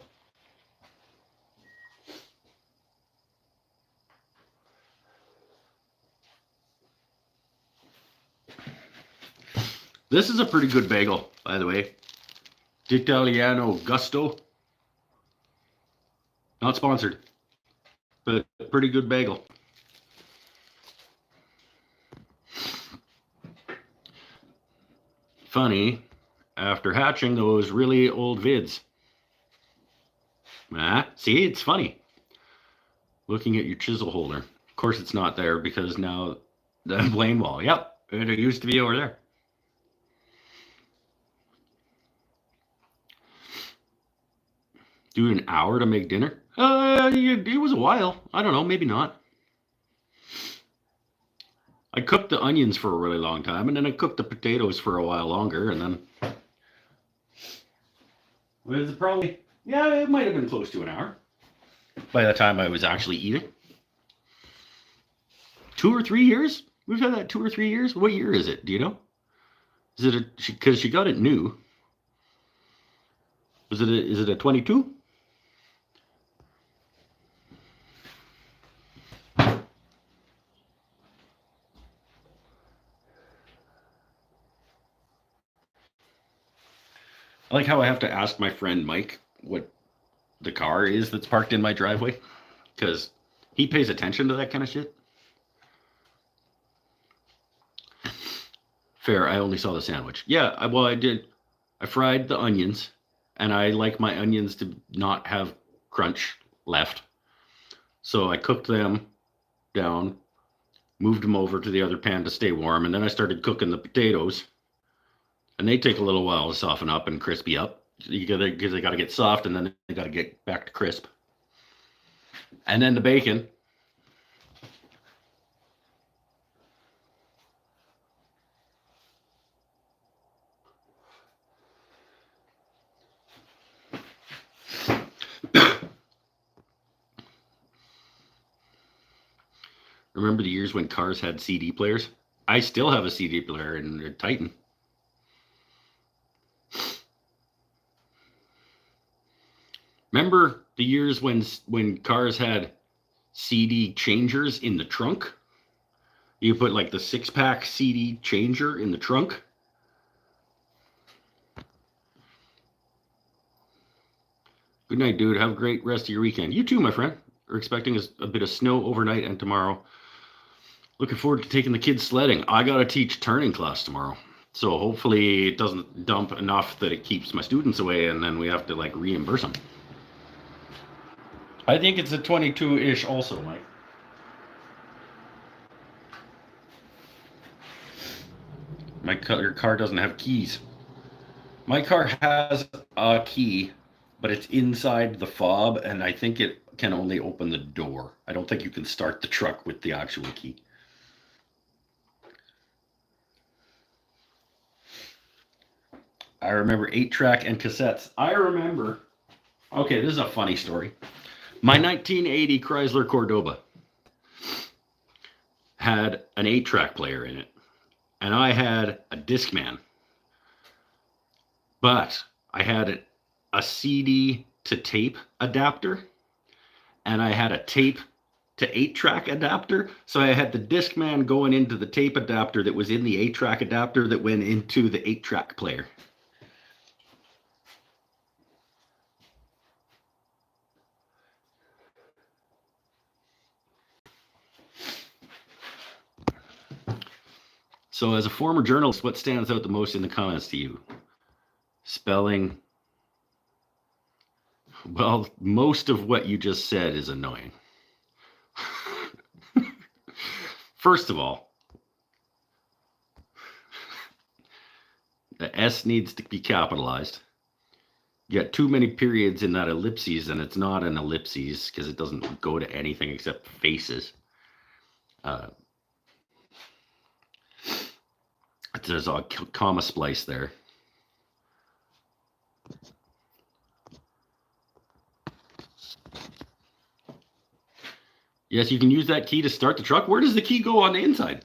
This is a pretty good bagel, by the way. D'Italiano Gusto. Not sponsored, but a pretty good bagel. Funny, after hatching those really old vids. See, it's funny. Looking at your chisel holder. Of course it's not there because now the plane wall. Yep, it used to be over there. Do an hour to make dinner? It was a while. I don't know, maybe not. I cooked the onions for a really long time, and then I cooked the potatoes for a while longer, and then it was probably, yeah, it might have been close to an hour by the time I was actually eating. 2 or 3 years? We've had that 2 or 3 years? What year is it? Do you know? Is it because she got it new? Is it a 22? I like how I have to ask my friend Mike what the car is that's parked in my driveway, because he pays attention to that kind of shit. Fair, I only saw the sandwich. Yeah, well, I did. I fried the onions, and I like my onions to not have crunch left. So I cooked them down, moved them over to the other pan to stay warm, and then I started cooking the potatoes. And they take a little while to soften up and crispy up. Because they got to get soft, and then they got to get back to crisp. And then the bacon. Remember the years when cars had CD players? I still have a CD player in Titan. remember the years when cars had CD changers in the trunk? You put like the 6-pack CD changer in the trunk. Good night, dude. Have a great rest of your weekend. You too, my friend. We're expecting a bit of snow overnight and tomorrow. Looking forward to taking the kids sledding. I got to teach turning class tomorrow. So hopefully it doesn't dump enough that it keeps my students away and then we have to like reimburse them. I think it's a 22-ish also, Mike. Your car doesn't have keys. My car has a key, but it's inside the fob, and I think it can only open the door. I don't think you can start the truck with the actual key. I remember 8-track and cassettes. I remember. Okay, this is a funny story. My 1980 Chrysler Cordoba had an 8-track player in it, and I had a Discman. But I had a CD to tape adapter, and I had a tape to 8-track adapter. So I had the Discman going into the tape adapter that was in the 8-track adapter that went into the 8-track player. So as a former journalist, what stands out the most in the comments to you? Spelling. Well, most of what you just said is annoying. First of all, the S needs to be capitalized. You got too many periods in that ellipses, and it's not an ellipses because it doesn't go to anything except faces. There's a comma splice there. Yes, you can use that key to start the truck. Where does the key go on the inside?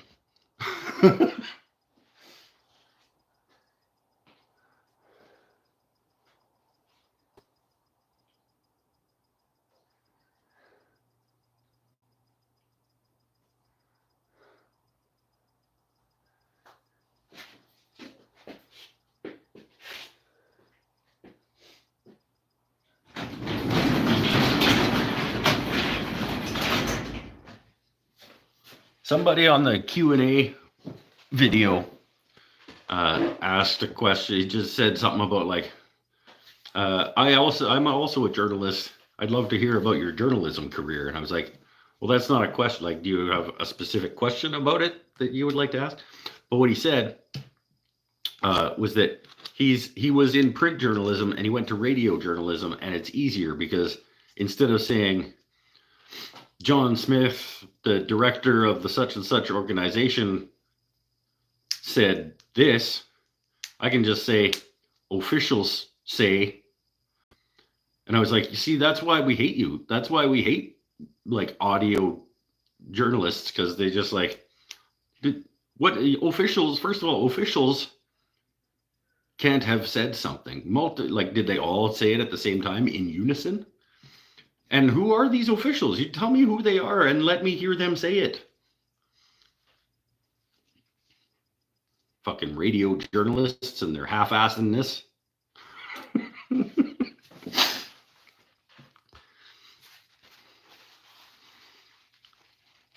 Somebody on the Q&A video asked a question. He just said something about like, I'm also a journalist. I'd love to hear about your journalism career. And I was like, well, that's not a question. Like, do you have a specific question about it that you would like to ask? But what he said was that he was in print journalism and he went to radio journalism, and it's easier because instead of saying John Smith, the director of the such and such organization, said this, I can just say officials say. And I was like, you see, that's why we hate you. That's why we hate like audio journalists, because they just like, what officials, first of all, officials can't have said something. Like, did they all say it at the same time in unison? And who are these officials? You tell me who they are and let me hear them say it. Fucking radio journalists, and they're half-assing this.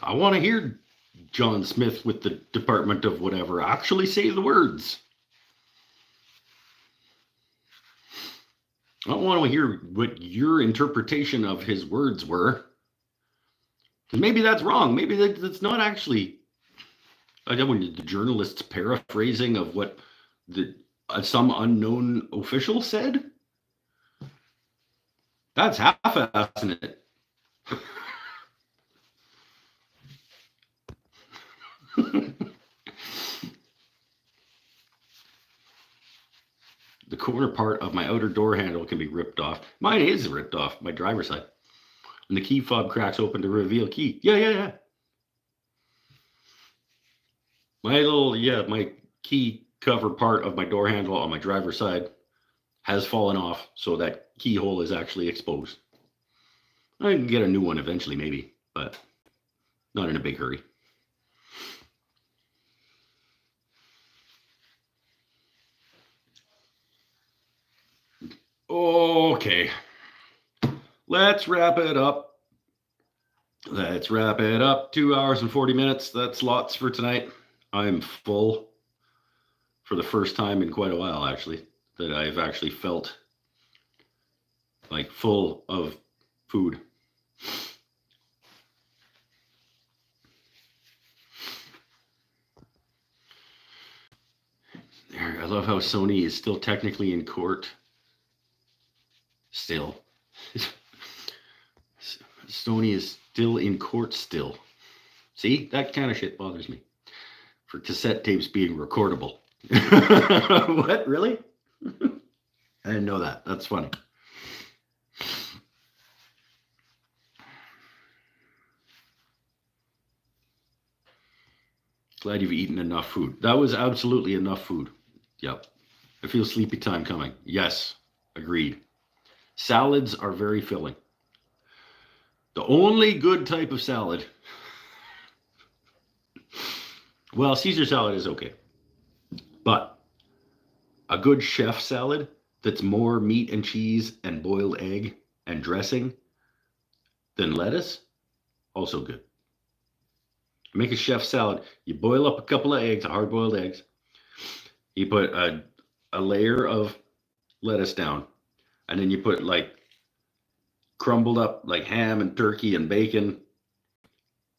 I want to hear John Smith with the Department of whatever actually say the words. I don't want to hear what your interpretation of his words were. Maybe that's wrong. Maybe that's not actually the journalist's paraphrasing of what some unknown official said. That's half-assing it. The corner part of my outer door handle can be ripped off. Mine is ripped off, my driver's side. And the key fob cracks open to reveal key. Yeah. My key cover part of my door handle on my driver's side has fallen off, so that keyhole is actually exposed. I can get a new one eventually, maybe, but not in a big hurry. Okay, let's wrap it up. Let's wrap it up. 2 hours and 40 minutes. That's lots for tonight. I'm full for the first time in quite a while, actually, that I've actually felt like full of food. I love how Sony is still technically in court. Still. Sony is still in court still. See, that kind of shit bothers me. For cassette tapes being recordable. What, really? I didn't know that. That's funny. Glad you've eaten enough food. That was absolutely enough food. Yep. I feel sleepy time coming. Yes, agreed. Salads are very filling. The only good type of salad, well, Caesar salad is okay. But a good chef salad that's more meat and cheese and boiled egg and dressing than lettuce, also good. Make a chef salad. You boil up a couple of eggs, hard-boiled eggs. You put a layer of lettuce down, and then you put like crumbled up like ham and turkey and bacon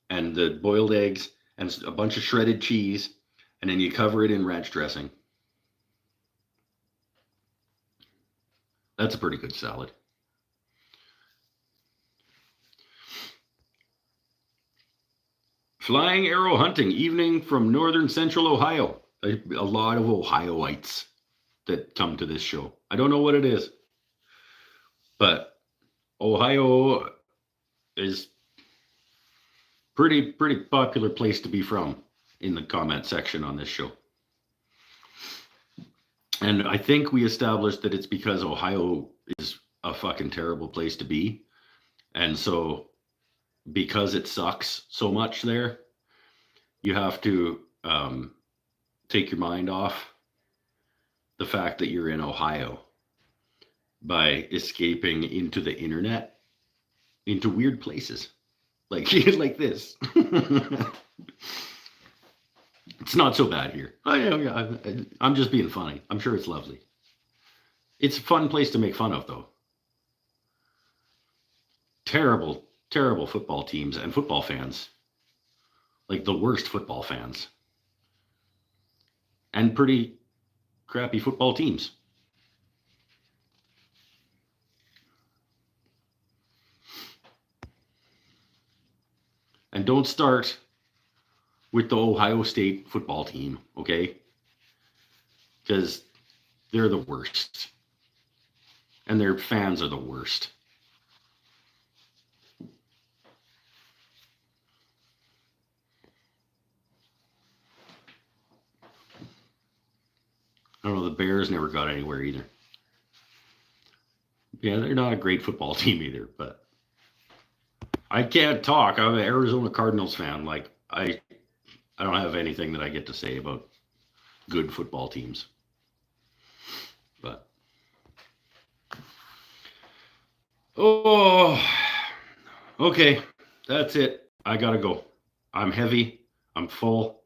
and the boiled eggs and a bunch of shredded cheese, and then you cover it in ranch dressing. That's a pretty good salad. Flying arrow hunting, evening from northern central Ohio. A lot of Ohioites that come to this show. I don't know what it is, but Ohio is pretty popular place to be from in the comment section on this show. And I think we established that it's because Ohio is a fucking terrible place to be. And so because it sucks so much there, you have to take your mind off the fact that you're in Ohio by escaping into the internet, into weird places like this. It's not so bad here. I'm just being funny. I'm sure it's lovely. It's a fun place to make fun of, though. Terrible football teams and football fans. Like the worst football fans. And pretty crappy football teams. And don't start with the Ohio State football team, okay? Because they're the worst. And their fans are the worst. I don't know, the Bears never got anywhere either. Yeah, they're not a great football team either, but I can't talk. I'm an Arizona Cardinals fan. Like, I don't have anything that I get to say about good football teams. But okay, that's it. I gotta go. I'm heavy. I'm full.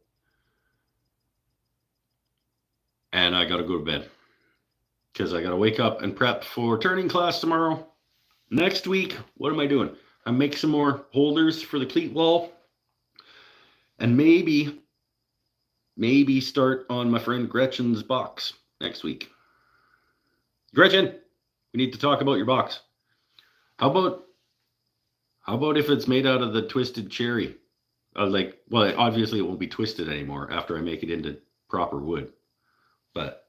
And I gotta go to bed. Because I gotta wake up and prep for turning class tomorrow. Next week, what am I doing? I make some more holders for the cleat wall. And maybe start on my friend Gretchen's box next week. Gretchen, we need to talk about your box. How about if it's made out of the twisted cherry? Obviously it won't be twisted anymore after I make it into proper wood. But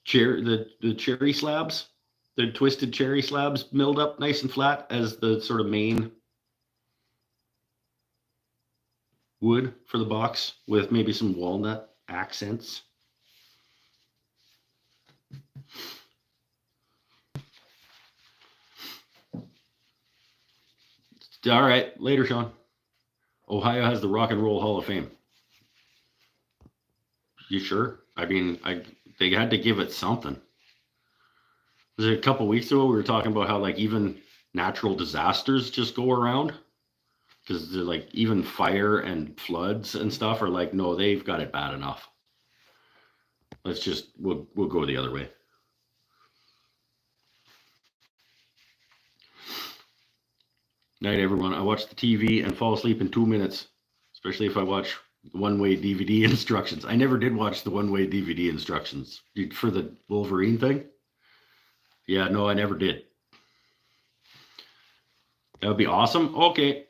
the cherry slabs, the twisted cherry slabs milled up nice and flat as the sort of main wood for the box with maybe some walnut accents. All right, later, Sean. Ohio has the Rock and Roll Hall of Fame. You sure? I mean, they had to give it something. Was it a couple weeks ago we were talking about how like even natural disasters just go around? Because they're like even fire and floods and stuff are like, no, they've got it bad enough. Let's just we'll go the other way. Night, everyone. I watch the TV and fall asleep in 2 minutes, especially if I watch one-way DVD instructions. I never did watch the one-way DVD instructions for the Wolverine thing. Yeah, no, I never did. That would be awesome. Okay.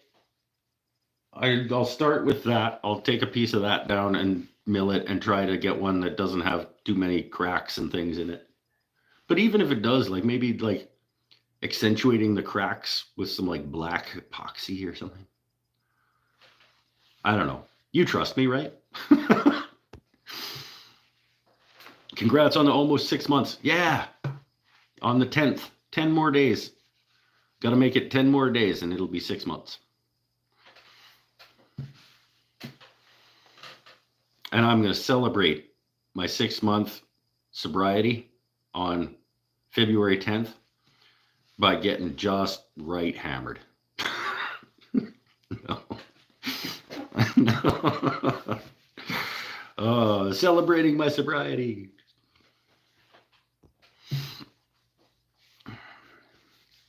I'll start with that. I'll take a piece of that down and mill it and try to get one that doesn't have too many cracks and things in it. But even if it does, like maybe like accentuating the cracks with some like black epoxy or something. I don't know. You trust me, right? Congrats on the almost 6 months. Yeah. On the 10th. 10 more days. Got to make it 10 more days and it'll be 6 months. And I'm going to celebrate my 6-month sobriety on February 10th by getting just right hammered. No. No. Oh, celebrating my sobriety.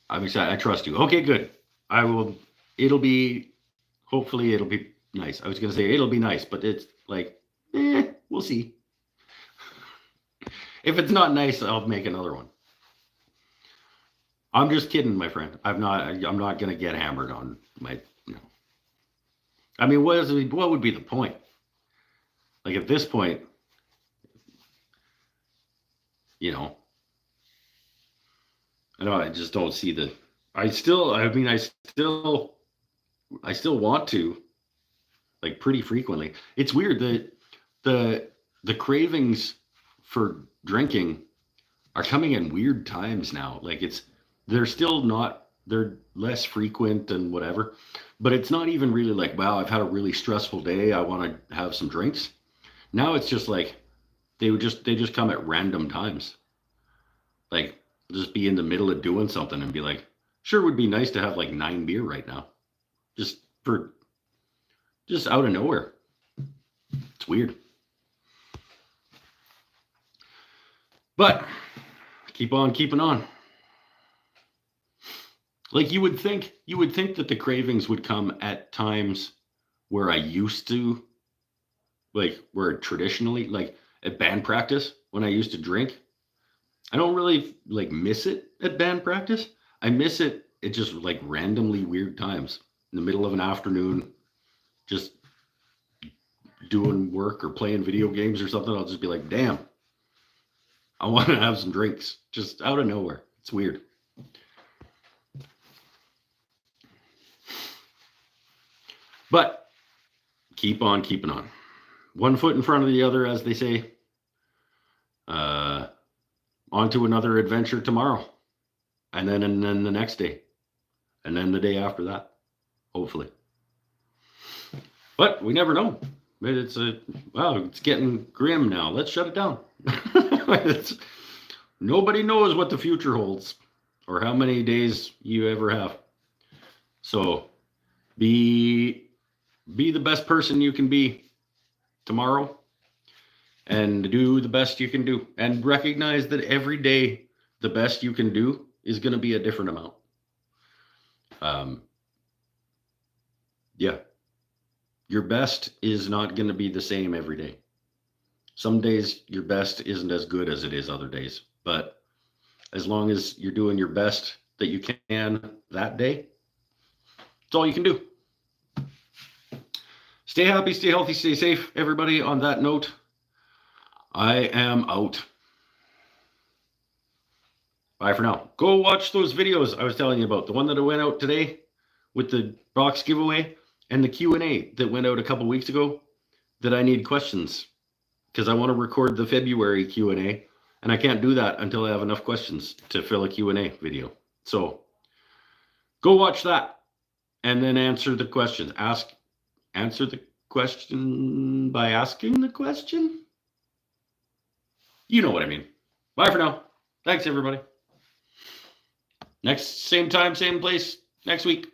I'm excited. I trust you. Okay, good. I will. Hopefully it'll be nice. I was going to say it'll be nice, but it's like, we'll see. If it's not nice, I'll make another one. I'm just kidding, my friend. I'm not going to get hammered on my, I mean, what would be the point? Like at this point, I just don't see I still want to, like, pretty frequently. It's weird that the cravings for drinking are coming in weird times now. Like they're less frequent and whatever, but it's not even really like, wow, I've had a really stressful day, I want to have some drinks. Now it's just like they just come at random times. Like just be in the middle of doing something and be like, sure, it would be nice to have like 9 beer right now. Just out of nowhere. It's weird. But keep on keeping on. Like you would think that the cravings would come at times where I used to, like where traditionally, like at band practice when I used to drink. I don't really like miss it at band practice. I miss it at just like randomly weird times in the middle of an afternoon, just doing work or playing video games or something. I'll just be like, damn, I want to have some drinks just out of nowhere. It's weird. But keep on keeping on. One foot in front of the other, as they say. On to another adventure tomorrow. And then the next day. And then the day after that. Hopefully. But we never know. It's getting grim now. Let's shut it down. Nobody knows what the future holds or how many days you ever have. So be the best person you can be tomorrow and do the best you can do, and recognize that every day the best you can do is going to be a different amount. Your best is not going to be the same every day. Some days your best isn't as good as it is other days, but as long as you're doing your best that you can that day, that's all you can do. Stay happy, stay healthy, stay safe, everybody. On that note, I am out. Bye for now. Go watch those videos I was telling you about. The one that went out today with the box giveaway and the Q&A that went out a couple weeks ago that I need questions because I want to record the February Q&A and I can't do that until I have enough questions to fill a Q&A video. So go watch that. and then answer the question. Answer the question by asking the question. You know what I mean. Bye for now. Thanks, everybody. Next, same time, same place next week.